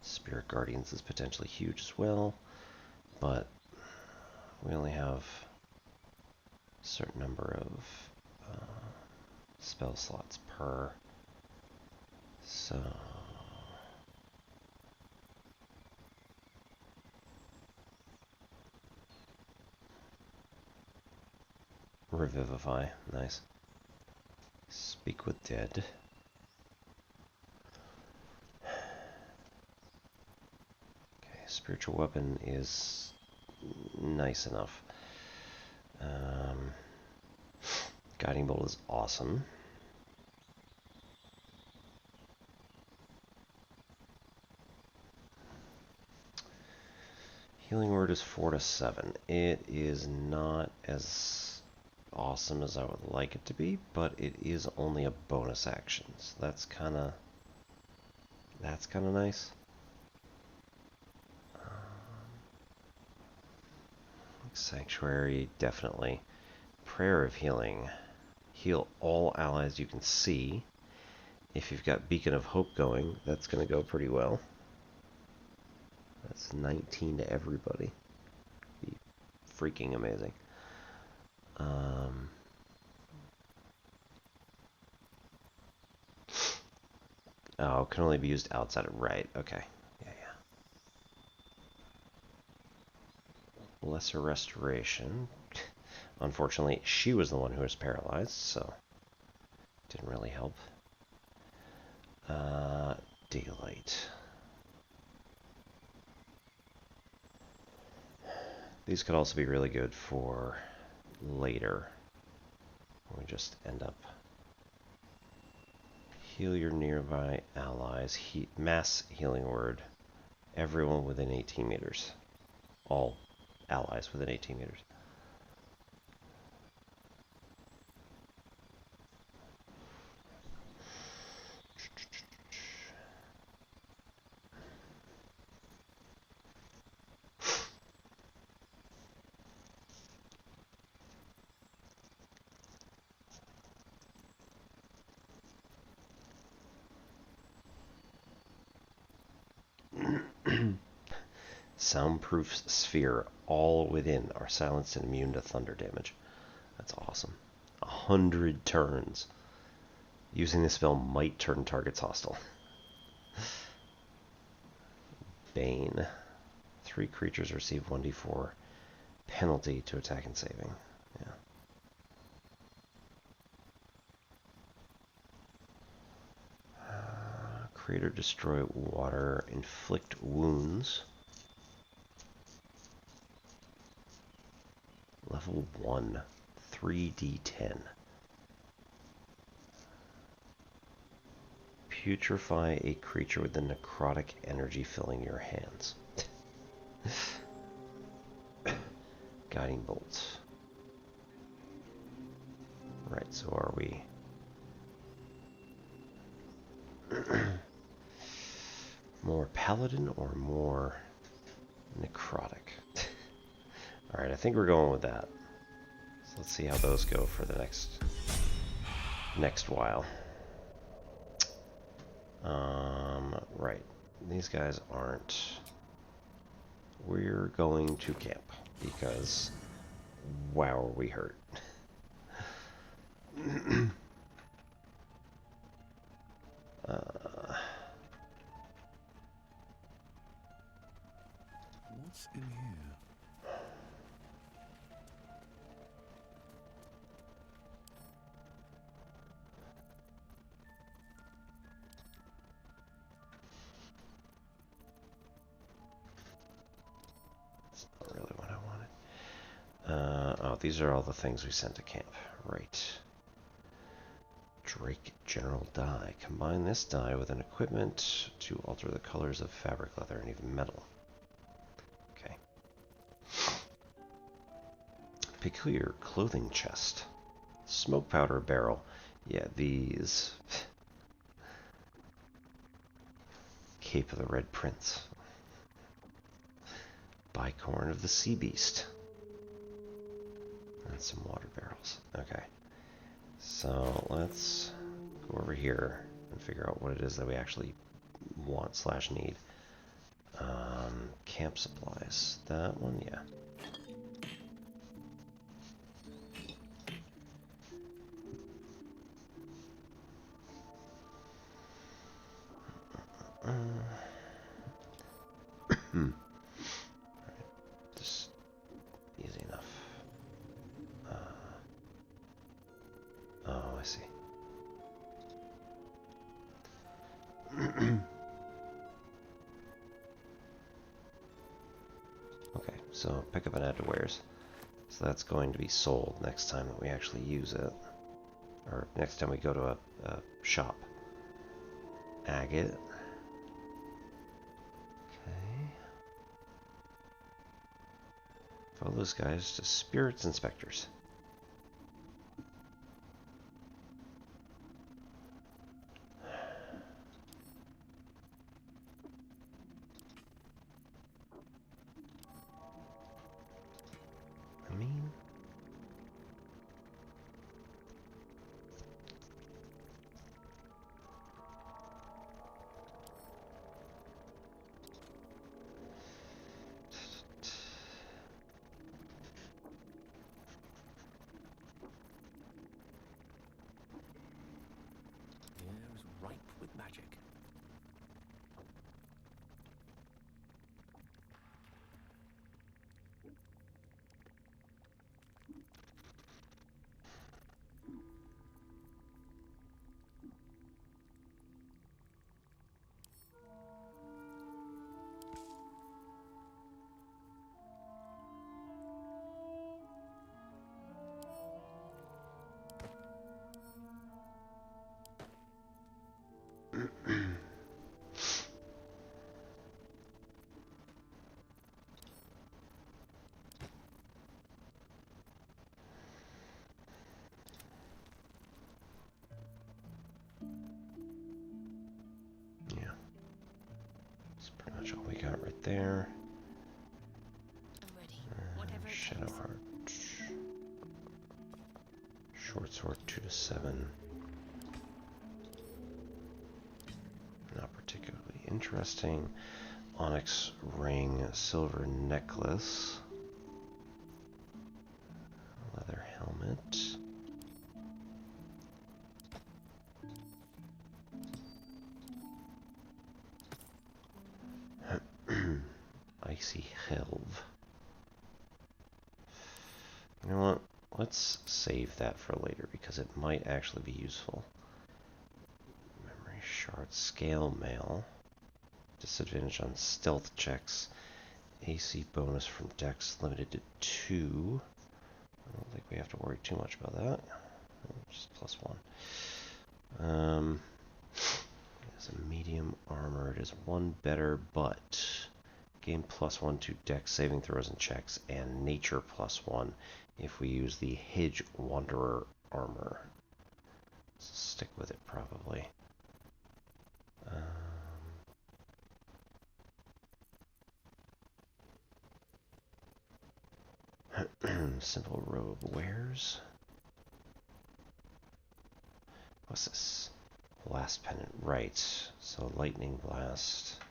Spirit Guardians is potentially huge as well, but we only have a certain number of spell slots per. So Revivify, nice. Speak with Dead. Spiritual Weapon is nice enough. Guiding Bolt is awesome. Healing Word is 4 to 7. It is not as awesome as I would like it to be, but it is only a bonus action, so that's kind of nice. Sanctuary, definitely. Prayer of Healing. Heal all allies you can see. If you've got Beacon of Hope going, that's going to go pretty well. That's 19 to everybody. Be freaking amazing. Oh, can only be used outside of... Right, okay. Yeah. Lesser Restoration. Unfortunately, she was the one who was paralyzed, so... didn't really help. Daylight. These could also be really good for later. We just end up... Heal your nearby allies. Mass healing word. Everyone within 18 meters. All allies within 18 meters. Soundproof sphere. All within are silenced and immune to thunder damage. That's awesome. 100 turns. Using this spell might turn targets hostile. Bane. 3 creatures receive 1d4 penalty to attack and saving. Yeah. Create or destroy water. Inflict wounds. Level 1. 3d10. Putrefy a creature with the necrotic energy filling your hands. Guiding bolts. Right, so are we... more paladin or more necrotic? Alright, I think we're going with that. So let's see how those go for the next while. Right. These guys aren't... We're going to camp because wow, are we hurt. What's in here? That's not really what I wanted. Oh, these are all the things we sent to camp. Right. Drake General Die. Combine this die with an equipment to alter the colors of fabric, leather, and even metal. Okay. Peculiar clothing chest. Smoke powder barrel. Yeah, these. Cape of the Red Prince. Bicorn of the Sea Beast. And some water barrels. Okay. So let's go over here and figure out what it is that we actually want / need. Camp supplies. That one, yeah. Just easy enough. Oh, I see. Okay, so pick up and add to wares. So that's going to be sold next time that we actually use it. Or next time we go to a shop. Agate. Okay. Follow those guys to spirits and specters. with magic. Pretty much all we got right there. I'm ready. Whatever it takes. Shadowheart. Short sword 2 to 7. Not particularly interesting. Onyx ring, silver necklace. Leather helmet. Icy Helve. You know what? Let's save that for later because it might actually be useful. Memory shard, scale mail. Disadvantage on stealth checks. AC bonus from dex limited to 2. I don't think we have to worry too much about that. Just +1. It's a medium armor. It is 1 better, but gain +1 to dex saving throws and checks, and nature +1 if we use the Hedge Wanderer armor. So stick with it probably. Simple robe wears. What's this? Blast pendant, right. So lightning blast.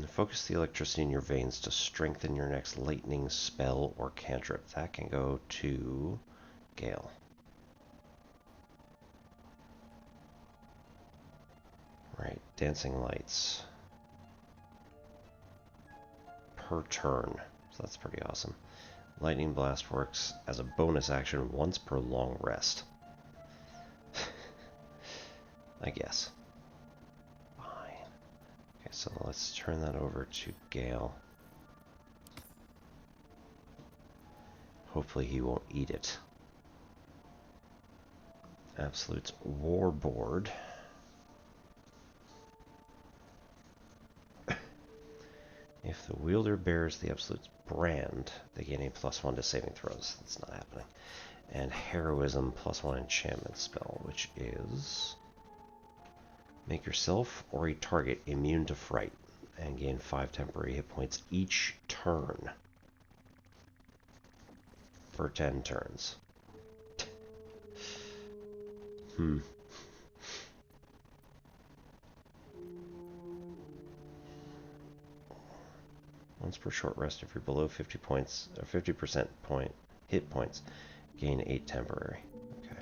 Focus the electricity in your veins to strengthen your next lightning spell or cantrip. That can go to Gale. Right, dancing lights. Per turn. So that's pretty awesome. Lightning blast works as a bonus action once per long rest. I guess. Fine. Okay, so let's turn that over to Gale. Hopefully he won't eat it. Absolute's Warboard. If the wielder bears the Absolute's brand, they gain a +1 to saving throws. That's not happening. And Heroism +1 enchantment spell, which is make yourself or a target immune to fright and gain 5 temporary hit points each turn for 10 turns. Once per short rest, if you're below 50 points or 50% hit points, gain 8 temporary. Okay.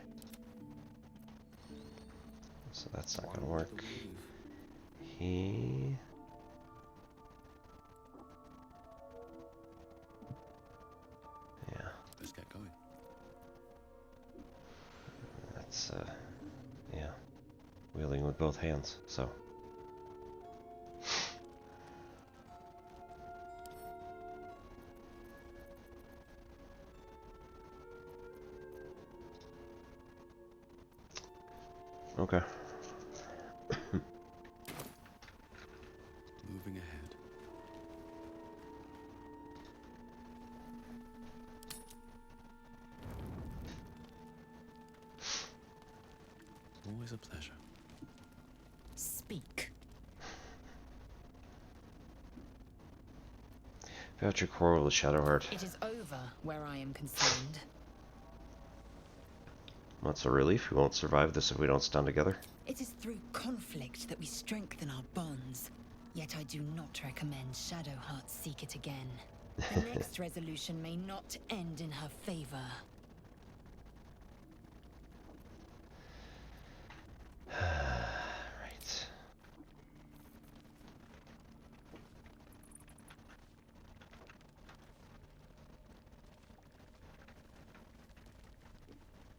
So that's not gonna work. He Let's get going. That's yeah. Wielding with both hands, so okay. Moving ahead. Always a pleasure. Speak. About your quarrel with Shadowheart. It is over where I am concerned. What's a relief? We won't survive this if we don't stand together. It is through conflict that we strengthen our bonds. Yet I do not recommend Shadowheart seek it again. The next resolution may not end in her favor.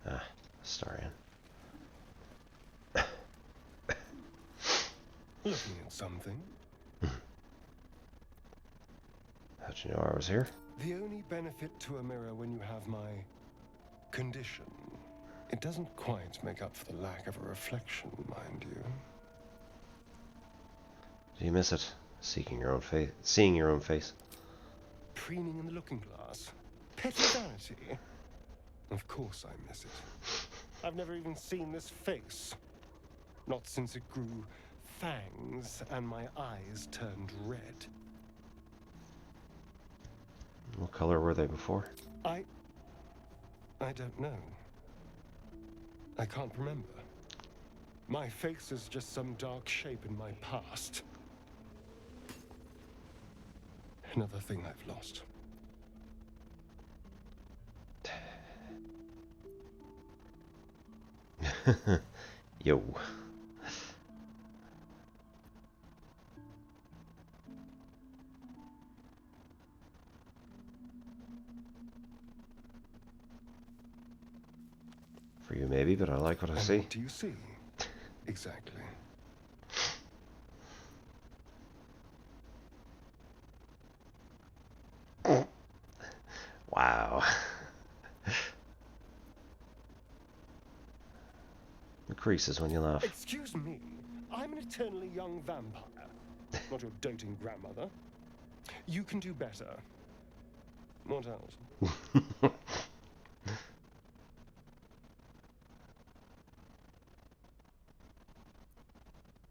Ah, Astarion. Looking at something? How'd you know I was here? The only benefit to a mirror when you have my condition, it doesn't quite make up for the lack of a reflection, mind you. Do you miss it? Seeing your own face. Preening in the looking glass. Petty vanity. Of course I miss it. I've never even seen this face. Not since it grew fangs and my eyes turned red. What color were they before? I don't know. I can't remember. My face is just some dark shape in my past. Another thing I've lost. Yo. For you maybe, but I like what I see. What do you see? Exactly. Wow. It creases when you laugh. Excuse me, I'm an eternally young vampire, not your doting grandmother. You can do better. What else?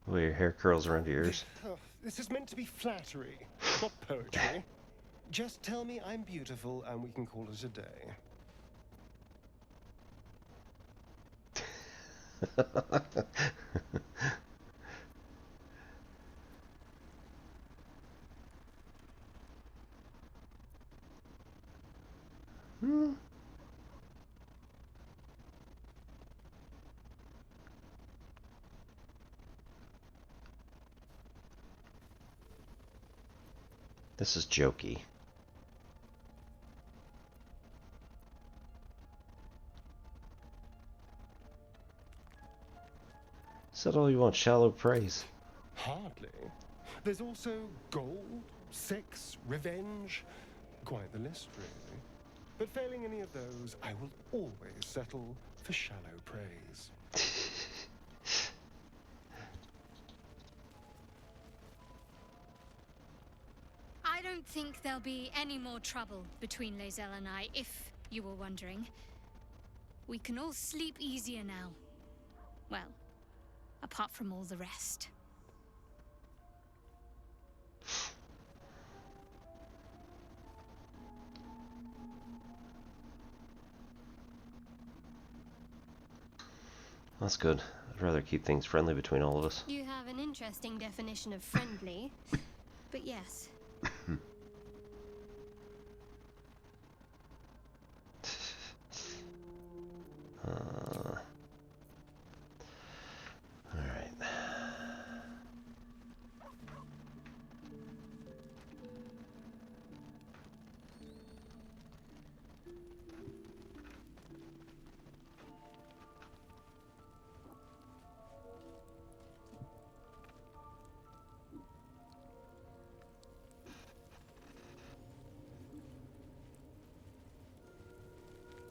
Well, your hair curls around your ears. This is meant to be flattery, not poetry. Just tell me I'm beautiful and we can call it a day. This is jokey. Said all you want, shallow praise. Hardly. There's also gold, sex, revenge. Quite the list, really. But failing any of those, I will always settle for shallow praise. I don't think there'll be any more trouble between Lae'zel and I, if you were wondering. We can all sleep easier now. Well, apart from all the rest. That's good. I'd rather keep things friendly between all of us. You have an interesting definition of friendly, but yes. Alright.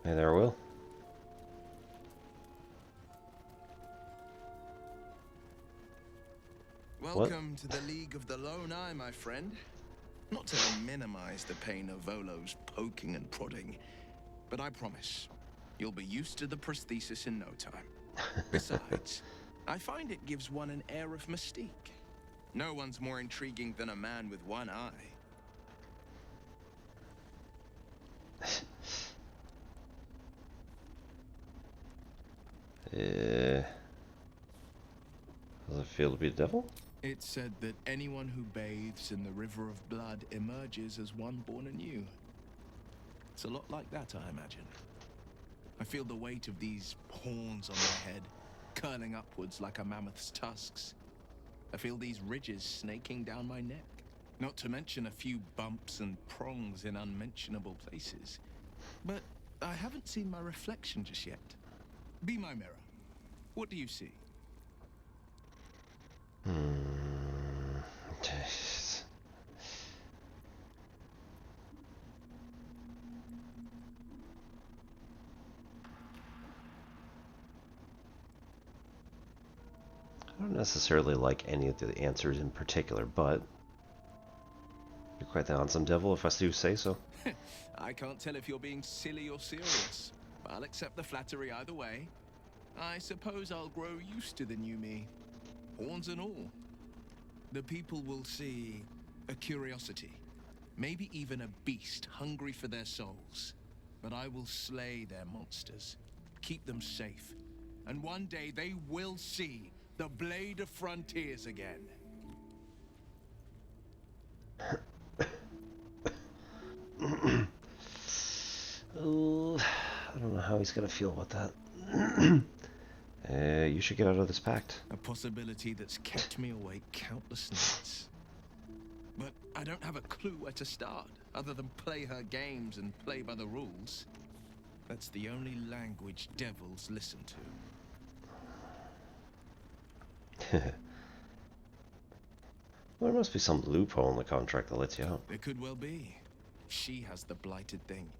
Hey there, Wyll. Welcome to the League of the Lone Eye, my friend. Not to minimize the pain of Volo's poking and prodding, but I promise, you'll be used to the prosthesis in no time. Besides, I find it gives one an air of mystique. No one's more intriguing than a man with one eye. Does it feel to be the devil? It's said that anyone who bathes in the river of blood emerges as one born anew. It's a lot like that, I imagine. I feel the weight of these horns on my head, curling upwards like a mammoth's tusks. I feel these ridges snaking down my neck. Not to mention a few bumps and prongs in unmentionable places. But I haven't seen my reflection just yet. Be my mirror. What do you see? I don't necessarily like any of the answers in particular, but you're quite the handsome devil if I do say so. I can't tell if you're being silly or serious. I'll accept the flattery either way. I suppose I'll grow used to the new me. Horns and all. The people will see a curiosity. Maybe even a beast hungry for their souls. But I will slay their monsters. Keep them safe. And one day they will see the Blade of Frontiers again. Oh, I don't know how he's gonna feel about that. You should get out of this pact. A possibility that's kept me awake countless nights. But I don't have a clue where to start, other than play her games and play by the rules. That's the only language devils listen to. Well, there must be some loophole in the contract that lets you out. There could well be. She has the blighted thing.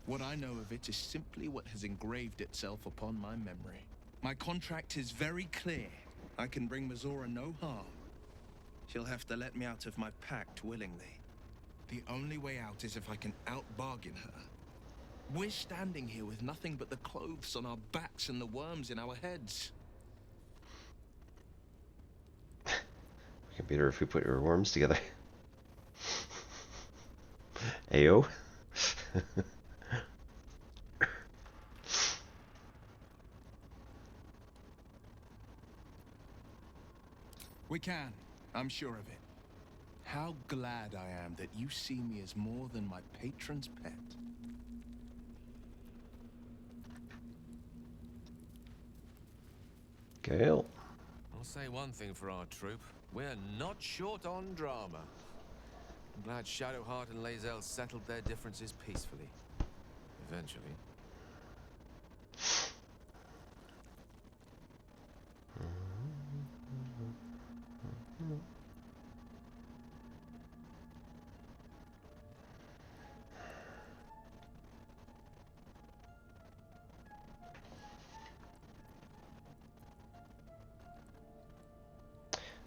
What I know of it is simply what has engraved itself upon my memory. My contract is very clear. I can bring Mizora no harm. She'll have to let me out of my pact willingly. The only way out is if I can out-bargain her. We're standing here with nothing but the clothes on our backs and the worms in our heads. It could be better if we put your worms together. Ayo. We can. I'm sure of it. How glad I am that you see me as more than my patron's pet. Gale. I'll say one thing for our troop. We're not short on drama. I'm glad Shadowheart and Lae'zel settled their differences peacefully. Eventually.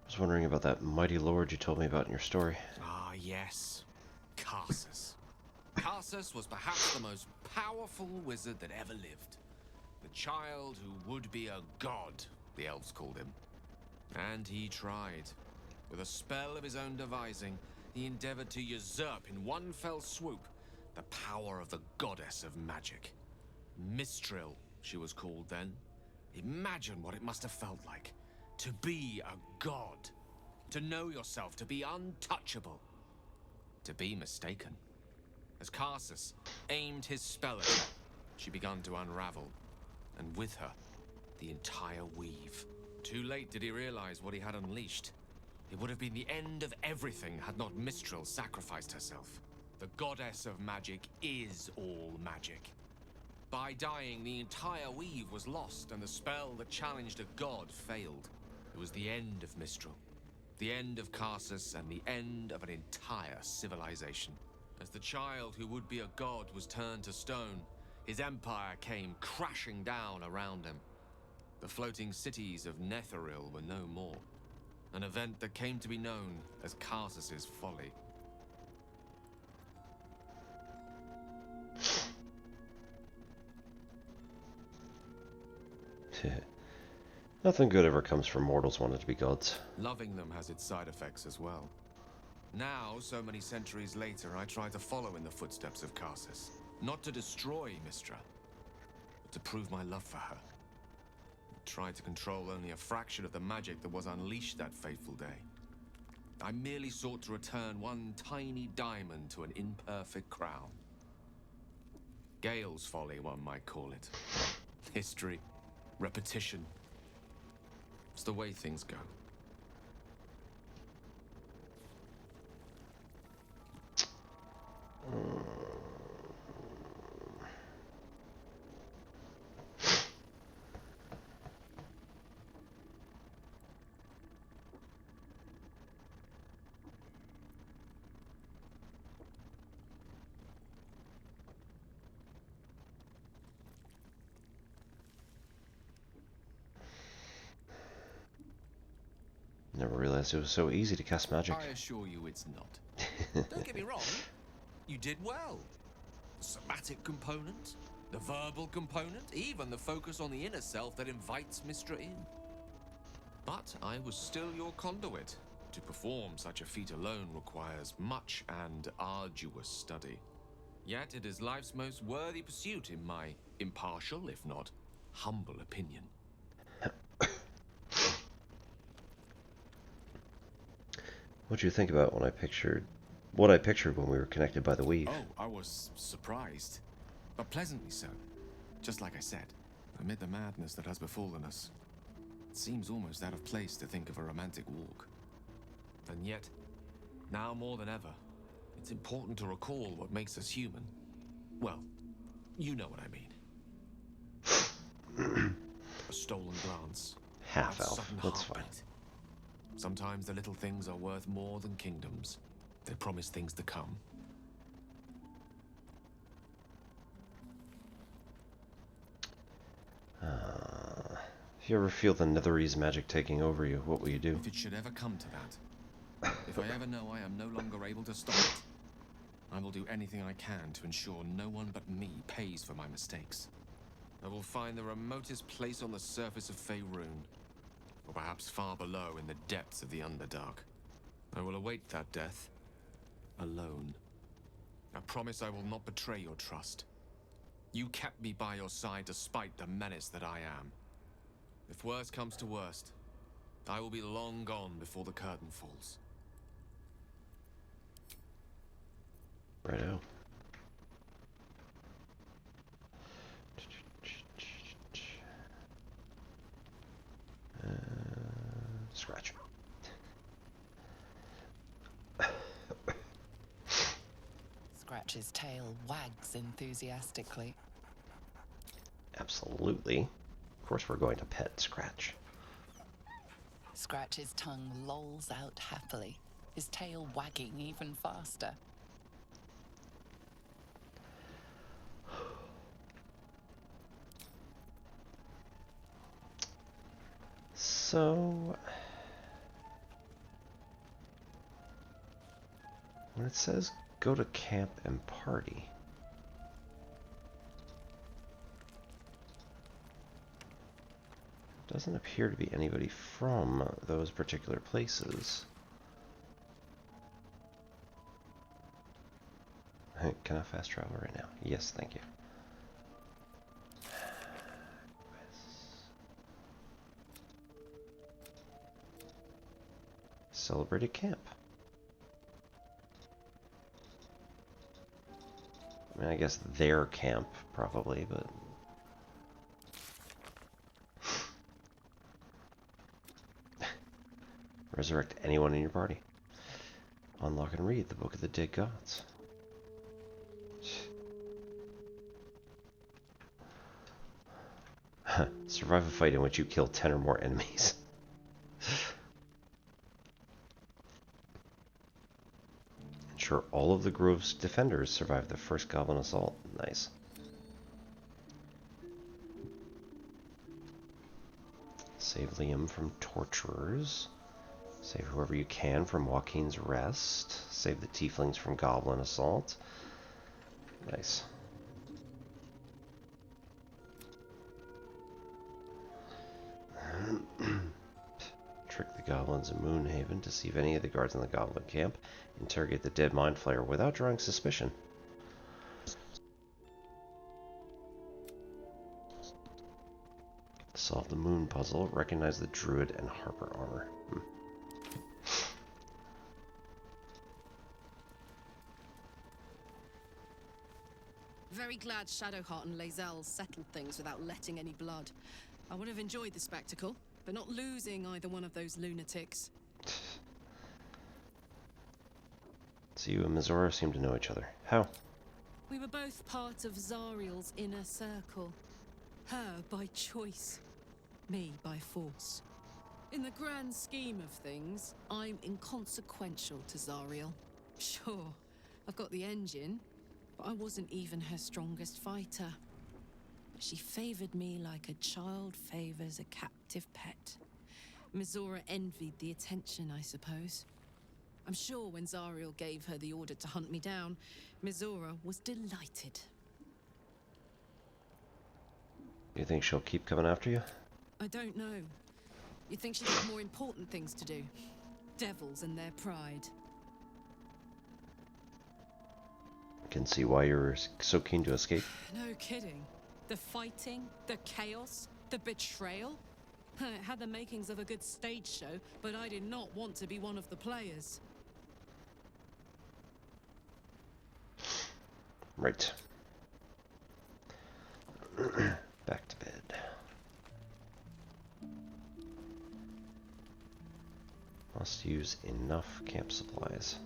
I was wondering about that mighty lord you told me about in your story. Ah, yes. Karsus. Karsus was perhaps the most powerful wizard that ever lived. The child who would be a god, the elves called him. And he tried. With a spell of his own devising, he endeavored to usurp in one fell swoop the power of the goddess of magic. Mistral, she was called then. Imagine what it must have felt like. To be a god. To know yourself, to be untouchable. To be mistaken. As Karsus aimed his spell at her, she began to unravel. And with her, the entire weave. Too late did he realize what he had unleashed. It would have been the end of everything had not Mistral sacrificed herself. The goddess of magic is all magic. By dying, the entire weave was lost, and the spell that challenged a god failed. It was the end of Mistral, the end of Karsus, and the end of an entire civilization. As the child who would be a god was turned to stone, his empire came crashing down around him. The floating cities of Netheril were no more, an event that came to be known as Karsus's folly. Nothing good ever comes from mortals wanting to be gods. Loving them has its side effects as well. Now, so many centuries later, I try to follow in the footsteps of Karsus. Not to destroy Mistra, but to prove my love for her. I tried to control only a fraction of the magic that was unleashed that fateful day. I merely sought to return one tiny diamond to an imperfect crown. Gale's folly, one might call it. History, repetition. It's the way things go. Never realized it was so easy to cast magic. I assure you it's not. Don't get me wrong, you did well. The somatic component, the verbal component, even the focus on the inner self that invites Mistra in. But I was still your conduit. To perform such a feat alone requires much and arduous study. Yet it is life's most worthy pursuit in my impartial, if not humble opinion. What do you think about what I pictured when we were connected by the weave? Oh, I was surprised, but pleasantly so. Just like I said, amid the madness that has befallen us, it seems almost out of place to think of a romantic walk. And yet, now more than ever, it's important to recall what makes us human. Well, you know what I mean. A stolen glance. Half a elf. sudden That's fine. heartbeat. Sometimes the little things are worth more than kingdoms. They promise things to come. If you ever feel the Netherese magic taking over you, what will you do? If it should ever come to that, if I ever know I am no longer able to stop it, I will do anything I can to ensure no one but me pays for my mistakes. I will find the remotest place on the surface of Faerun, or perhaps far below in the depths of the Underdark. I will await that death, alone. I promise I will not betray your trust. You kept me by your side despite the menace that I am. If worst comes to worst, I will be long gone before the curtain falls. Righto. Scratch. Scratch's tail wags enthusiastically. Absolutely. Of course we're going to pet Scratch. Scratch's tongue lolls out happily, his tail wagging even faster. So, when it says go to camp and party, doesn't appear to be anybody from those particular places. Hey, can I fast travel right now? Yes, thank you. Celebrate a camp. I mean, I guess their camp, probably, but... Resurrect anyone in your party. Unlock and read the Book of the Dead Gods. Survive a fight in which you kill 10 or more enemies. Ensure all of the Grove's defenders survive the first goblin assault. Nice. Save Liam from torturers. Save whoever you can from Joaquin's rest. Save the tieflings from goblin assault. Nice. Trick the goblins in Moonhaven to see if any of the guards in the goblin camp. Interrogate the dead mind flayer without drawing suspicion. Solve the moon puzzle. Recognize the druid and harper armor. Very glad Shadowheart and Lae'zel settled things without letting any blood. I would have enjoyed the spectacle, but not losing either one of those lunatics. So you and Mizora seem to know each other. How? We were both part of Zariel's inner circle. Her by choice, me by force. In the grand scheme of things, I'm inconsequential to Zariel. Sure, I've got the engine, but I wasn't even her strongest fighter. But she favored me like a child favors a captive pet. Mizora envied the attention, I suppose. I'm sure when Zariel gave her the order to hunt me down, Mizora was delighted. You think she'll keep coming after you? I don't know. You'd think she'd have more important things to do. Devils and their pride. Can see why you're so keen to escape. No kidding. The fighting, the chaos, the betrayal. It had the makings of a good stage show, but I did not want to be one of the players. Right. Back to bed. Must use enough camp supplies.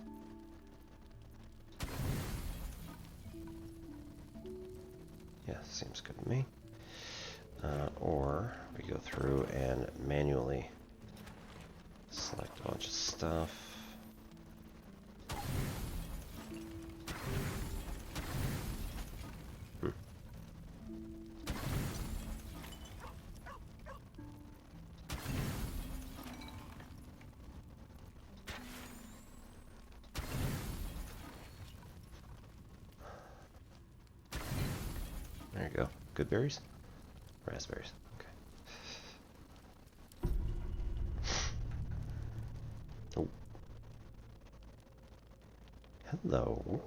Yeah, seems good to me. Or we go through and manually select a bunch of stuff. There you go. Good berries? Raspberries. Okay. Oh. Hello.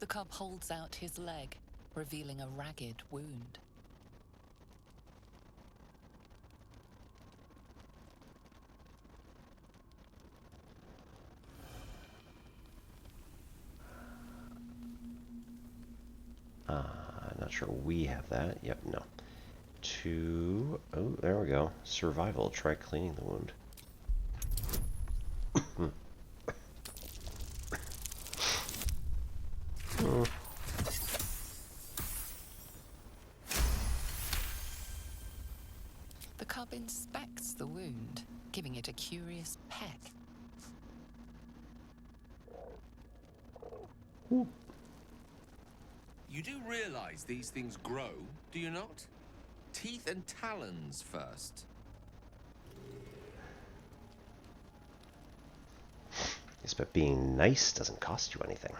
The cub holds out his leg, revealing a ragged wound. Not sure we have that. Yep, no. Oh, there we go. Survival. Try cleaning the wound. The cub inspects the wound, giving it a curious peck. You do realize these things grow, do you not? Teeth and talons first. Yes, but being nice doesn't cost you anything.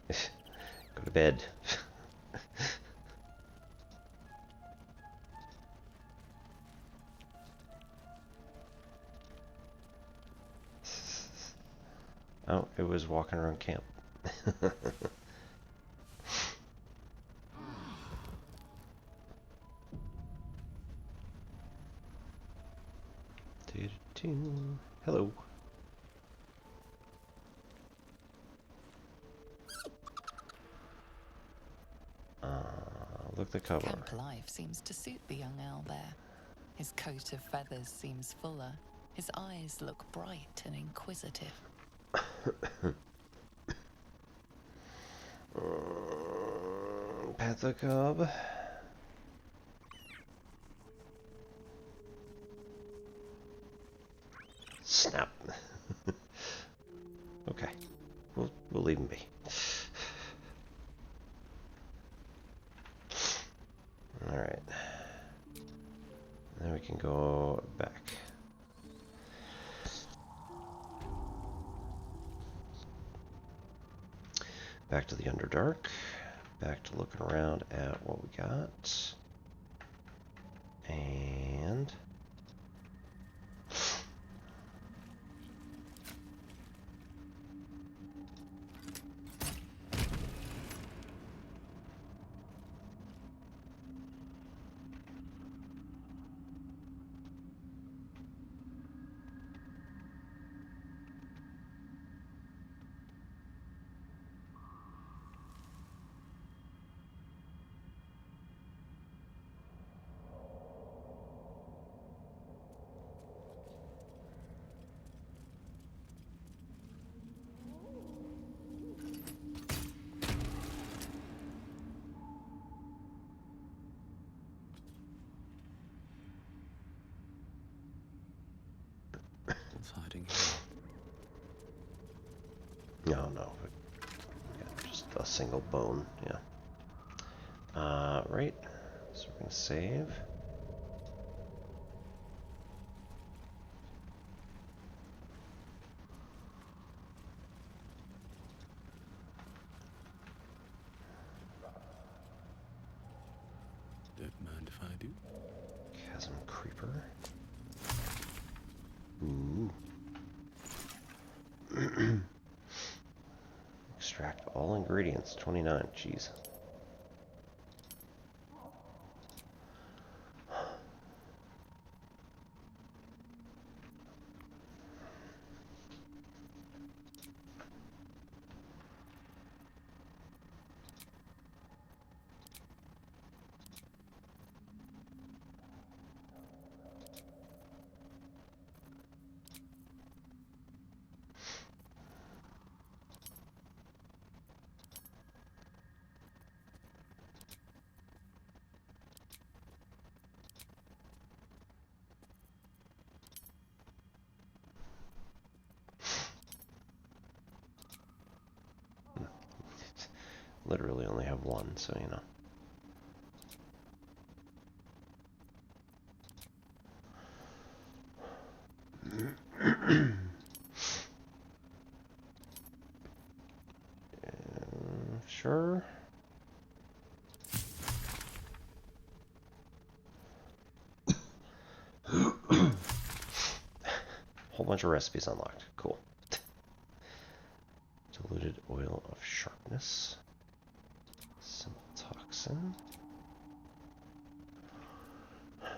Go to bed. Oh, it was walking around camp. Hello. Look the cover. Camp life seems to suit the young owlbear. His coat of feathers seems fuller. His eyes look bright and inquisitive. Pet the cub. Snap. Okay, we'll leave him be. All right. Then we can go back. Back to the Underdark. Back to looking around at what we got. And What's hiding here? no. Yeah, just a single bone. Yeah. Right. So we're gonna save. Mind if I do? Chasm Creeper. Ooh. Extract all ingredients. 29. Jeez. Literally only have one, so you know. Sure. Whole bunch of recipes unlocked. Cool. Diluted oil of sharpness. Simple toxin. Yeah.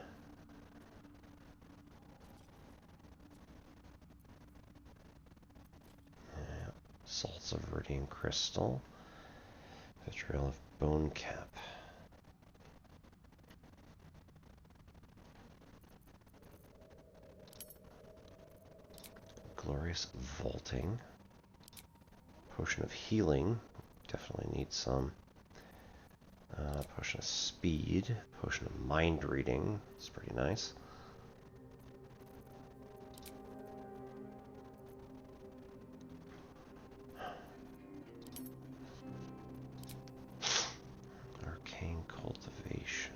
Salts of Viridian crystal. Vitriol of bone cap. Glorious vaulting. Potion of healing. Definitely need some. Potion of speed. Potion of mind reading. It's pretty nice. Arcane cultivation.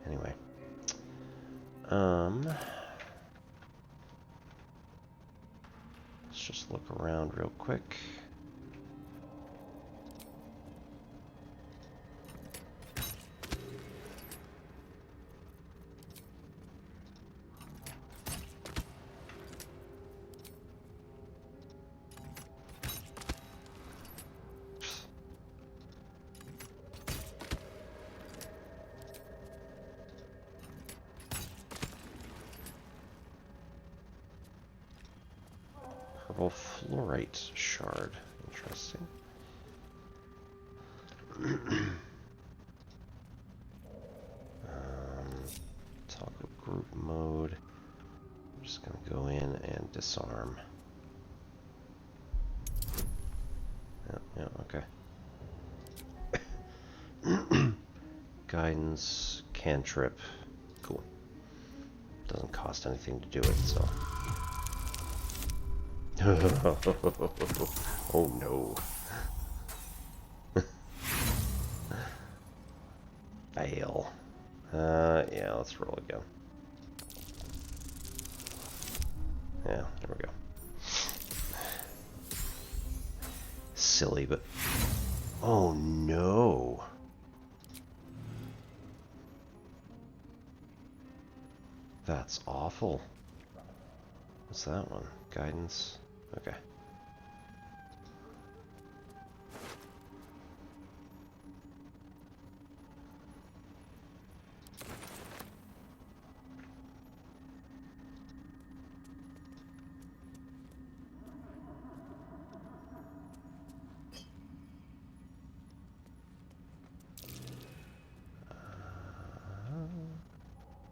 Anyway. Let's just look around real quick. Purple fluorite shard. Interesting. Toggle group mode. I'm just going to go in and disarm. Yeah, okay. Guidance, cantrip. Cool. Doesn't cost anything to do it, so. Oh no. Fail. Yeah, let's roll again. Yeah, there we go. Silly, but... Oh no. That's awful. What's that one? Guidance? Okay.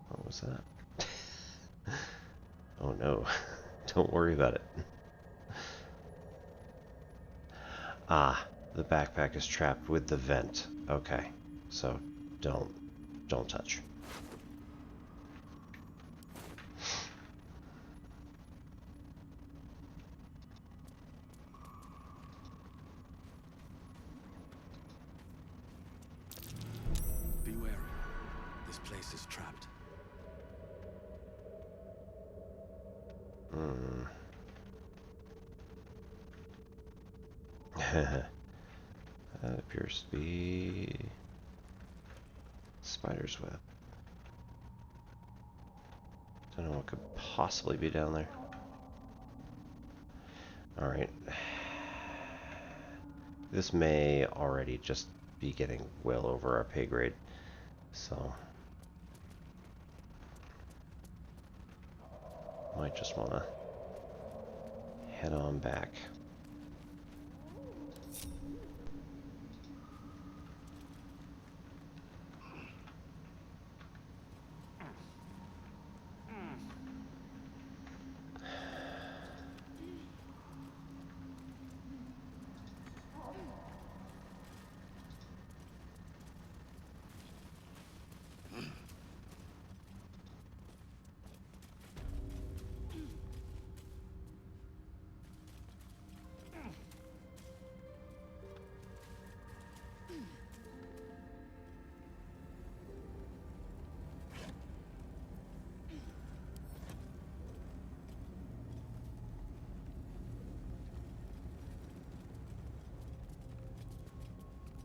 What was that? Oh no. Don't worry about it. Ah, the backpack is trapped with the vent. Okay, so don't touch. Be wary. This place is trapped. That appears to be spider's web. Don't know what could possibly be down there. Alright. This may already just be getting well over our pay grade. So might just want to head on back.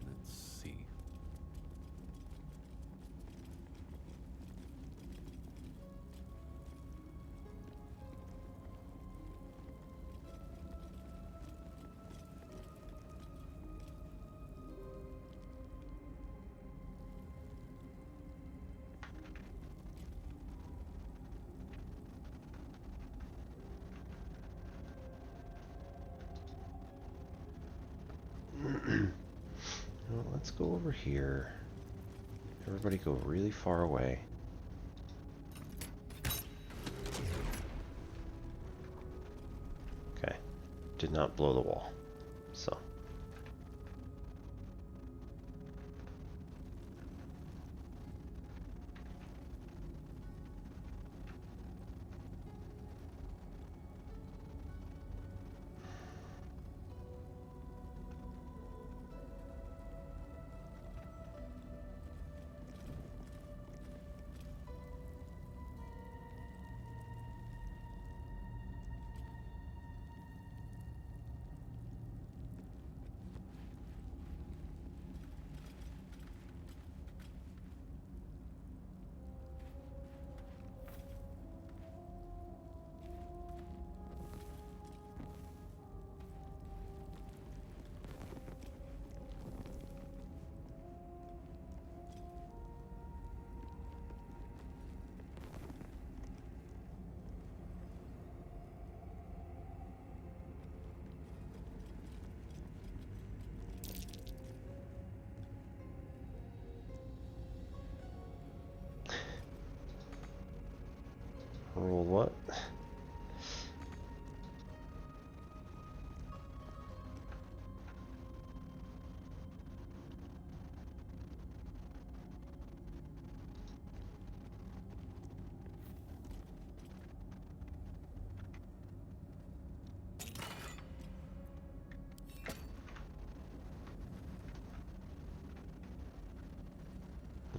Let's see. Well, let's go over here. Everybody go really far away. Okay. Did not blow the wall. So. Roll what?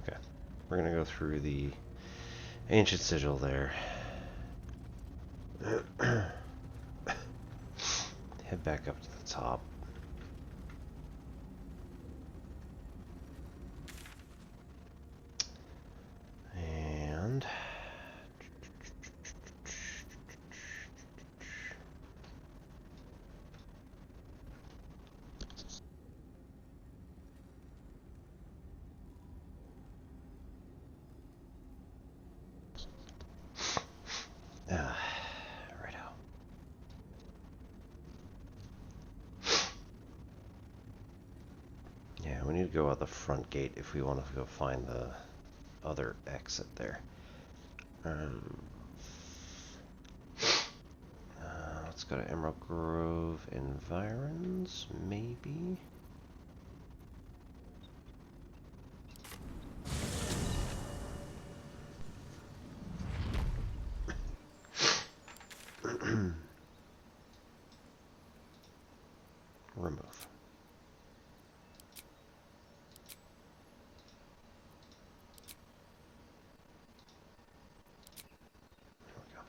Okay, we're gonna go through the ancient sigil there. Head back up to the top. And go out the front gate if we want to go find the other exit there. Let's go to Emerald Grove Environs, maybe. Remove. There we go.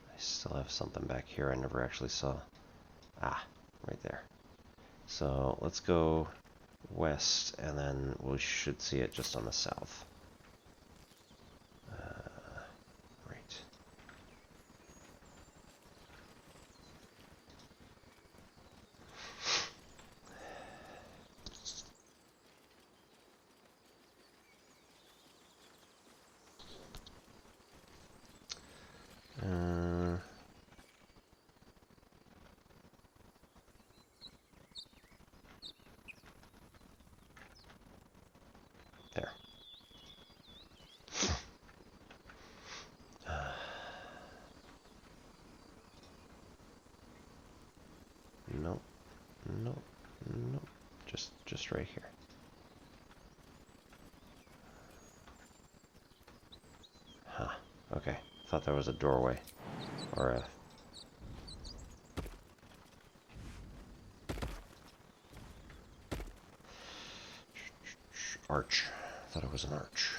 I still have something back here I never actually saw. Ah, right there. So let's go west, and then we should see it just on the south. Right. There. Nope. Nope. Nope. Just right here. Huh. Okay. Thought there was a doorway. Or a... arch. Thought it was an arch.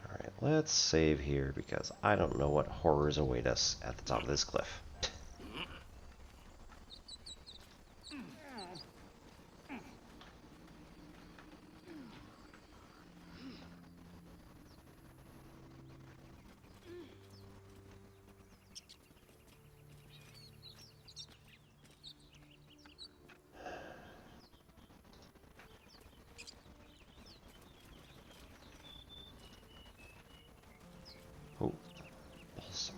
Alright, let's save here because I don't know what horrors await us at the top of this cliff. Oh, awesome.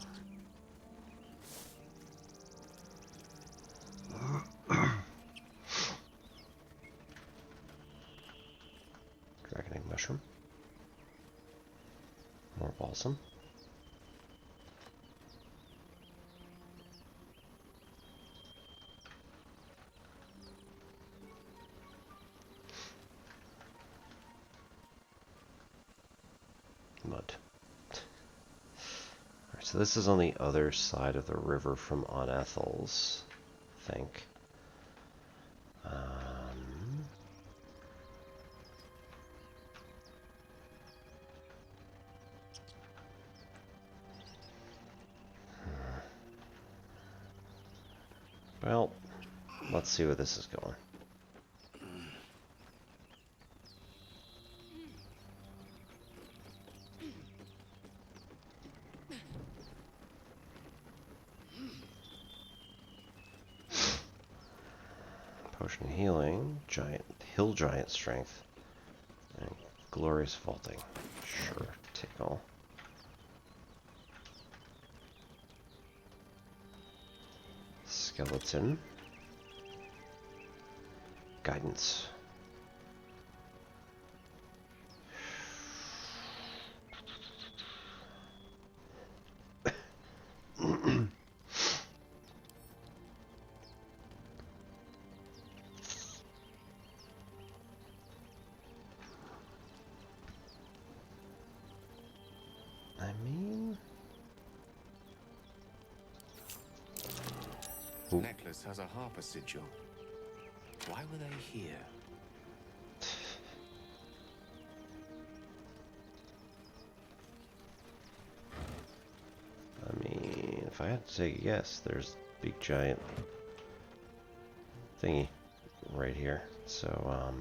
Dragon egg mushroom. More balsam. Mud. Alright, so this is on the other side of the river from Onethel's, I think. Well, let's see where this is going. Potion of healing, hill giant strength, and glorious vaulting. Sure, tickle. Skeleton. Guidance. I mean... The necklace has a harper sigil. Why were they here? I mean, if I had to take a guess, there's a big giant thingy right here. So,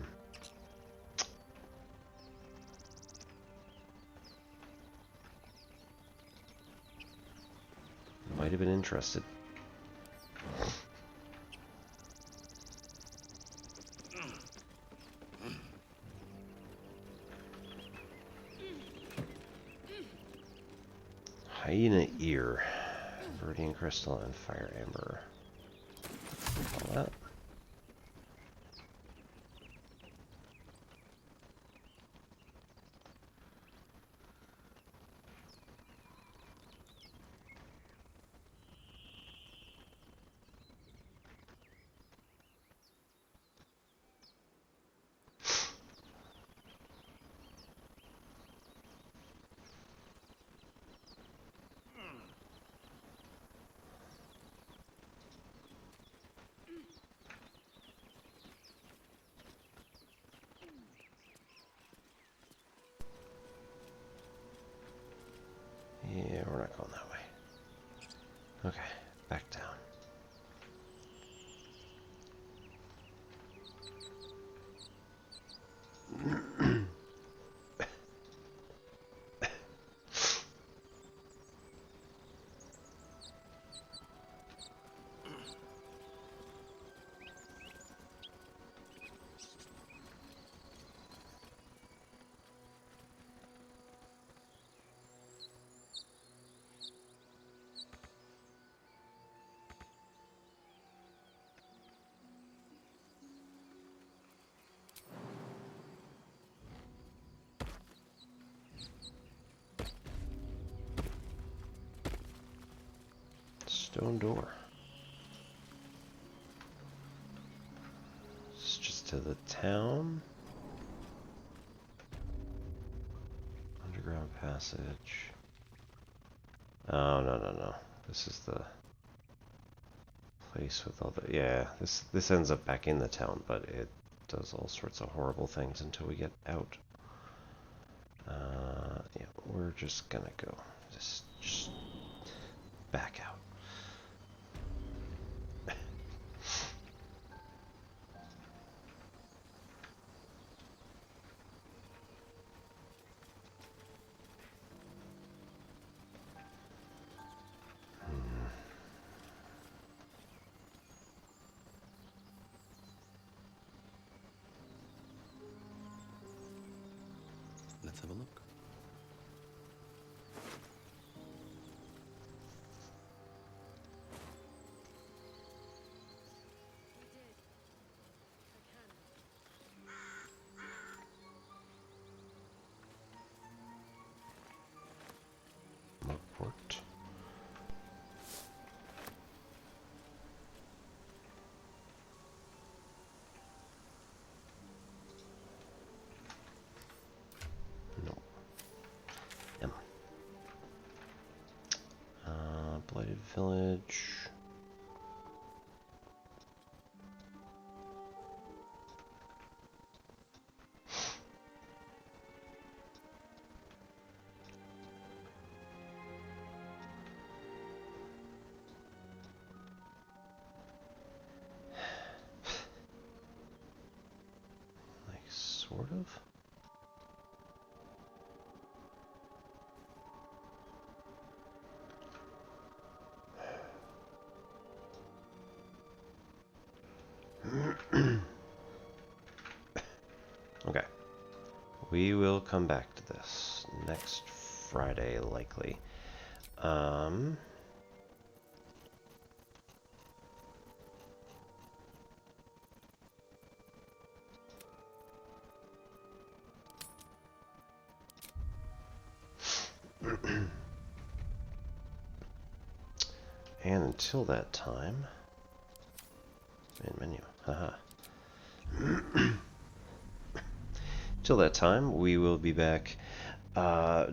might have been interested. Hyena Ear, Viridian Crystal, and Fire Amber. All that. Yeah, we're not going that way. Okay, back down. Stone door. It's just to the town. Underground passage. Oh, no. This is the place with all the... Yeah, this ends up back in the town, but it does all sorts of horrible things until we get out. Yeah, we're just gonna go. Just back out. Let's have a look. Mugport. Blighted Village. Like, sort of? Okay. We will come back to this next Friday, likely. And until that time... Main menu. Haha. Till that time, we will be back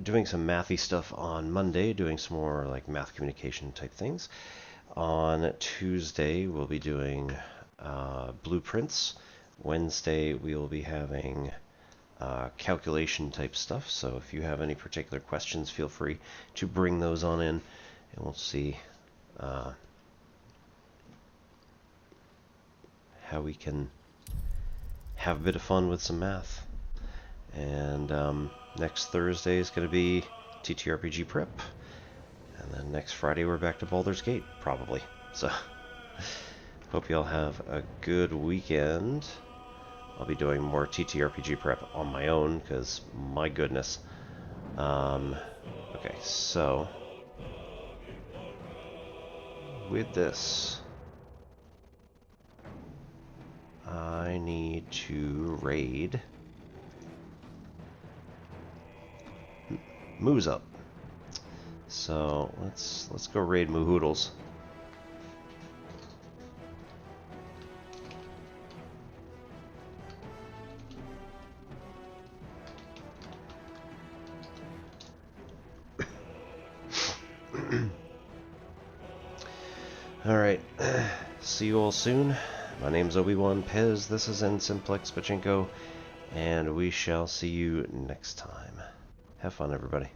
doing some mathy stuff on Monday, doing some more like math communication type things. On Tuesday, we'll be doing blueprints. Wednesday, we will be having calculation type stuff. So if you have any particular questions, feel free to bring those on in, and we'll see how we can have a bit of fun with some math. And next Thursday is going to be TTRPG Prep. And then next Friday we're back to Baldur's Gate, probably. So, hope you all have a good weekend. I'll be doing more TTRPG Prep on my own, because my goodness. Okay, so with this, I need to raid Moo's up. So let's go raid Moohoodles. Alright, see you all soon. My name's Obi-Wan Pez, this is Simplex Pachinko, and we shall see you next time. Have fun, everybody.